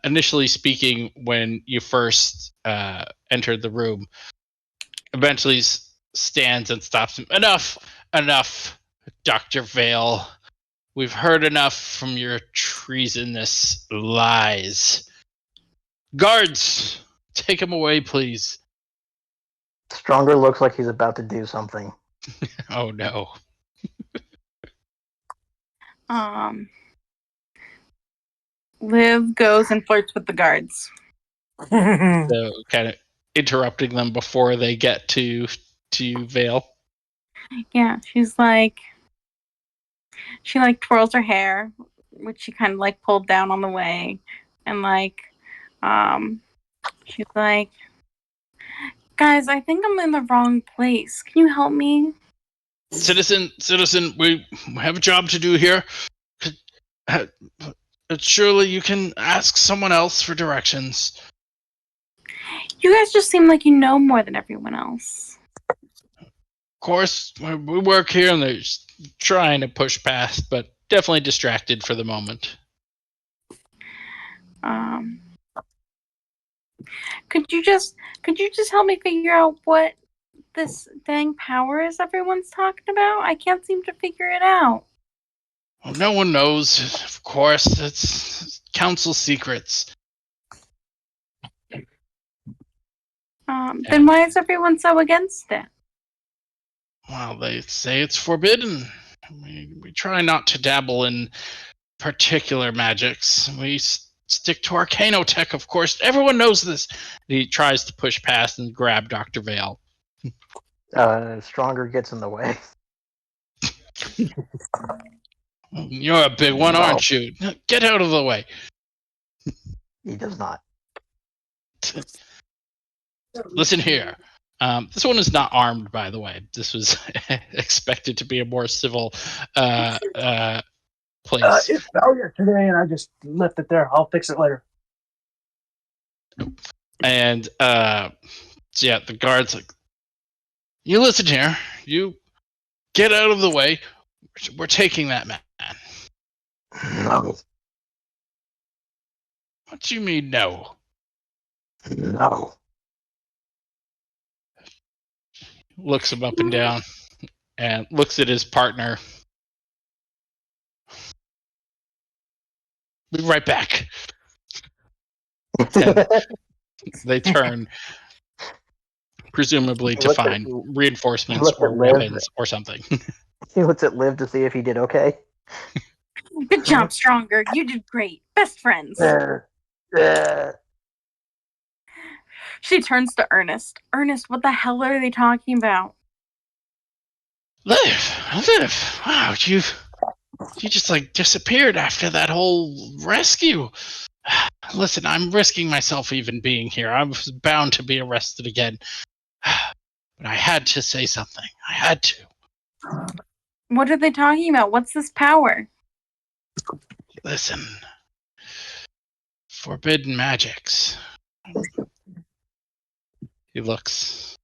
initially speaking when you first entered the room eventually stands and stops him. Enough, Dr. Vale. We've heard enough from your treasonous lies. Guards, take him away, please. Stronger looks like he's about to do something. Oh no. Liv goes and flirts with the guards. So kind of interrupting them before they get to Vale. Yeah, she's like, she like twirls her hair, which she kind of like pulled down on the way, and like, she's like, Guys, I think I'm in the wrong place. Can you help me? Citizen, we have a job to do here. Surely you can ask someone else for directions. You guys just seem like you know more than everyone else. Of course, we work here and they're just trying to push past, but definitely distracted for the moment. Could you just help me figure out what this dang power is everyone's talking about? I can't seem to figure it out. Well, no one knows, of course. It's council secrets. Then why is everyone so against it? Well, they say it's forbidden. We try not to dabble in particular magics. We stick to arcanotech, of course. Everyone knows this. He tries to push past and grab Dr. Vale. Stronger gets in the way. You're a big one, aren't you? Get out of the way. He does not. Listen here. This one is not armed, by the way. This was expected to be a more civil place. It's failure today, and I just left it there. I'll fix it later. And so yeah, the guard's like, you listen here. You get out of the way. We're taking that man. No. What do you mean, no? No. Looks him up and down and looks at his partner. Be right back. And they turn, presumably to find reinforcements or weapons or something. He looks at Liv to see if he did okay. Good job, Stronger. You did great. Best friends. She turns to Ernest. Ernest, what the hell are they talking about? Liv, wow, you just like disappeared after that whole rescue. Listen, I'm risking myself even being here. I was bound to be arrested again. But I had to say something. I had to. What are they talking about? What's this power? Listen. Forbidden magics. He looks.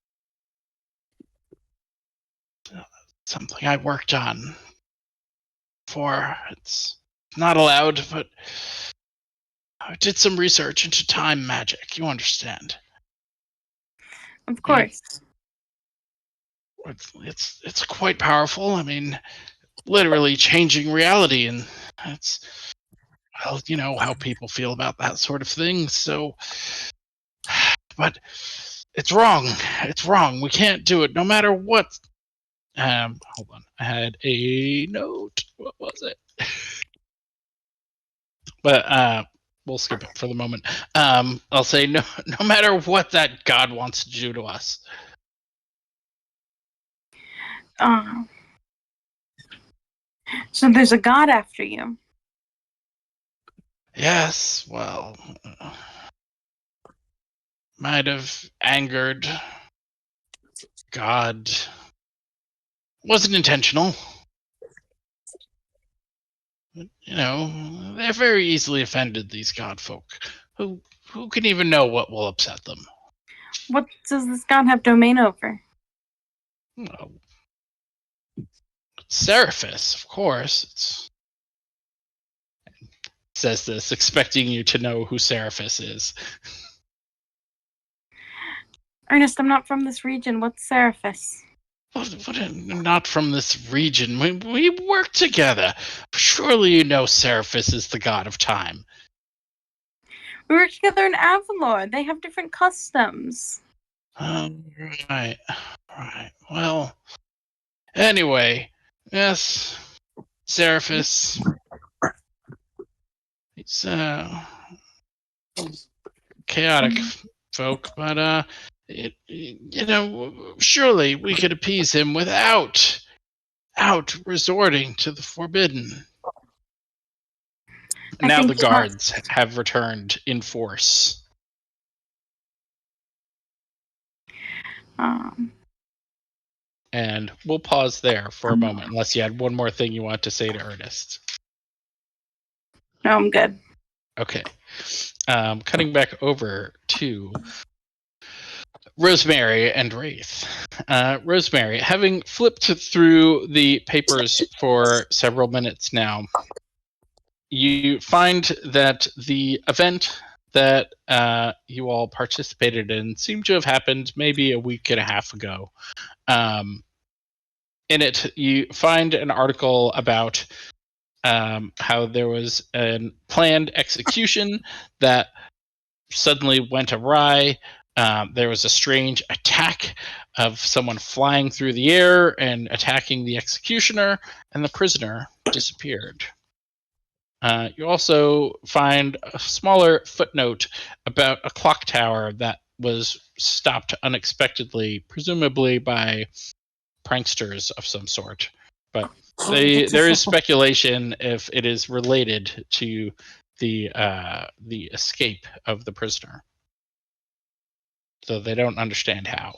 Something I worked on before. It's not allowed, but I did some research into time magic. You understand? Of course. It's quite powerful. I mean, literally changing reality, and it's, well, you know how people feel about that sort of thing. So, but it's wrong. It's wrong. We can't do it, no matter what. Hold on. I had a note. What was it? But we'll skip it for the moment. I'll say no matter what that God wants to do to us. So there's a God after you. Yes, well, might have angered God. Wasn't intentional. You know, they're very easily offended, these God folk. Who can even know what will upset them? What does this God have domain over? Well, Seraphis, of course. Says this, expecting you to know who Seraphis is. Ernest, I'm not from this region. What's Seraphis? Not from this region. We work together. Surely you know Seraphis is the god of time. We work together in Avalor. They have different customs. Right. Well, anyway, yes, Seraphis. He's chaotic folk, but you know, surely we could appease him without resorting to the forbidden. Now the guards have returned in force. And we'll pause there for a moment, unless you had one more thing you want to say to Ernest. No, I'm good. Okay. Cutting back over to Rosemary and Wraith. Rosemary, having flipped through the papers for several minutes now, you find that the event that you all participated in seemed to have happened maybe a week and a half ago. In it, you find an article about how there was a planned execution that suddenly went awry. There was a strange attack of someone flying through the air and attacking the executioner, and the prisoner disappeared. You also find a smaller footnote about a clock tower that was stopped unexpectedly, presumably by pranksters of some sort. But there is speculation if it is related to the escape of the prisoner. So they don't understand how.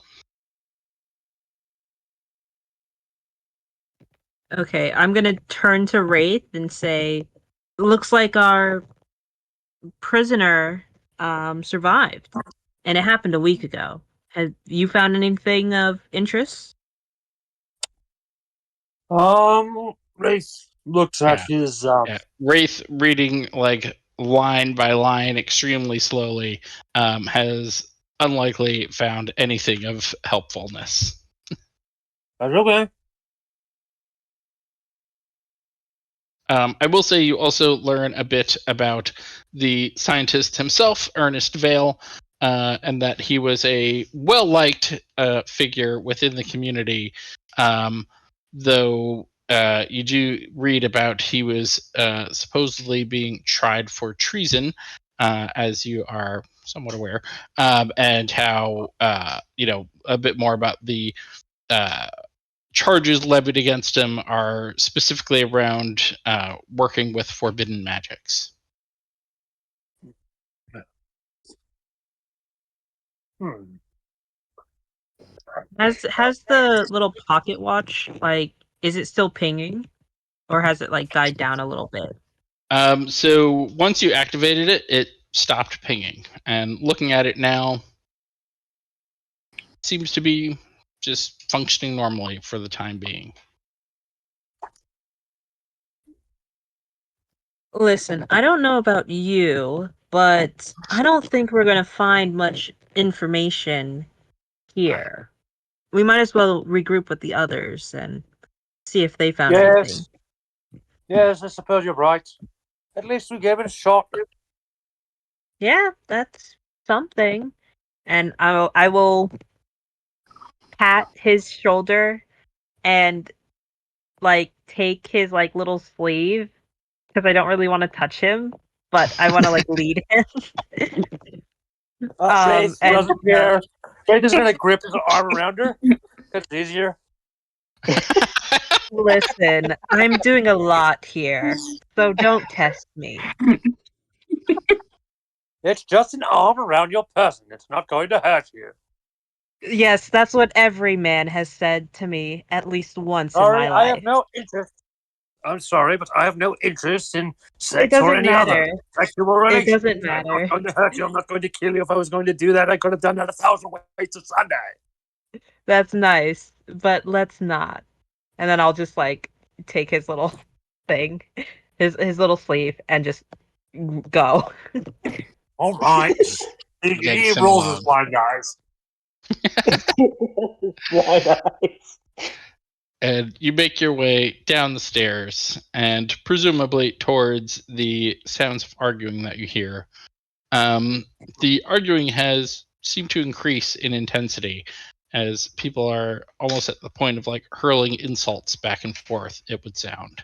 Okay, I'm gonna turn to Wraith and say, looks like our prisoner survived. And it happened a week ago. Have you found anything of interest? Wraith looks at his Wraith, reading like line by line extremely slowly, has unlikely found anything of helpfulness. That's okay. I will say you also learn a bit about the scientist himself, Ernest Vale, and that he was a well-liked figure within the community, though you do read about he was supposedly being tried for treason, as you are somewhat aware, and how, a bit more about the charges levied against him are specifically around working with forbidden magics. Has the little pocket watch, like, is it still pinging? Or has it, like, died down a little bit? So once you activated it, it stopped pinging. And looking at it now, seems to be just functioning normally for the time being. Listen, I don't know about you, but I don't think we're going to find much information here. We might as well regroup with the others and see if they found anything. Yes, I suppose you're right. At least we gave it a shot. Yeah, that's something. And I will pat his shoulder and, like, take his, like, little sleeve, because I don't really want to touch him, but I want to, like, lead him. Wraith doesn't care. Wraith is going to grip his arm around her. It's easier. Listen, I'm doing a lot here, so don't test me. It's just an arm around your person. It's not going to hurt you. Yes, that's what every man has said to me at least once in my life. I have no interest. I'm sorry, but I have no interest in sex It doesn't or any matter. other sexual relation. It doesn't matter. I'm not going to hurt you. I'm not going to kill you. If I was going to do that, I could have done that 1,000 ways to Sunday. That's nice, but let's not. And then I'll just, like, take his little thing, his little sleeve, and just go. All right. He rolls his blind eyes. Blind eyes. And you make your way down the stairs and presumably towards the sounds of arguing that you hear. The arguing has seemed to increase in intensity as people are almost at the point of, like, hurling insults back and forth, it would sound.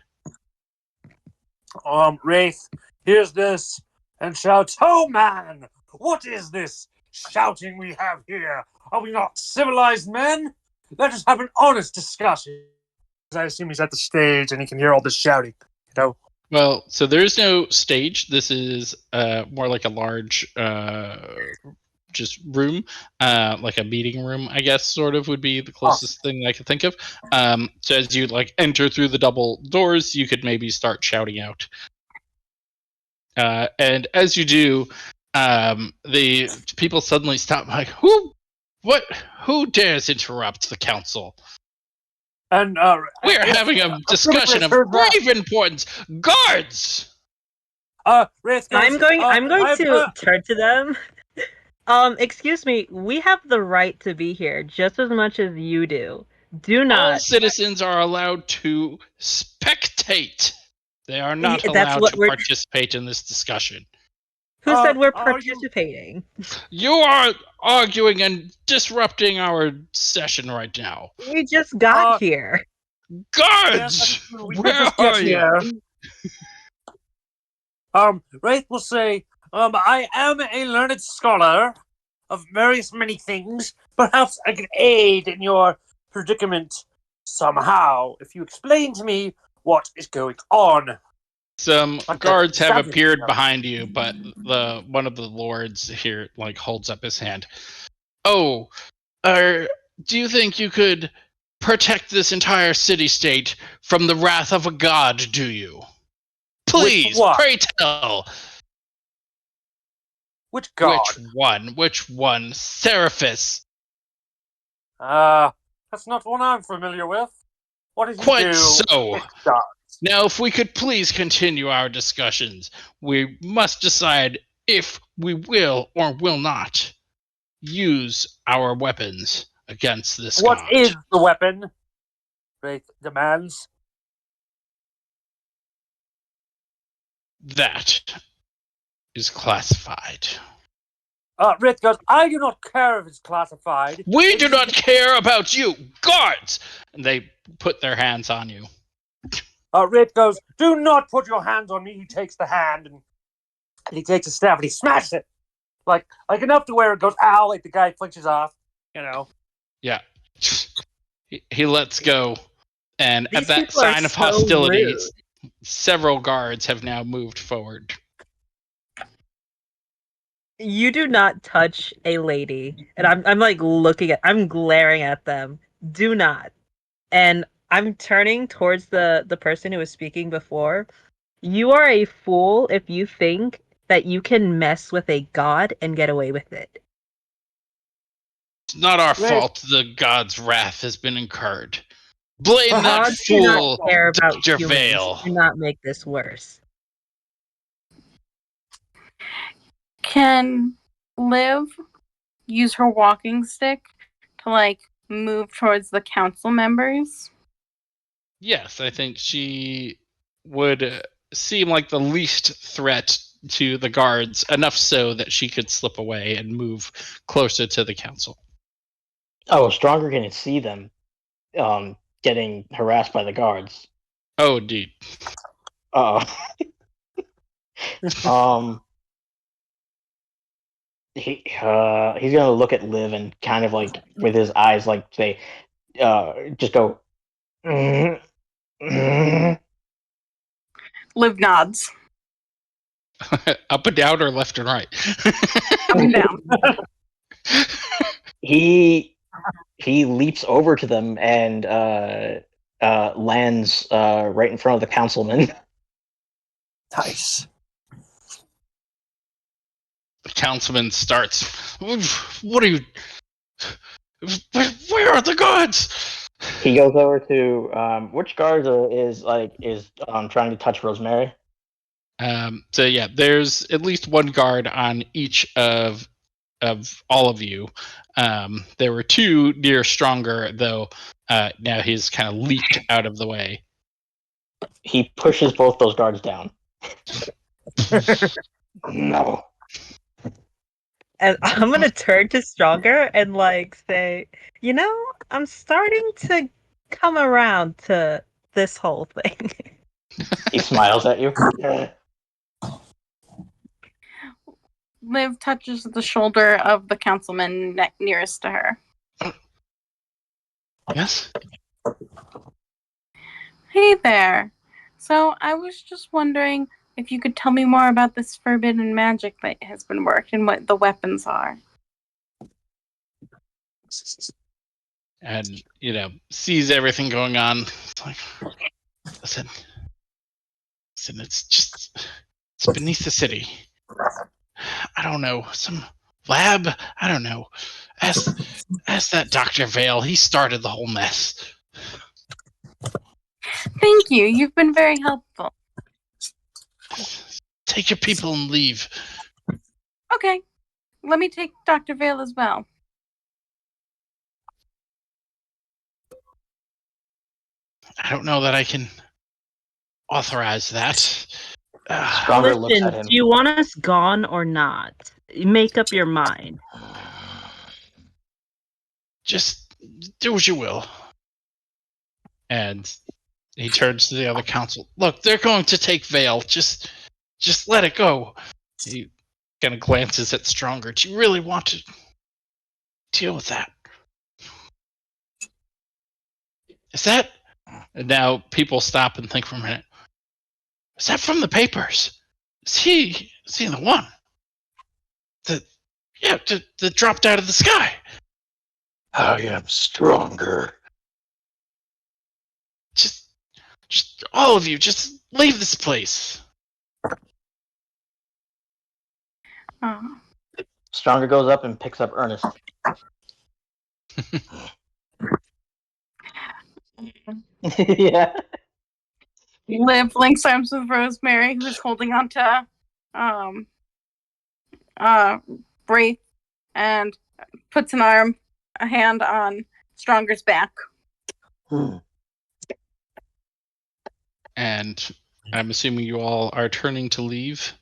Wraith hears this and shouts, "Oh man, what is this shouting we have here? Are we not civilized men? Let us have an honest discussion." I assume he's at the stage and he can hear all this shouting, Well, so there is no stage. This is more like a large just room, like a meeting room, I guess, sort of would be the closest thing I could think of. So as you like enter through the double doors, you could maybe start shouting out. And as you do, the people suddenly stop. Like, who dares interrupt the council? And We're having a discussion of grave importance. Guards! Wraith goes, I'm going I've to turn to them. Excuse me, we have the right to be here just as much as you do. Do All not. citizens are allowed to spectate. They are not That's allowed what to we're- participate in this discussion. Who said we're are you- participating? You are arguing and disrupting our session right now. We just got here. Guards! We Where just get are you? here. Wraith will say, I am a learned scholar of various many things. Perhaps I can aid in your predicament somehow if you explain to me what is going on. Some Like guards the have savage, appeared you know. behind you, but one of the lords here like holds up his hand. Oh, do you think you could protect this entire city-state from the wrath of a god, do you? Please, one? pray tell. Which god? Which one? Seraphis. That's not one I'm familiar with. What did you Quite do? so. with gods? Now, if we could please continue our discussions, we must decide if we will or will not use our weapons against this What god. is the weapon? Wraith demands. That is classified. Wraith goes, I do not care if it's classified. We do not care about you, guards! And they put their hands on you. Wraith goes, do not put your hands on me. He takes the hand and he takes a staff and he smashes it. Like enough to where it goes, ow, like the guy flinches off, you know. Yeah. He lets go. And These at that people are sign of so hostility, rude. several guards have now moved forward. You do not touch a lady. And I'm like I'm glaring at them. Do not. And I'm turning towards the person who was speaking before. You are a fool if you think that you can mess with a god and get away with it. It's not our Wraith. fault the god's wrath has been incurred. Blame that Gods do not fool, care about Dr. humans. Vale. Do not make this worse. Can Liv use her walking stick to move towards the council members? Yes, I think she would seem like the least threat to the guards, enough so that she could slip away and move closer to the council. Oh, Stronger can see them getting harassed by the guards. Oh, indeed. Uh he's gonna look at Liv and kind of like with his eyes like say, just go. Liv nods. Up and down or left and right? Up and down. He leaps over to them and lands right in front of the councilman. Nice. The councilman starts. What are you? Where are the guards? He goes over to which guard is trying to touch Rosemary. So yeah, there's at least one guard on each of all of you. There were two near Stronger, though. Now he's kind of leaped out of the way. He pushes both those guards down. No. And I'm gonna turn to Stronger and say, I'm starting to come around to this whole thing. He smiles at you. Liv touches the shoulder of the councilman nearest to her. Yes. Hey there. So I was just wondering if you could tell me more about this forbidden magic that has been worked and what the weapons are. and sees everything going on. It's like, listen, it's beneath the city. I don't know, some lab. I don't know. Ask that Dr. Vale. He started the whole mess. Thank you. You've been very helpful. Take your people and leave. Okay. Let me take Dr. Vale as well. I don't know that I can authorize that. Stronger looks Listen, at him. do you want us gone or not? Make up your mind. Just do as you will. And he turns to the other council. Look, they're going to take Vale. Just let it go. He kind of glances at Stronger. Do you really want to deal with that? Is that... And now people stop and think for a minute. Is that from the papers? Is he the one? That dropped out of the sky. I am stronger. Just all of you, just leave this place. Oh. Stronger goes up and picks up Ernest. Yeah. Liv links arms with Rosemary, who's holding on to Wraith, and puts a hand on Stronger's back. And I'm assuming you all are turning to leave.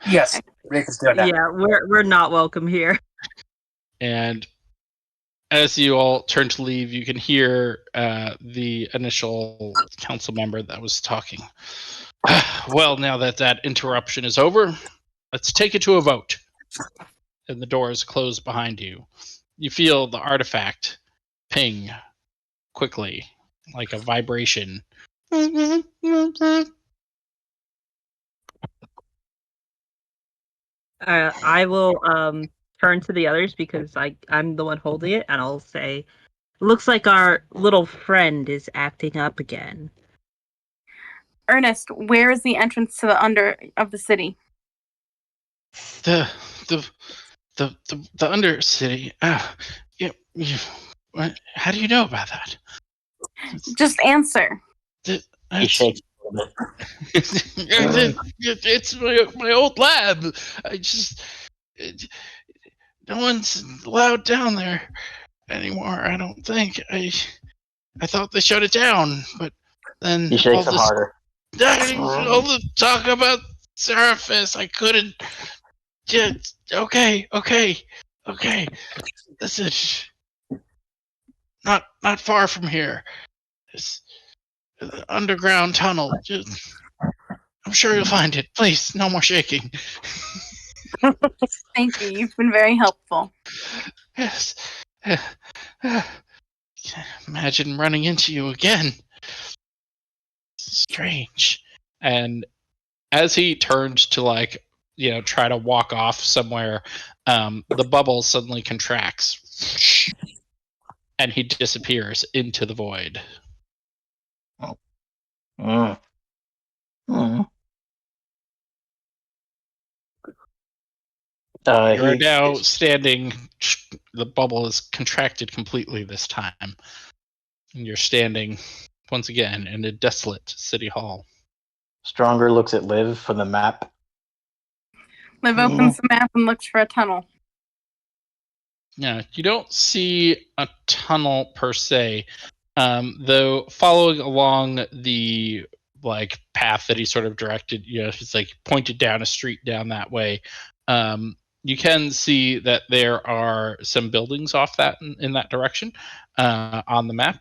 Yes, Wraith is doing that. Yeah, we're not welcome here. And as you all turn to leave, you can hear the initial council member that was talking. Well, now that interruption is over, let's take it to a vote. And the doors close behind you. You feel the artifact ping quickly, like a vibration. I will turn to the others because I'm the one holding it, and I'll say, looks like our little friend is acting up again. Ernest, where is the entrance to the under of the city? The Undercity. What? How do you know about that? Just answer. He shakes a little bit. It's my old lab. No one's allowed down there anymore. I don't think. I thought they shut it down, but then He shakes him harder. all the talk about Seraphis, I couldn't. Okay. Listen, not far from here. It's the underground tunnel. I'm sure you'll find it. Please, no more shaking. Thank you. You've been very helpful. Yes. Imagine running into you again. Strange. And as he turned to try to walk off somewhere, the bubble suddenly contracts and he disappears into the void. You're now standing. The bubble is contracted completely this time. And you're standing once again in a desolate city hall. Stronger looks at Liv for the map. Liv opens the map and looks for a tunnel. Yeah, you don't see a tunnel per se, though following along the path that he sort of directed, it's pointed down a street down that way. You can see that there are some buildings off that in that direction on the map,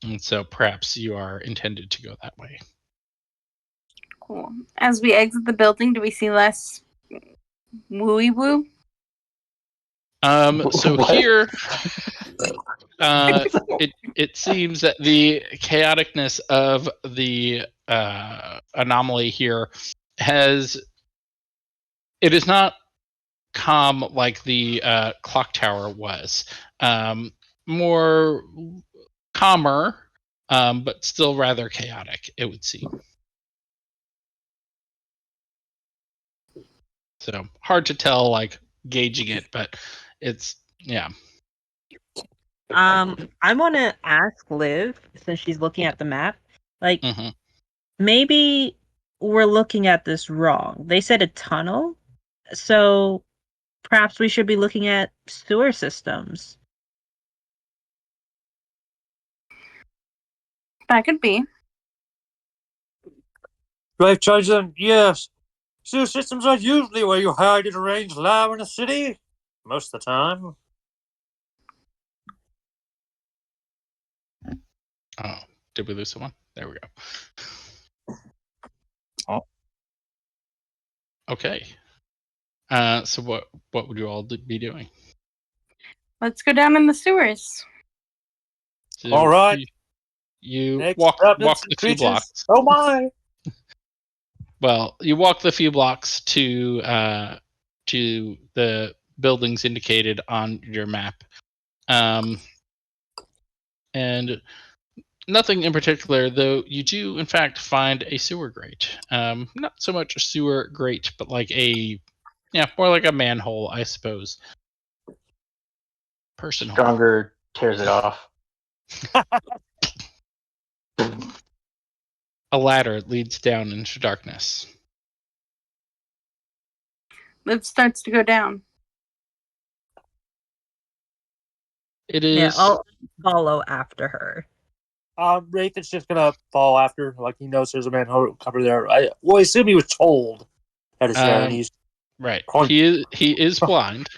and so perhaps you are intended to go that way. Cool. As we exit the building, do we see less wooey woo? So What? here, it seems that the chaoticness of the anomaly here it is not calm like the clock tower was. More calmer, but still rather chaotic, it would seem. So hard to tell, like gauging it, but it's I want to ask Liv, since she's looking at the map, like Mhm. maybe we're looking at this wrong. They said a tunnel, so perhaps we should be looking at sewer systems. That could be. Drive charge them, yes. Sewer systems are usually where you hide in a range lab in a city. Most of the time. Oh, did we lose someone? There we go. Oh. Okay. So what would you all be doing? Let's go down in the sewers. So All right. You Next walk up, the few creatures. blocks. Oh my! Well, you walk the few blocks to the buildings indicated on your map, and nothing in particular. Though you do, in fact, find a sewer grate. Not so much a sewer grate, but like more like a manhole, I suppose. Person hole. Stronger tears it off. A ladder leads down into darkness. Liv starts to go down. It Yeah, is. I'll follow after her. Wraith is just gonna fall after. Like he knows there's a manhole cover there. I assume he was told that it's there, and he's right. Oh. He is blind.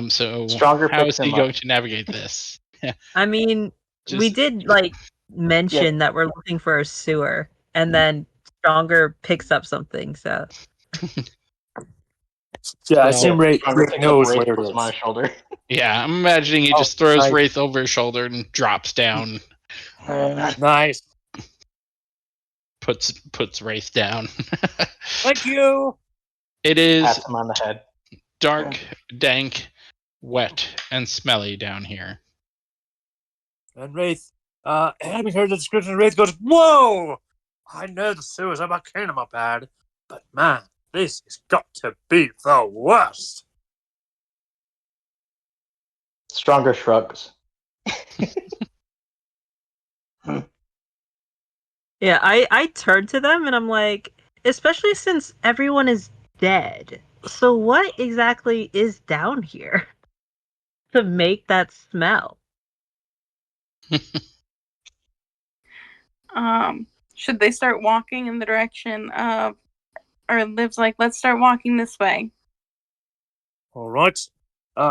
So Stronger how picks is he him going up. to navigate this? I mean, we Just- did like mention that we're looking for a sewer, and then Stronger picks up something. So yeah. I Well, assume Wraith Stronger picks up knows Wraith, where it puts him on is. his shoulder. Yeah, I'm imagining he Oh, just throws nice. Wraith over his shoulder and drops down, Nice. puts Wraith down. Thank you. It is Pats him on the head. dark, dank, wet, and smelly down here. And Wraith, having heard the description, Wraith goes, "Whoa! I know the sewers are about kind of my bad, but man, this has got to be the worst." Stronger shrugs. yeah, I turn to them and I'm like, especially since everyone is dead. So what exactly is down here to make that smell? Should they start walking in the direction of, or Liv's like, let's start walking this way. All right.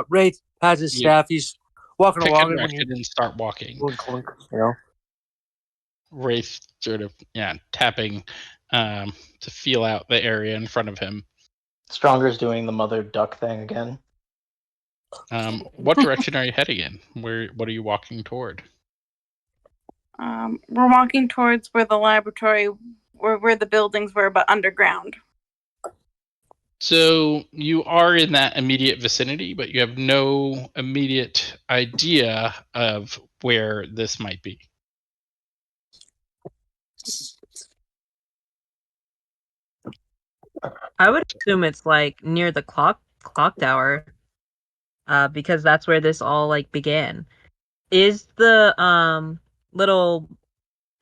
Wraith has his You staff. He's walking Pick a along, and when you direction and start walking. clunk, you know. Wraith sort of tapping to feel out the area in front of him. Stronger's doing the mother duck thing again. What direction are you heading in? What are you walking toward? We're walking towards where the laboratory, or where the buildings were, but underground. So you are in that immediate vicinity, but you have no immediate idea of where this might be. I would assume it's like near the clock tower, because that's where this all like began. Is the little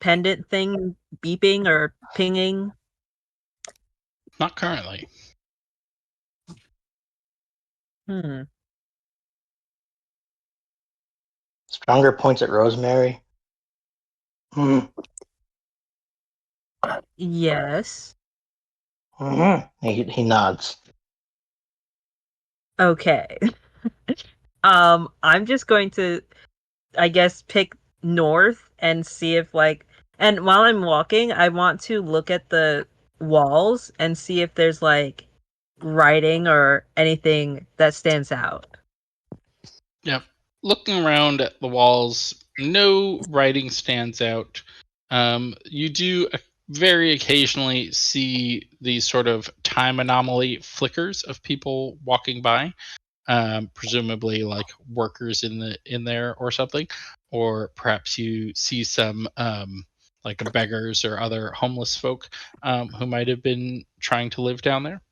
pendant thing beeping or pinging? Not currently. Stronger points at Rosemary. Yes. He nods. Okay. I'm just going to, I guess, pick north and see if like, and while I'm walking, I want to look at the walls and see if there's like writing or anything that stands out. Yep. Looking around at the walls, no writing stands out. You do very occasionally see these sort of time anomaly flickers of people walking by, presumably like workers in there or something, or perhaps you see some like beggars or other homeless folk who might have been trying to live down there.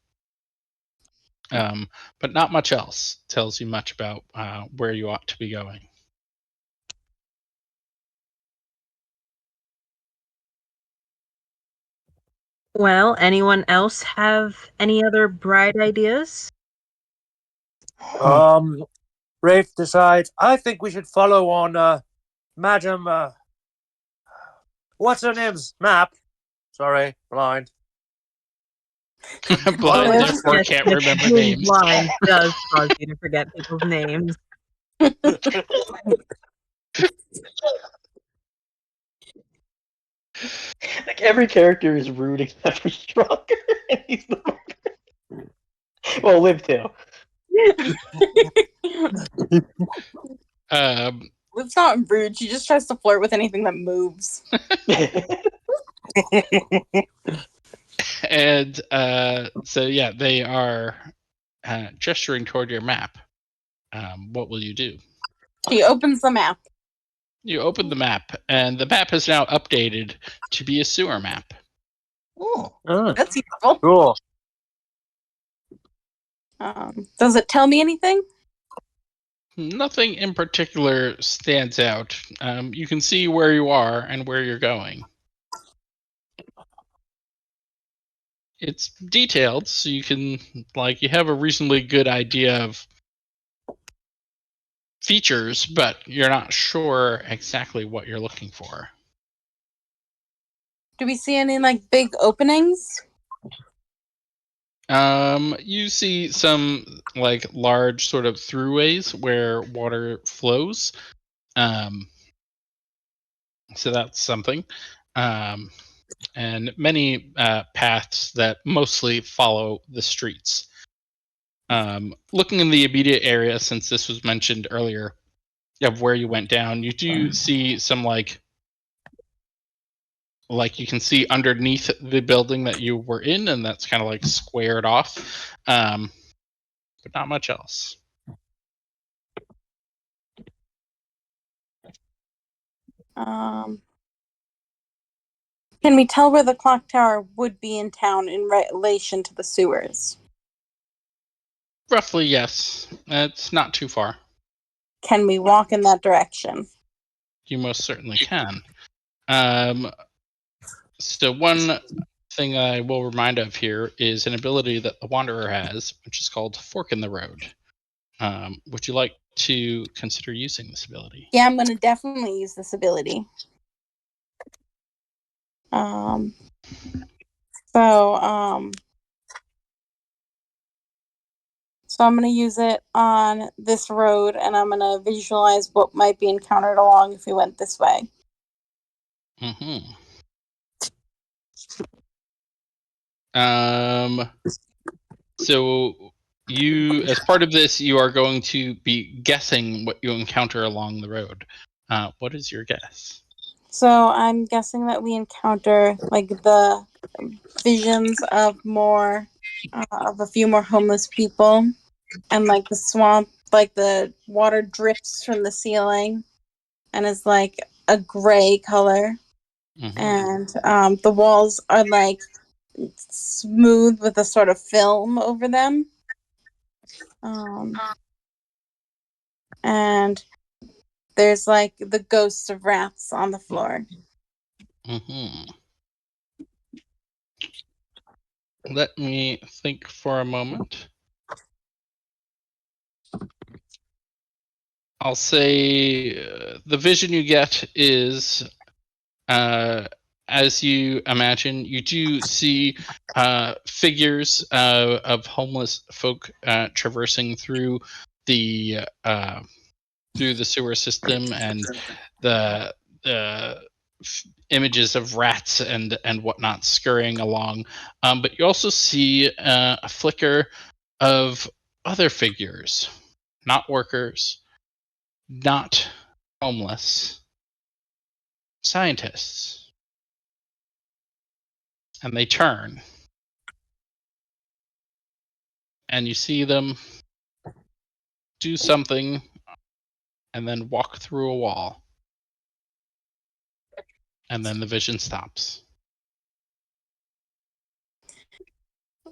But not much else tells you much about where you ought to be going. Well, anyone else have any other bright ideas? Wraith decides, I think we should follow on Madam, what's her name's map? Sorry, blind. Blind, Yes, therefore yes, can't yes, remember being names. blind does cause you to forget people's names. Like every character is rude except for Stronger. And he's the well, Liv too. Liv's not rude. She just tries to flirt with anything that moves. And so yeah, they are gesturing toward your map. What will you do? She opens the map. You open the map, and the map has now updated to be a sewer map. Oh, That's useful. Cool. Does it tell me anything? Nothing in particular stands out. You can see where you are and where you're going. It's detailed, so you can you have a reasonably good idea of features, but you're not sure exactly what you're looking for. Do we see any big openings? You see some large sort of throughways where water flows. So that's something. And many paths that mostly follow the streets. Looking in the immediate area, since this was mentioned earlier, of where you went down, you do see some you can see underneath the building that you were in, and that's kind of squared off, but not much else. Can we tell where the clock tower would be in town in relation to the sewers? Roughly, yes. It's not too far. Can we walk in that direction? You most certainly can. So one thing I will remind of here is an ability that the Wanderer has, which is called Fork in the Road. Would you like to consider using this ability? Yeah, I'm going to definitely use this ability. So I'm going to use it on this road, and I'm going to visualize what might be encountered along if we went this way. Mm-hmm. So you, as part of this, you are going to be guessing what you encounter along the road. What is your guess? So I'm guessing that we encounter the visions of of a few more homeless people, and the swamp, the water drips from the ceiling and is a gray color. Mm-hmm. And the walls are smooth with a sort of film over them. And there's the ghosts of rats on the floor. Mm-hmm. Let me think for a moment. I'll say the vision you get is, as you imagine, you do see figures of homeless folk traversing through the sewer system, and the images of rats and whatnot scurrying along. But you also see a flicker of other figures, not workers, not homeless, scientists. And they turn. And you see them do something and then walk through a wall. And then the vision stops.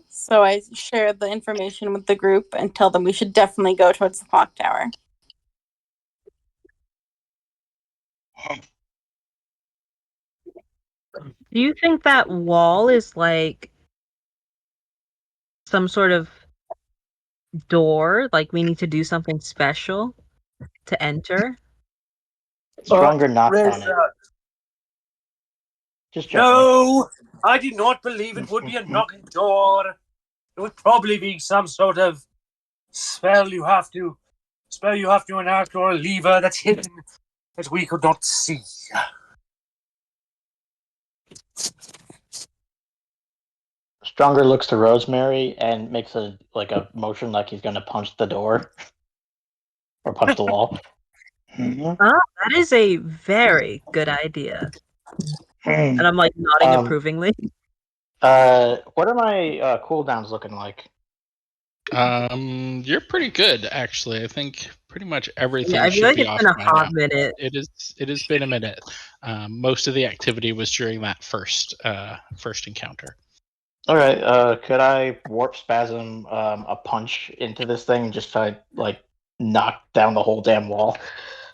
So I share the information with the group and tell them we should definitely go towards the clock tower. Do you think that wall is like some sort of door? Like we need to do something special to enter? Stronger knocks Wraith, on it. Just gently. no, I did not believe it would be a knocking door. It would probably be some sort of spell you have to enact, or a lever that's hidden that we could not see. Stronger looks to Rosemary and makes a motion like he's gonna punch the door. Or punch the wall. Oh, that is a very good idea. And I'm like nodding approvingly. What are my cooldowns looking like? You're pretty good, actually. I think pretty much everything Yeah, I feel should like be it's off been a by hot now. minute. It has been a minute. Most of the activity was during that first encounter. All right. Could I warp spasm a punch into this thing and just try knock down the whole damn wall?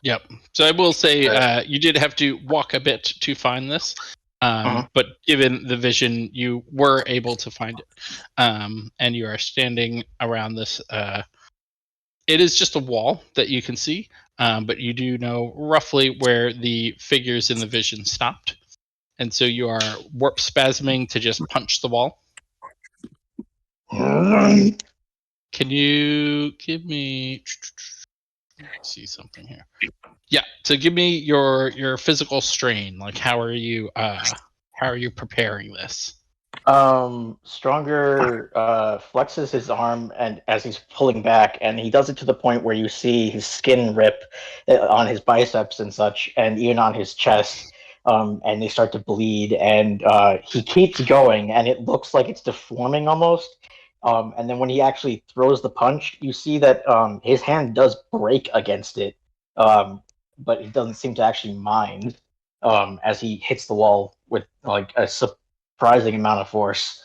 Yep. So I will say you did have to walk a bit to find this, but given the vision, you were able to find it, and you are standing around this. It is just a wall that you can see, but you do know roughly where the figures in the vision stopped, and so you are warp spasming to just punch the wall. Can you give me? See something here. Yeah. So give me your physical strain. Like, how are you preparing this? Stronger flexes his arm and as he's pulling back, and he does it to the point where you see his skin rip on his biceps and such, and even on his chest. And they start to bleed, and he keeps going, and it looks like it's deforming almost. And then when he actually throws the punch, you see that his hand does break against it, but he doesn't seem to actually mind as he hits the wall with a surprising amount of force.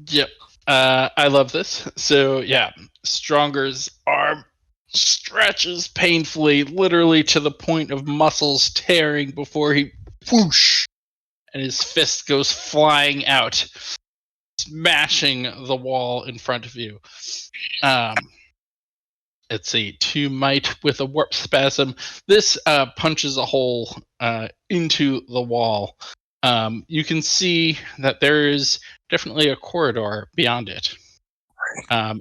Yep. I love this. So yeah, Stronger's arm stretches painfully, literally to the point of muscles tearing before he whoosh, and his fist goes flying out, smashing the wall in front of you. It's a 2 might with a warp spasm. This punches a hole into the wall. You can see that there is definitely a corridor beyond it.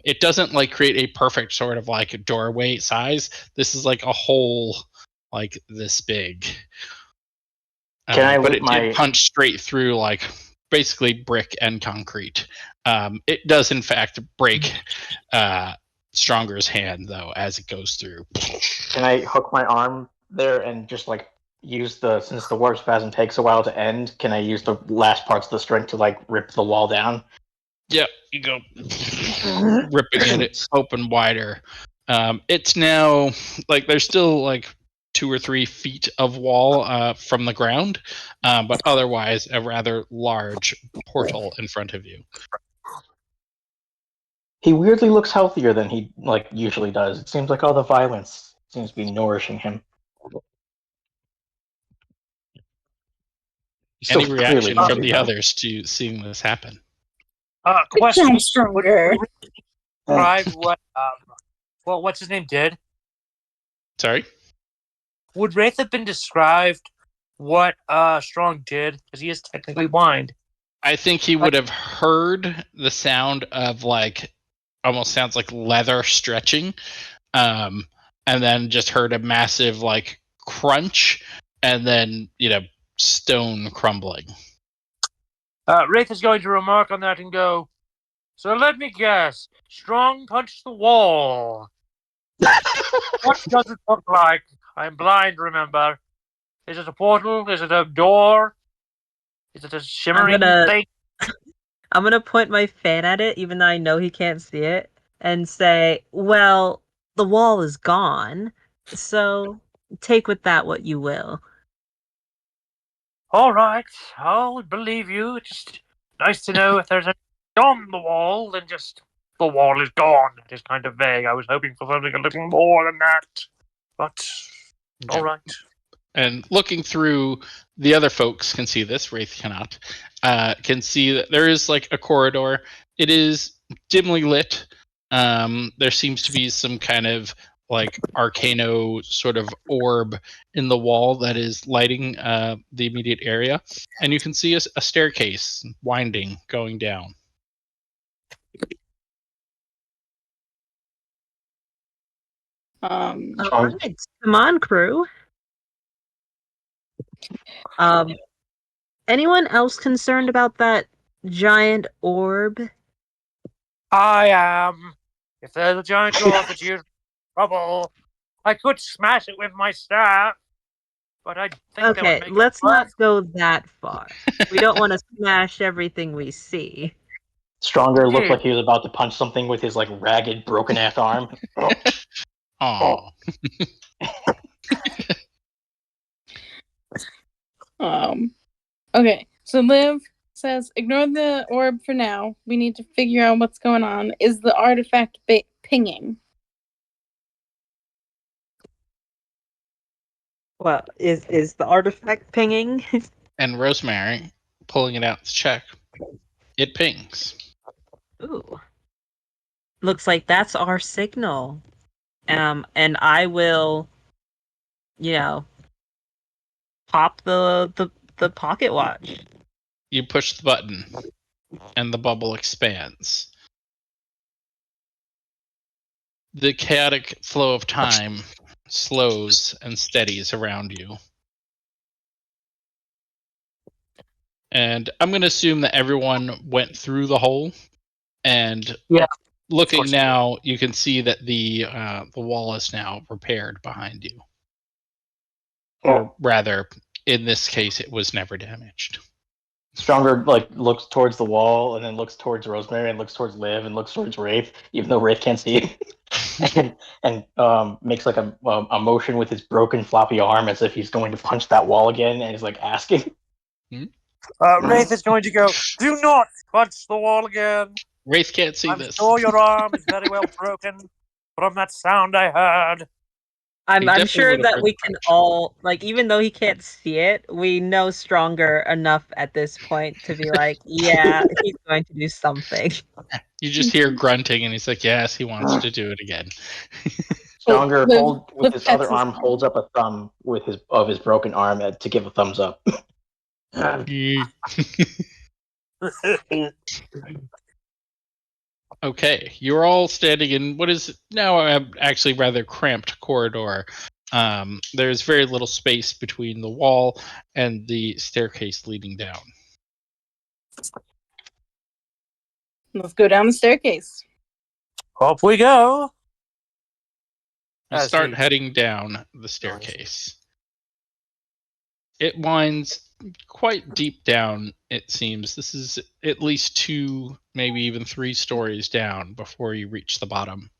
It doesn't create a perfect sort of a doorway size. This is like a hole like this big. But it did punch straight through basically brick and concrete. It does in fact break Stronger's hand though as it goes through. Can I hook my arm there and just use since the warp spasm takes a while to end, can I use the last parts of the strength to rip the wall down? Yep, you go ripping it open wider. It's now there's still 2 or 3 feet of wall from the ground, but otherwise a rather large portal in front of you. He weirdly looks healthier than he usually does. It seems like all the violence seems to be nourishing him. Any reaction from the others to seeing this happen? Question: Stronger. What's his name did? Sorry? Would Wraith have been described what Strong did? Because he is technically blind. I think he would have heard the sound of almost sounds like leather stretching, and then just heard a massive crunch, and then stone crumbling. Wraith is going to remark on that and go, so let me guess, Strong punched the wall. What does it look like? I'm blind, remember. Is it a portal? Is it a door? Is it a shimmering thing? I'm gonna point my fan at it, even though I know he can't see it, and say, "Well, the wall is gone, so take with that what you will." All right, I'll believe you. It's just nice to know if there's anything on the wall than just the wall is gone. That is kind of vague. I was hoping for something a little more than that. But, all Yeah. right. And looking through, the other folks can see this. Wraith cannot. Can see that there is like a corridor. It is dimly lit. There seems to be some kind of like arcano sort of orb in the wall that is lighting the immediate area, and you can see a staircase winding going down. All right, come on, crew. Anyone else concerned about that giant orb? I am. If there's a giant dwarf that you're in trouble, I could smash it with my staff. But I think that Okay, would make let's it worse. not go that far. We don't want to smash everything we see. Stronger looked Yeah. like he was about to punch something with his like ragged, broken ass arm. Oh, Okay, so Liv says, ignore the orb for now. We need to figure out what's going on. Is the artifact pinging? Well, is the artifact pinging? and Rosemary pulling it out to check. It pings. Ooh. Looks like that's our signal. And I will, pop the pocket watch. You push the button, and the bubble expands. The chaotic flow of time slows and steadies around you. And I'm going to assume that everyone went through the hole. And Yeah. looking now, you can see that the wall is now repaired behind you. Or rather, in this case, it was never damaged. Stronger like looks towards the wall and then looks towards Rosemary and looks towards Liv and looks towards Wraith, even though Wraith can't see it, and makes like a motion with his broken floppy arm as if he's going to punch that wall again, and he's like asking. Wraith is going to go, do not punch the wall again. Wraith can't see I'm this. sure your arm is very well broken from that sound I heard. I'm definitely sure would've that heard we the can punch. all, like, even though he can't see it, we know Stronger enough at this point to be like, yeah, he's going to do something. You just hear grunting, and he's like, yes, he wants to do it again. Stronger Liv- hold with Liv his pets other arm holds up a thumb with his broken arm to give a thumbs up. Okay, you're all standing in what is now actually rather cramped corridor. There's very little space between the wall and the staircase leading down. Let's go down the staircase. Up we go. You start heading down the staircase. It winds quite deep down, it seems. This is at least 2, maybe even 3 stories down before you reach the bottom.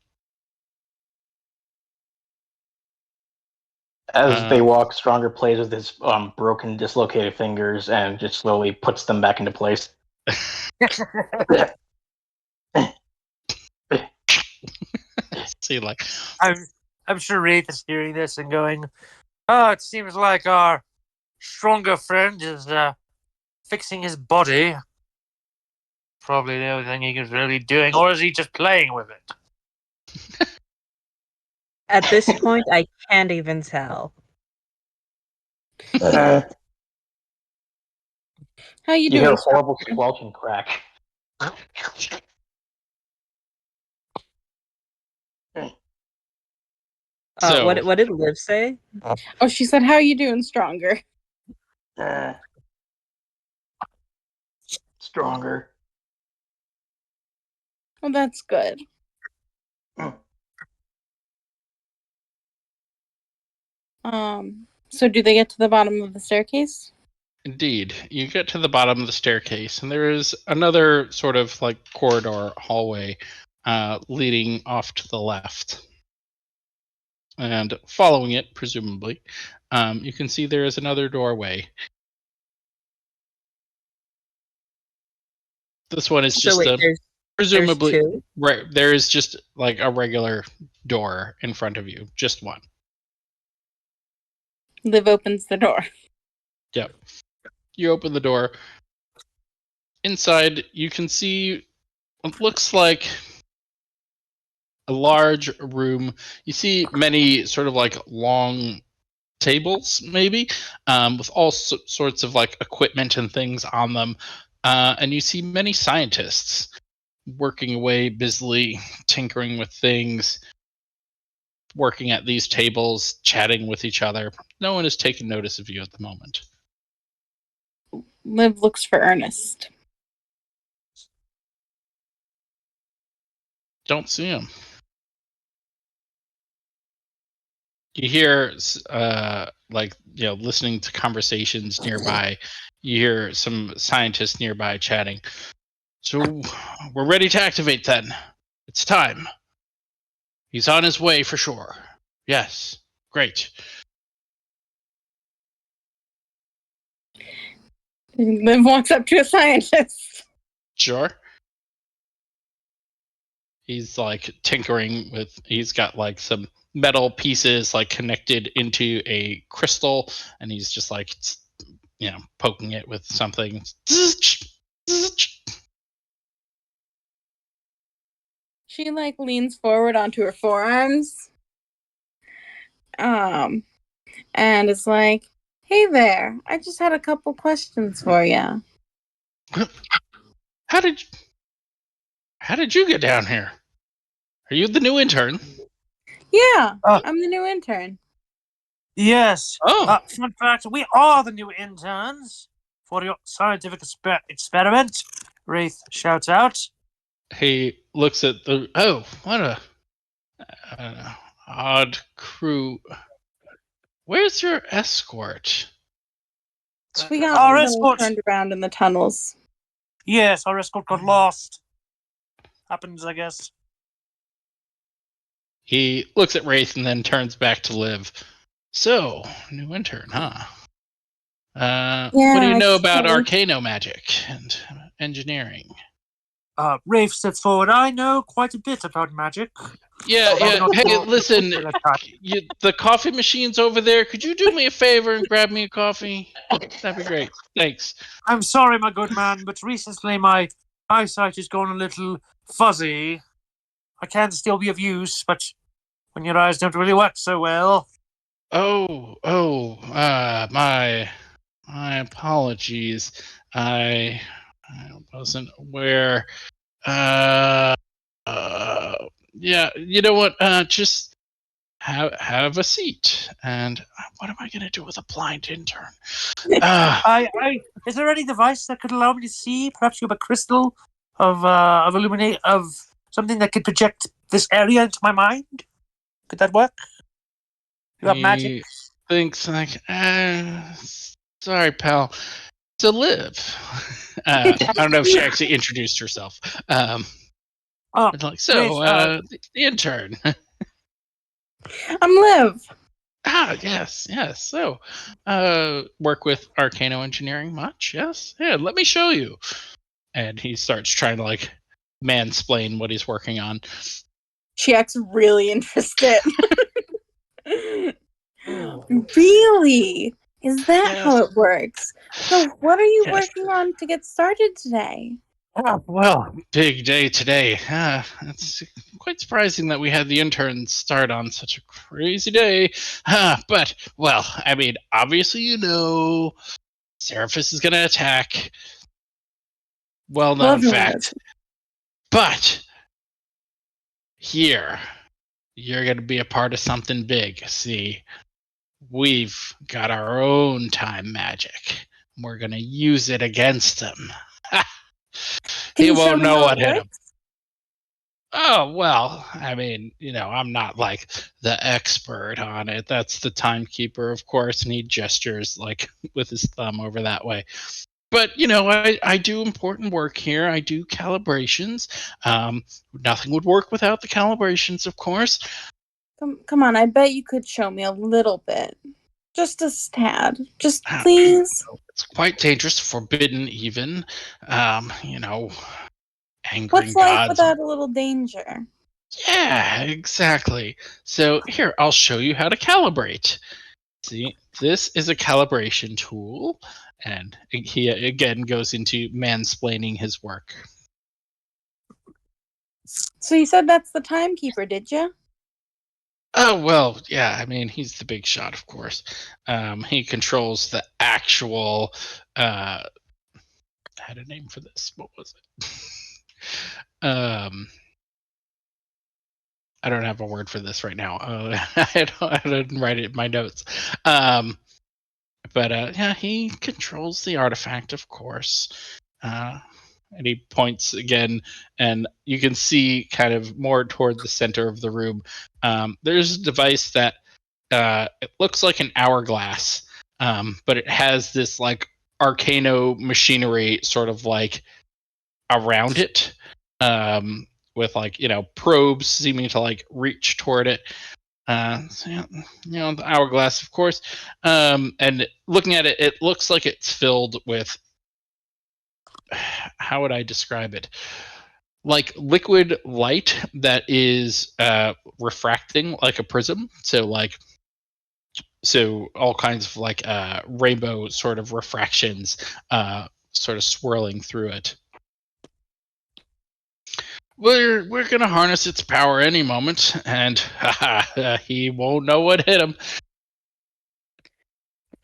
As they walk, Stronger plays with his broken, dislocated fingers and just slowly puts them back into place. See, like, I'm sure Wraith is hearing this and going, oh, it seems like our stronger friend is fixing his body. Probably the only thing he is really doing, or is he just playing with it? At this point, I can't even tell. How you You doing? hear a horrible Stronger? squelch and crack. So, What did Liv say? Oh, she said, how you doing, Stronger? Stronger. Well, that's good. So do they get to the bottom of the staircase? Indeed. You get to the bottom of the staircase, and there is another sort of like corridor hallway leading off to the left. And following it, presumably, you can see there is another doorway. This one is just presumably two? right. There is just like a regular door in front of you, just one. Liv opens the door. Yep. You open the door. Inside, you can see what looks like a large room. You see many sort of like long tables, maybe, with all sorts of like equipment and things on them. And you see many scientists working away busily, tinkering with things, working at these tables, chatting with each other. No one is taking notice of you at the moment. Liv looks for Ernest. Don't see him. You hear, listening to conversations nearby. You hear some scientists nearby chatting. So we're ready to activate then. It's time. He's on his way for sure. Yes. Great. Liv walks up to a scientist. Sure. He's like tinkering with, he's got like some metal pieces like connected into a crystal, and he's just like, poking it with something. She like leans forward onto her forearms. And it's like, hey there, I just had a couple questions for you. How did you get down here? Are you the new intern? Yeah, I'm the new intern. Yes. Oh. Fun fact, we are the new interns for your scientific experiment. Wraith shouts out. He looks at the... Oh, what a... odd crew. Where's your escort? We got Our escort turned around in the tunnels. Yes, our escort got lost. Happens, I guess. He looks at Wraith and then turns back to Liv. So, new intern, huh? What do you know about arcano magic and engineering? Wraith steps forward. I know quite a bit about magic. Yeah. Hey, listen, the coffee machine's over there. Could you do me a favor and grab me a coffee? That'd be great. Thanks. I'm sorry, my good man, but recently my eyesight has gone a little fuzzy. I can still be of use, but when your eyes don't really work so well. My apologies. I wasn't aware. Yeah, you know what? Just have a seat. And what am I gonna do with a blind intern? Is there any device that could allow me to see? Perhaps you have a crystal of illuminate of something that could project this area into my mind. Could that work? You have magic. Thinks like, sorry, pal. To Liv. I don't know if she actually introduced herself. The intern. I'm Liv. Yes. So, work with Arcano Engineering much? Yes. Yeah, let me show you. And he starts trying to like mansplain what he's working on. She acts really interested. Really? Is that how it works? So what are you working on to get started today? Well, big day today. It's quite surprising that we had the interns start on such a crazy day. But, well, I mean, obviously you know Seraphis is going to attack. Well-known fact. But here, you're going to be a part of something big. See, we've got our own time magic. We're going to use it against him. He won't know what hit him. Oh, well, I mean, I'm not like the expert on it. That's the timekeeper, of course, and he gestures like with his thumb over that way. But, I do important work here. I do calibrations. Nothing would work without the calibrations, of course. Come on, I bet you could show me a little bit. Just a tad. Just please. It's quite dangerous, forbidden even. Angering What's life gods. without a little danger? Yeah, exactly. So here, I'll show you how to calibrate. See, this is a calibration tool, and he again goes into mansplaining his work. So you said that's the timekeeper, did you? Oh, well, yeah, I mean, he's the big shot, of course. He controls the actual, I had a name for this. What was it? I don't have a word for this right now. I didn't write it in my notes. But yeah, he controls the artifact, of course. And he points again, and you can see kind of more toward the center of the room. There's a device that it looks like an hourglass, but it has this like arcano machinery sort of like around it, with like probes seeming to like reach toward it. So, the hourglass, of course. And looking at it, it looks like it's filled with, how would I describe it? Like liquid light that is refracting like a prism. So all kinds of like rainbow sort of refractions sort of swirling through it. We're gonna harness its power any moment, and he won't know what hit him.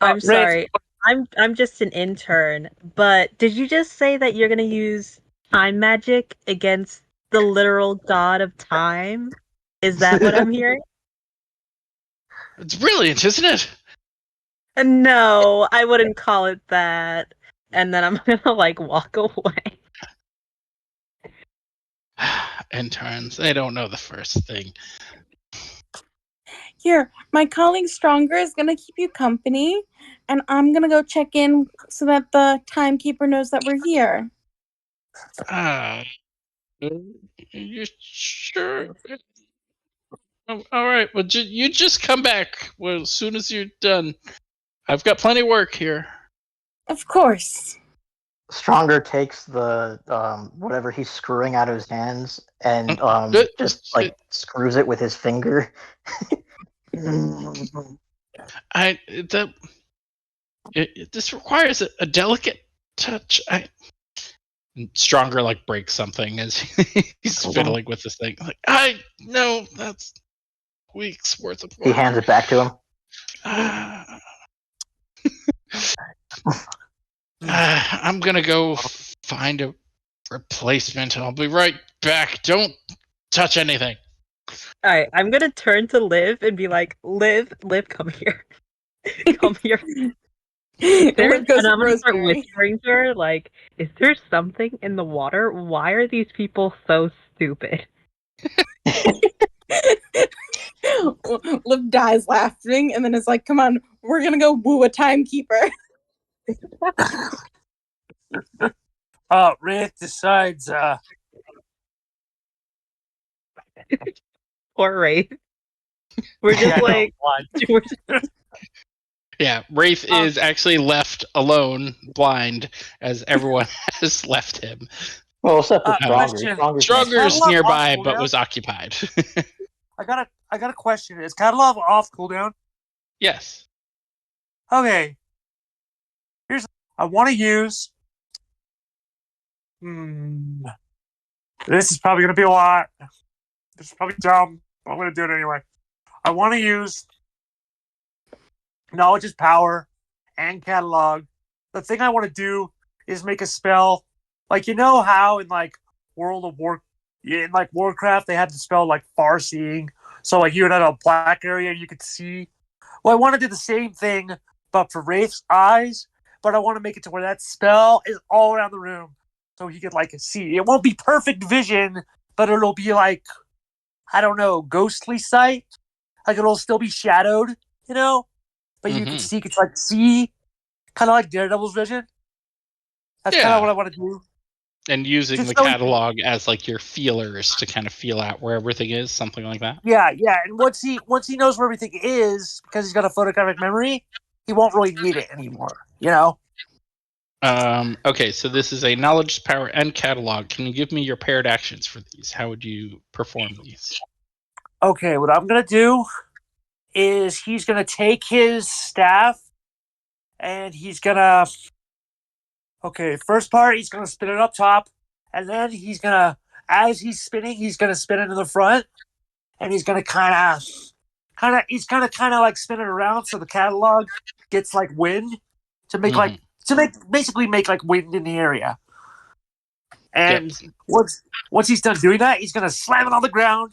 I'm sorry. I'm just an intern, but did you just say that you're gonna use time magic against the literal god of time? Is that what I'm hearing? It's brilliant, isn't it? No, I wouldn't call it that. And then I'm gonna like walk away. Interns, they don't know the first thing. Here, my colleague Stronger is gonna keep you company, and I'm gonna go check in so that the timekeeper knows that we're here. You sure? Oh, all right. Well, you just come back as soon as you're done. I've got plenty of work here. Of course. Stronger takes the whatever he's screwing out of his hands and just like screws it with his finger. This requires a delicate touch. Stronger like breaks something as he's fiddling with this thing. Like, I know that's weeks worth of work. He hands it back to him. I'm gonna go find a replacement. I'll be right back. Don't touch anything. Alright, I'm gonna turn to Liv and be like, Liv, come here. Come here. And I'm gonna start whispering to her, like, is there something in the water? Why are these people so stupid? Liv dies laughing and then is like, come on, we're gonna go woo a timekeeper. Wraith decides, Poor Wraith. We're just like... Yeah, Wraith is actually left alone, blind, as everyone has left him. Well, except for Stronger. Stronger's nearby, but was occupied. I got a question. Is catalog off cooldown? Yes. Okay. I want to use. This is probably gonna be a lot. This is probably dumb, but I'm gonna do it anyway. I want to use Knowledge is Power and Catalog. The thing I want to do is make a spell, like how in like Warcraft they had the spell like far seeing, so like you would have a black area and you could see. Well, I want to do the same thing, but for Wraith's eyes. But I want to make it to where that spell is all around the room, so he could like see. It won't be perfect vision, but it'll be like, I don't know, ghostly sight. Like it'll still be shadowed, you know, but you can see, kind of like Daredevil's vision. That's kind of what I want to do. And using Just the so catalog as like your feelers to kind of feel out where everything is, something like that. Yeah. And once he knows where everything is, because he's got a photographic memory, he won't really need it anymore. You know. Okay, so this is a knowledge, power, and catalog. Can you give me your paired actions for these? How would you perform these? Okay, what I'm gonna do is he's gonna take his staff and he's gonna. Okay, first part he's gonna spin it up top, and then he's gonna, as he's spinning, he's gonna spin it to the front, and he's gonna kind of like spin it around so the catalog gets like wind to make basically make like wind in the area. And once he's done doing that, he's gonna slam it on the ground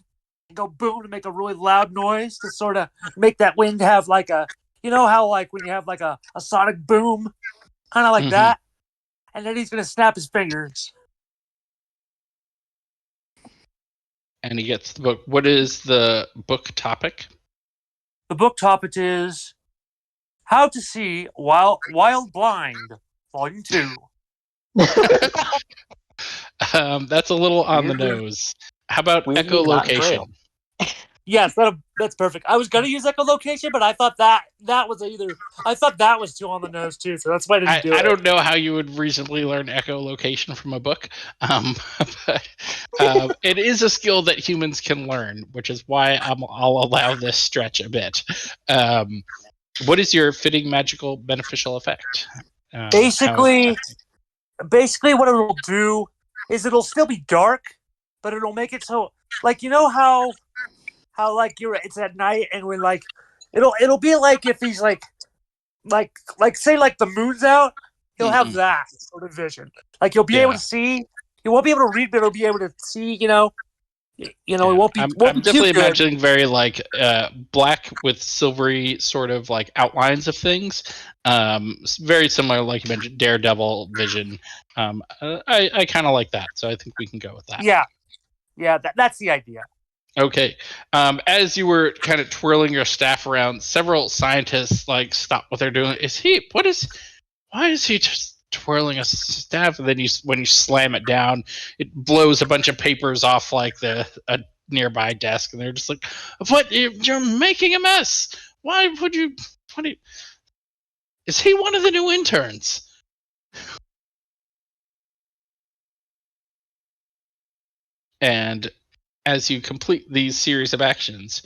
and go boom to make a really loud noise to sort of make that wind have like a, you know how like when you have like a sonic boom, kind of like that. And then he's gonna snap his fingers. And he gets the book. What is the book topic? The book topic is How to See While Blind, Volume 2. That's a little on the nose. How about echolocation? Yes, that's perfect. I was gonna use echolocation, but I thought that was too on the nose too, so that's why I didn't do it. I don't know how you would reasonably learn echolocation from a book, but it is a skill that humans can learn, which is why I'll allow this stretch a bit. What is your fitting magical beneficial effect? Basically, what it'll do is it'll still be dark, but it'll make it so, like, you know how like it's at night and when like it'll be like if he's like say like the moon's out, he'll have that sort of vision. Like he'll be able to see. He won't be able to read, but he'll be able to see. You know, it won't be. I'm definitely imagining very like black with silvery sort of like outlines of things. Very similar, like you mentioned, Daredevil vision. I kind of like that, so I think we can go with that. Yeah, that's the idea. Okay. As you were kind of twirling your staff around, several scientists like stop what they're doing. Why is he just twirling a staff? And then when you slam it down, it blows a bunch of papers off like a nearby desk, and they're just like, "What? You're making a mess. Why would you? Is he one of the new interns?" And as you complete these series of actions,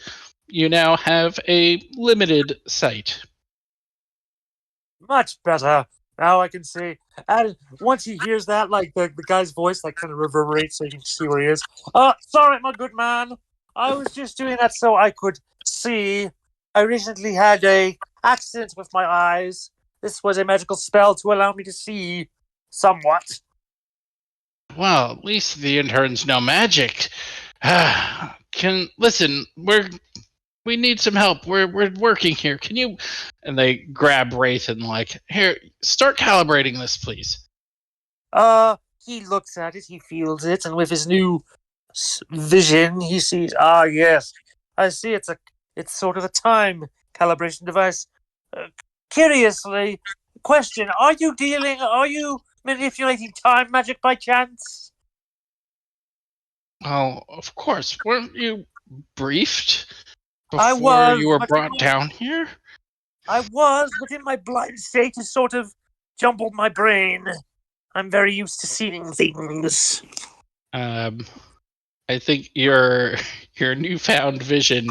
you now have a limited sight. Much better. Now I can see. And once he hears that, like the guy's voice, like kind of reverberates, so you can see where he is. Sorry, my good man. I was just doing that so I could see. I recently had a accident with my eyes. This was a magical spell to allow me to see somewhat. Well, at least the interns know magic. Listen, we need some help. We're working here. Can you? And they grab Wraith and like, here, start calibrating this, please. He looks at it, he feels it, and with his new vision, he sees. Yes, I see. It's sort of a time calibration device. Curiously, question: Are you manipulating time magic by chance? Well, of course. Weren't you briefed before you were brought down here? I was, but in my blind state has sort of jumbled my brain. I'm very used to seeing things. I think your newfound vision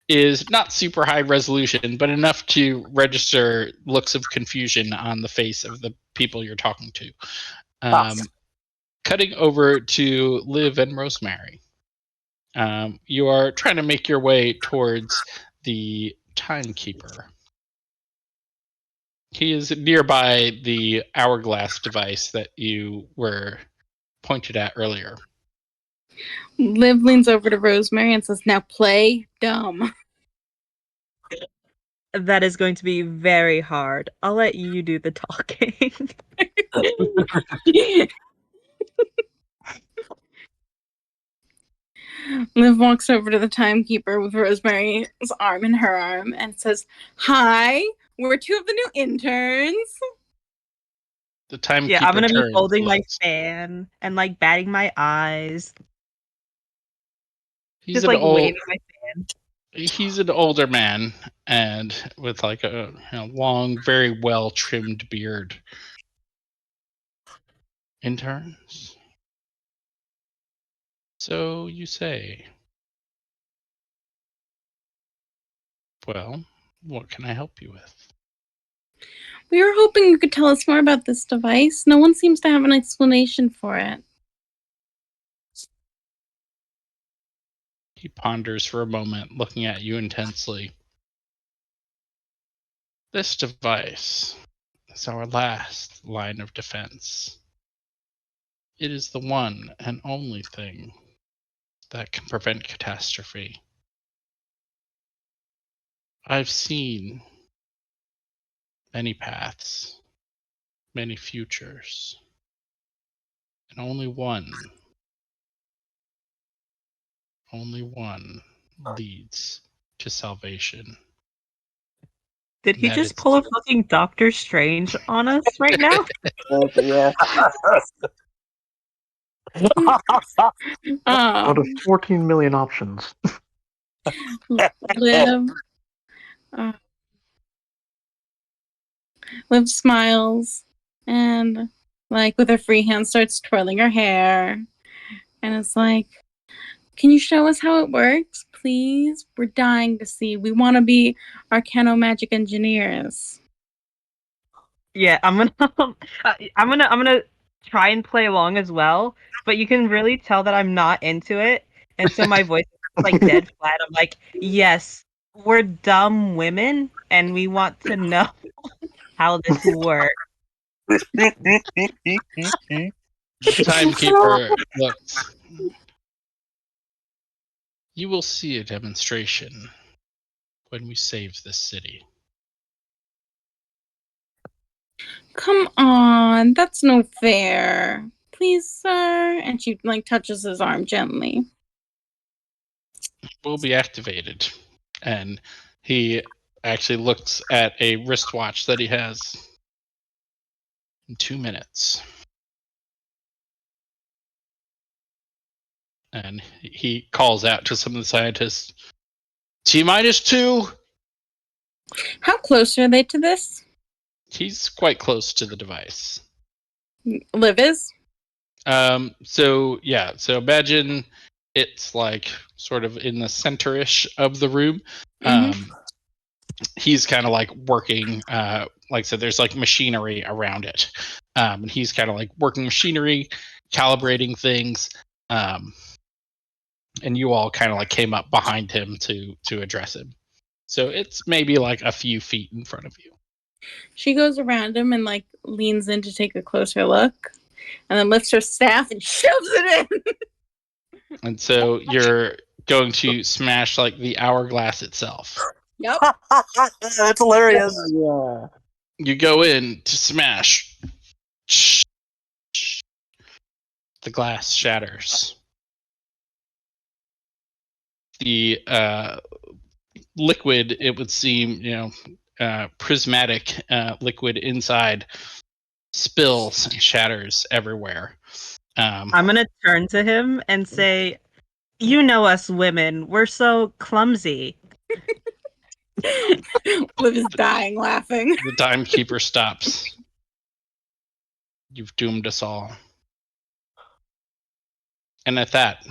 is not super high resolution, but enough to register looks of confusion on the face of the people you're talking to. Cutting over to Liv and Rosemary. You are trying to make your way towards the timekeeper. He is nearby the hourglass device that you were pointed at earlier. Liv leans over to Rosemary and says, "Now play dumb." That is going to be very hard. I'll let you do the talking. Liv walks over to the timekeeper with Rosemary's arm in her arm and says, "Hi, we're two of the new interns." The timekeeper Yeah, I'm gonna be turns, holding my looks. fan and like batting my eyes, He's just an like old. waving my fan. He's an older man, and with like a long, very well trimmed beard. Interns. So you say. Well, what can I help you with? We were hoping you could tell us more about this device. No one seems to have an explanation for it. He ponders for a moment, looking at you intensely. This device is our last line of defense. It is the one and only thing that can prevent catastrophe. I've seen many paths, many futures, and only one leads to salvation. Did he That just is- pull a fucking Doctor Strange on us right now? Yeah. Out of 14 million options. Liv, Liv smiles and, like, with her free hand starts twirling her hair. And it's like, "Can you show us how it works, please? We're dying to see. We want to be arcano-magic engineers." Yeah, I'm gonna try and play along as well, but you can really tell that I'm not into it, and so my voice is like dead flat. I'm like, yes, we're dumb women, and we want to know how this works. The timekeeper looks. You will see a demonstration when we save this city. "Come on, that's no fair. Please, sir." And she, like, touches his arm gently. Will be activated. And he actually looks at a wristwatch that he has. In 2 minutes. And he calls out to some of the scientists. T-2. How close are they to this? He's quite close to the device. Liv is? So imagine it's like sort of in the center-ish of the room. He's kind of like working, like I said, there's like machinery around it. And he's kind of like working machinery, calibrating things. And you all kind of like came up behind him to address him. So it's maybe like a few feet in front of you. She goes around him and, like, leans in to take a closer look, and then lifts her staff and shoves it in. And so you're going to smash like the hourglass itself. Yep. That's hilarious. Yeah. You go in to smash. The glass shatters. The liquid, it would seem, prismatic liquid inside spills and shatters everywhere. I'm gonna turn to him and say, "You know us women, we're so clumsy." Liv is dying laughing. The timekeeper stops. You've doomed us all. And at that,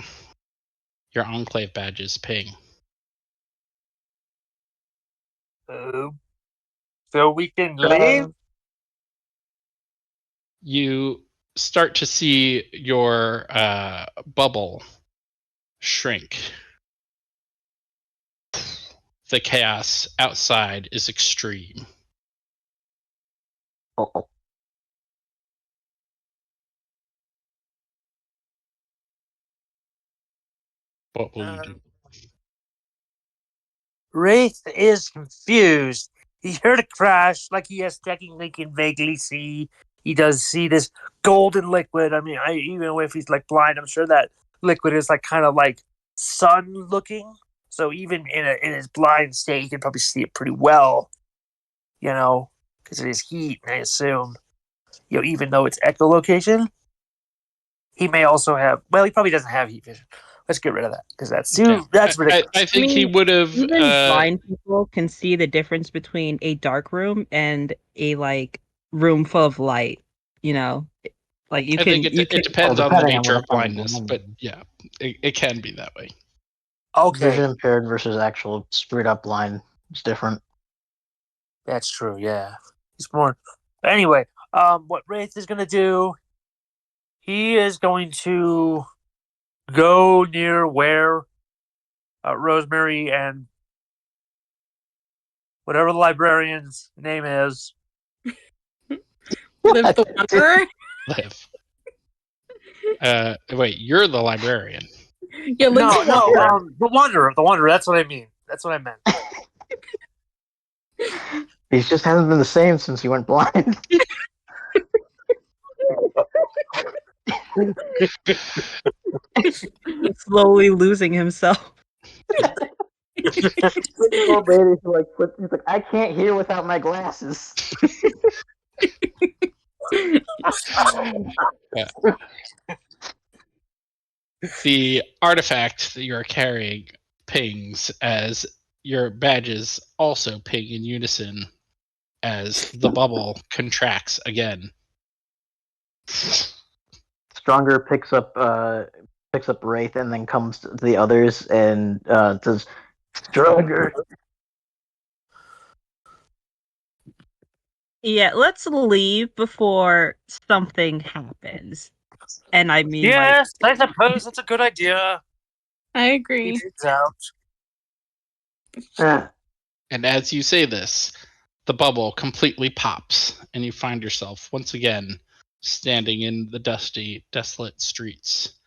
your Enclave badges ping. So we can leave? You start to see your bubble shrink. The chaos outside is extreme. Uh-oh. What will you do? Wraith is confused. He heard a crash, like he has technically can vaguely see. He does see this golden liquid. I mean, even if he's like blind, I'm sure that liquid is like kind of like sun looking. So even in his blind state, he can probably see it pretty well. Because of his heat, I assume. Even though it's echolocation, he may also have. Well, he probably doesn't have heat vision. Let's get rid of that because that's ridiculous. I think he would have. Even blind people can see the difference between a dark room and a room full of light. You can. It depends on the depending on nature what of blindness, kind of but yeah, it can be that way. Okay, Vision impaired versus actual straight up blind is different. that's true. Yeah, it's more. But anyway, what Wraith is going to do? He is going to go near where Rosemary and whatever the librarian's name is. Live the Wanderer? Live. Wait, you're the librarian. Yeah, Live the Wanderer. The Wanderer. The Wanderer. That's what I mean. That's what I meant. He just hasn't been the same since he went blind. Slowly losing himself. He's like, I can't hear without my glasses. The artifact that you're carrying pings as your badges also ping in unison as the bubble contracts again. Stronger picks up Wraith and then comes to the others and says, "Stronger." Yeah, let's leave before something happens. And I mean, yes, I suppose that's a good idea. I agree. It's out. And as you say this, the bubble completely pops, and you find yourself once again standing in the dusty, desolate streets.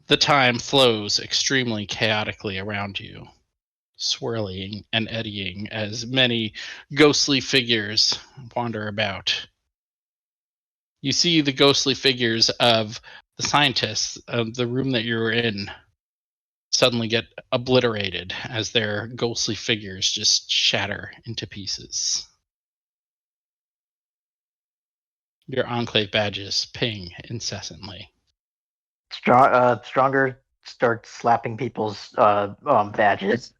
The time flows extremely chaotically around you, swirling and eddying as many ghostly figures wander about. You see the ghostly figures of the scientists of the room that you were in suddenly get obliterated as their ghostly figures just shatter into pieces. Your Enclave badges ping incessantly. Stronger starts slapping people's badges.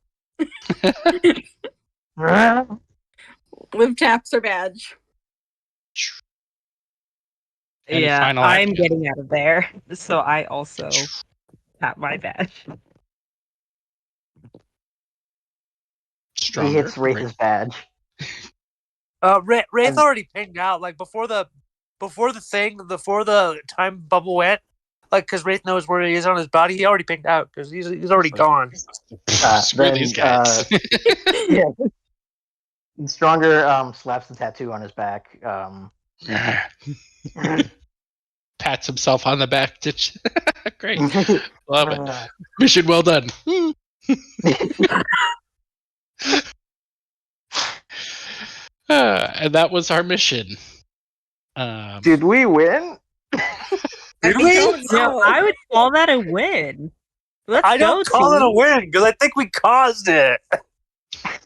Liv taps her badge. Any yeah, final I'm action? getting out of there. So I also tap my badge. Stronger. He hits Wraith's badge. Wraith already pinged out. Like before the time bubble went. Like because Wraith knows where he is on his body. He already pinged out because he's already gone. Screw these guys. Yeah. And Stronger slaps the tattoo on his back. Pats himself on the back. Great. Love it. Mission well done. And that was our mission. Did we win? Did we? No, I would call that a win. I don't call it a win because I think we caused it. All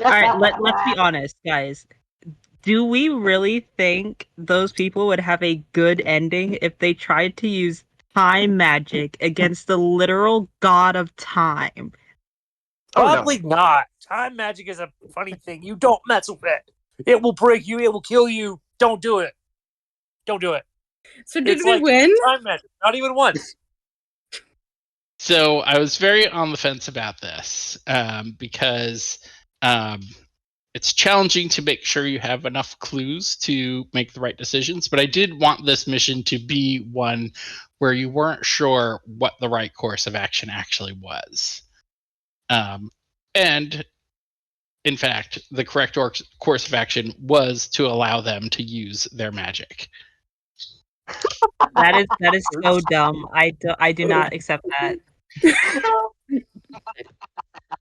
right, let's be honest, guys. Do we really think those people would have a good ending if they tried to use time magic against the literal god of time? Probably not. Time magic is a funny thing. You don't mess with it. It will break you. It will kill you. Don't do it. Don't do it. So did we win? Time magic. Not even once. So I was very on the fence about this because it's challenging to make sure you have enough clues to make the right decisions. But I did want this mission to be one where you weren't sure what the right course of action actually was. And in fact, the correct course of action was to allow them to use their magic. That is so dumb. I do not accept that.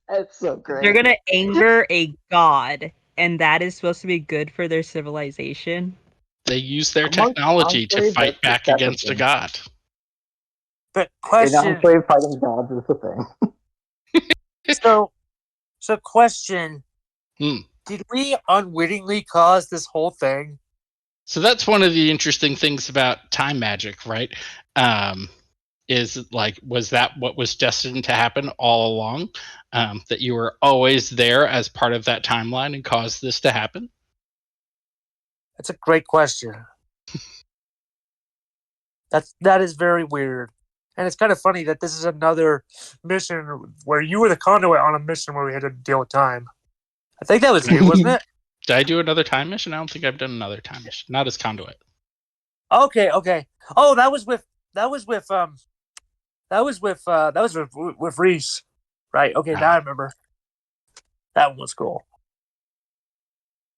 That's so great. They're gonna anger a god, and that is supposed to be good for their civilization. They use their technology to fight back against a god. But In question. Enclave, fighting gods is the thing. So question. Hmm. Did we unwittingly cause this whole thing? So that's one of the interesting things about time magic, right? Is like, was that what was destined to happen all along? That you were always there as part of that timeline and caused this to happen? That's a great question. That is very weird. And it's kind of funny that this is another mission where you were the conduit on a mission where we had to deal with time. I think that was you, wasn't it? Did I do another time mission? I don't think I've done another time mission. Not as conduit. Okay. Oh, that was with Reese. Right. Okay, now I remember. That one was cool.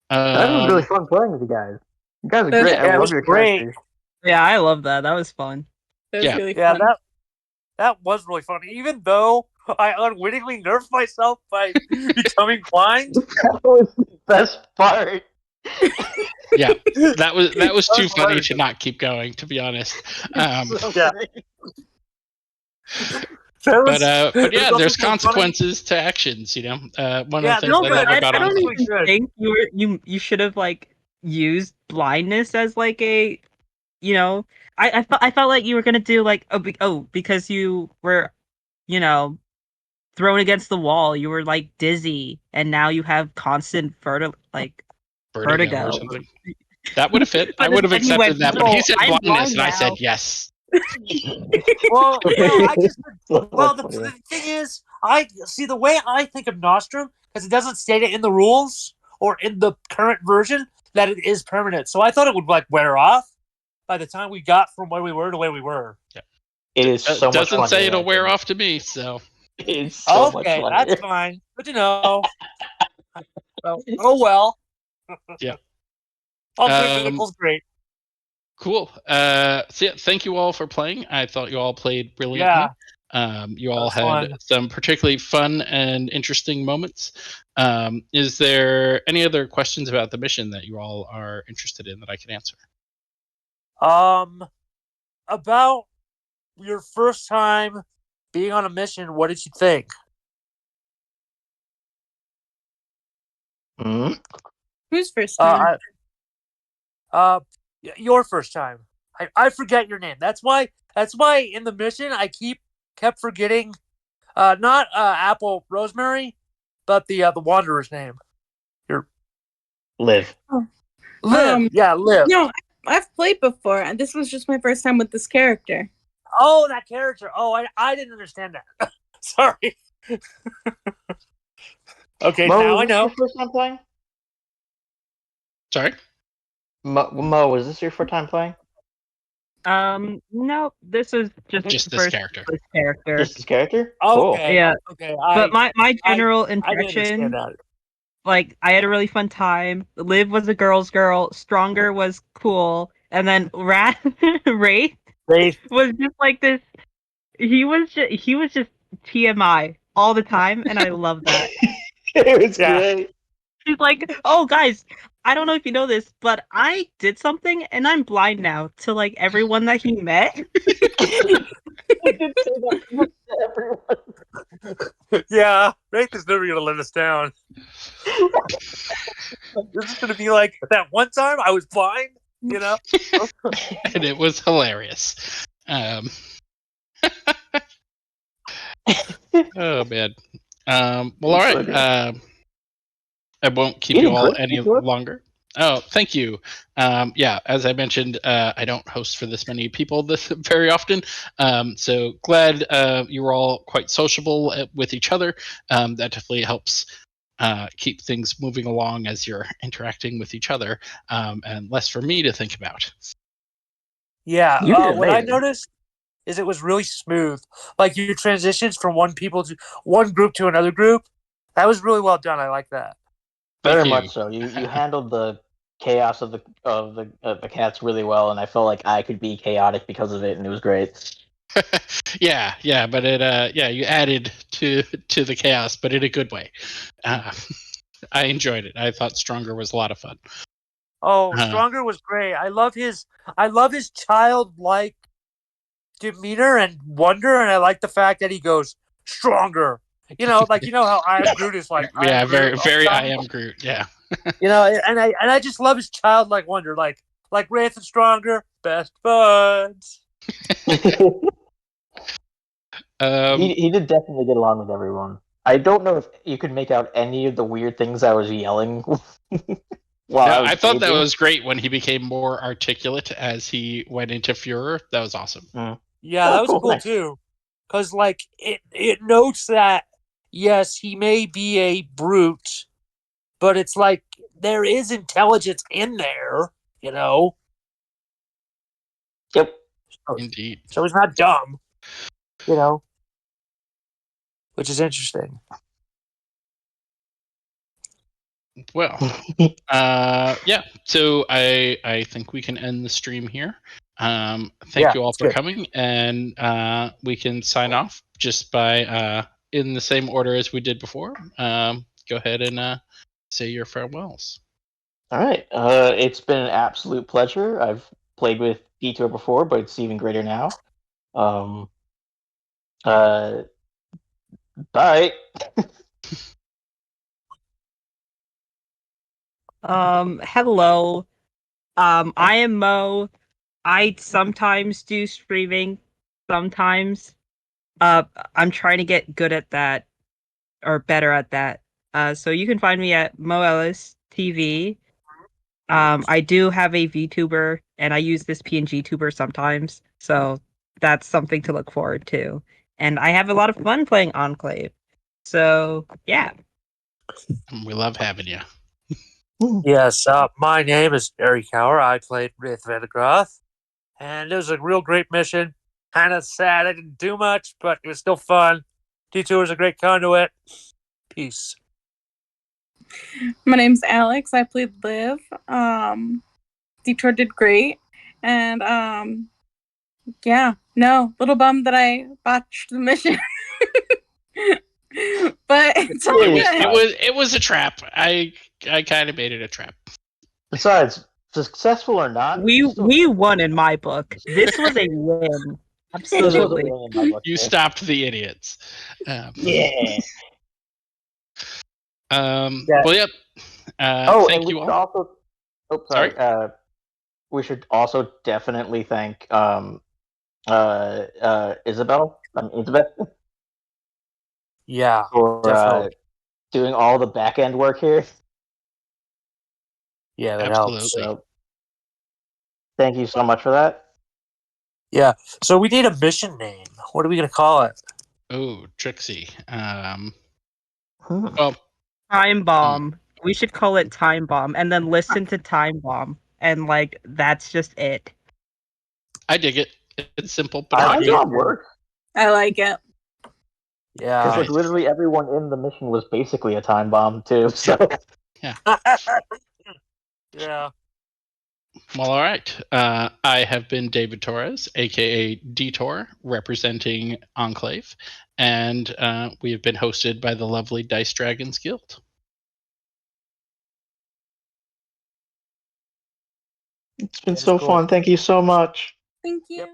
That was really fun playing with you guys. You guys are That's- great. Yeah, I it love was your great. characters. Yeah, I love that. That was fun. That was Yeah. really Yeah, fun. that was really funny. Even though I unwittingly nerfed myself by becoming blind. That was the best part. Yeah, that was too That's funny hilarious. to not keep going, to be honest. So Yeah. great. But yeah, also there's really funny. consequences to actions. You know, one Yeah, of the things no, I but love I about I don't Enclave. Enclave. even Good. think you should have like used blindness as like a, you know, I felt like you were gonna do like because you were, you know, thrown against the wall, you were like dizzy, and now you have constant vertigo. Or something. That would have fit. I But would have then he accepted went, that. But he "No, said I'm blindness, blind and I said now." yes. Well, no, I just So well, much the funnier. thing is, I see the way I think of Nostrum because it doesn't state it in the rules or in the current version that it is permanent. So I thought it would like wear off by the time we got from where we were to where we were. It is so much Doesn't say funnier it'll that wear way. off to me. So It's so much Okay, funnier. that's fine. Good to know. Oh well. Yeah. Nichols, great. cool. So yeah, thank you all for playing. I thought you all played brilliantly. Yeah. You all was had fun. some particularly fun and interesting moments. Is there any other questions about the mission that you all are interested in that I can answer? About your first time being on a mission, what did you think? Hmm? Who's first time? Your first time. I forget your name. That's why in the mission I kept forgetting not Apple Rosemary, but the Wanderer's name. Liv. Liv. Yeah, Liv. No, I've played before, and this was just my first time with this character. Oh, that character. Oh, I didn't understand that. Sorry. Okay, Mo, now was I this know. your first time playing? Sorry. Mo, was this your first time playing? No, this is Just the this first character. this character. Just this character? Cool. Okay. Yeah. Okay. But my general I didn't impression, understand that. like, I had a really fun time. Liv was a girl's girl. Stronger was cool, and then Wraith Wraith. was just like this. He was just TMI all the time, and I love that. It was Yeah. great. He's like, "Oh, guys, I don't know if you know this, but I did something, and I'm blind now." To like everyone that he met. I did say that to everyone. Yeah, Wraith is never gonna let us down. This is gonna be like that one time I was blind, you know? And it was hilarious. Oh man. Well, all right. I won't keep you all any longer. Oh, thank you. Yeah, as I mentioned, I don't host for this many people very often. So glad you were all quite sociable with each other. That definitely helps keep things moving along as you're interacting with each other, and less for me to think about. Yeah. You did What I amazing. noticed is it was really smooth. Like your transitions from one group to another group. That was really well done. I like that. Very you. much so. You handled the chaos of the cats really well, and I felt like I could be chaotic because of it, and it was great. Yeah, but it you added to the chaos, but in a good way. I enjoyed it. I thought Stronger was a lot of fun. Oh, Stronger was great. I love his childlike demeanor and wonder, and I like the fact that he goes stronger. You know how I am Groot is like, I am Yeah, Groot very, all the very. I time? am Groot. Yeah. And I just love his childlike wonder, like Wraith and Stronger, best buds. He did definitely get along with everyone. I don't know if you could make out any of the weird things I was yelling while No, I was I thought that paging. was great when he became more articulate as he went into Furor. That was awesome. Yeah, Oh, that was cool, cool nice. too, because it notes that yes, he may be a brute, but it's like there is intelligence in there, you know. Yep. Indeed. So he's not dumb, you know, which is interesting. Well, yeah. So I think we can end the stream here. Thank you all for coming, and we can sign off just by in the same order as we did before. Go ahead and say your farewells. All right. It's been an absolute pleasure. I've played with Detour before, but it's even greater now. Bye. Hello. I am Mo. I sometimes do streaming. Sometimes. I'm trying to get good at that or better at that. So you can find me at Mo Ellis TV. I do have a VTuber, and I use this PNG tuber sometimes, so that's something to look forward to. And I have a lot of fun playing Enclave. So yeah. We love having you. Yes, my name is Eric Hauer. I played Wraith Vendigroth, and it was a real great mission. Kind of sad I didn't do much, but it was still fun. Detour is a great conduit. Peace. My name's Alex. I played Liv. Detour did great. And yeah, no, little bummed that I botched the mission. But it's all good. It was a trap. I kind of made it a trap. Besides, successful or not, We won in my book. This was a win. Absolutely. This was a win in my book, You too. stopped the idiots. Yeah. Well, yep. Thank and you we all. should also. Oh, sorry. We should also definitely thank Isabel. Elizabeth. Yeah, for definitely. doing all the back end work here. Yeah, that Absolutely. helps. So, thank you so much for that. Yeah. So we need a mission name. What are we gonna call it? Oh, Trixie. Well, Time Bomb. We should call it Time Bomb and then listen to Time Bomb. And like that's just it. I dig it. It's simple, but Time Bomb works. I like it. Yeah. Because like literally everyone in the mission was basically a time bomb too. So yeah. Yeah. Well, all right. I have been David Torres, aka Detour, representing Enclave, and we have been hosted by the lovely Dice Dragons Guild. It's been so fun. Thank you so much. Thank you.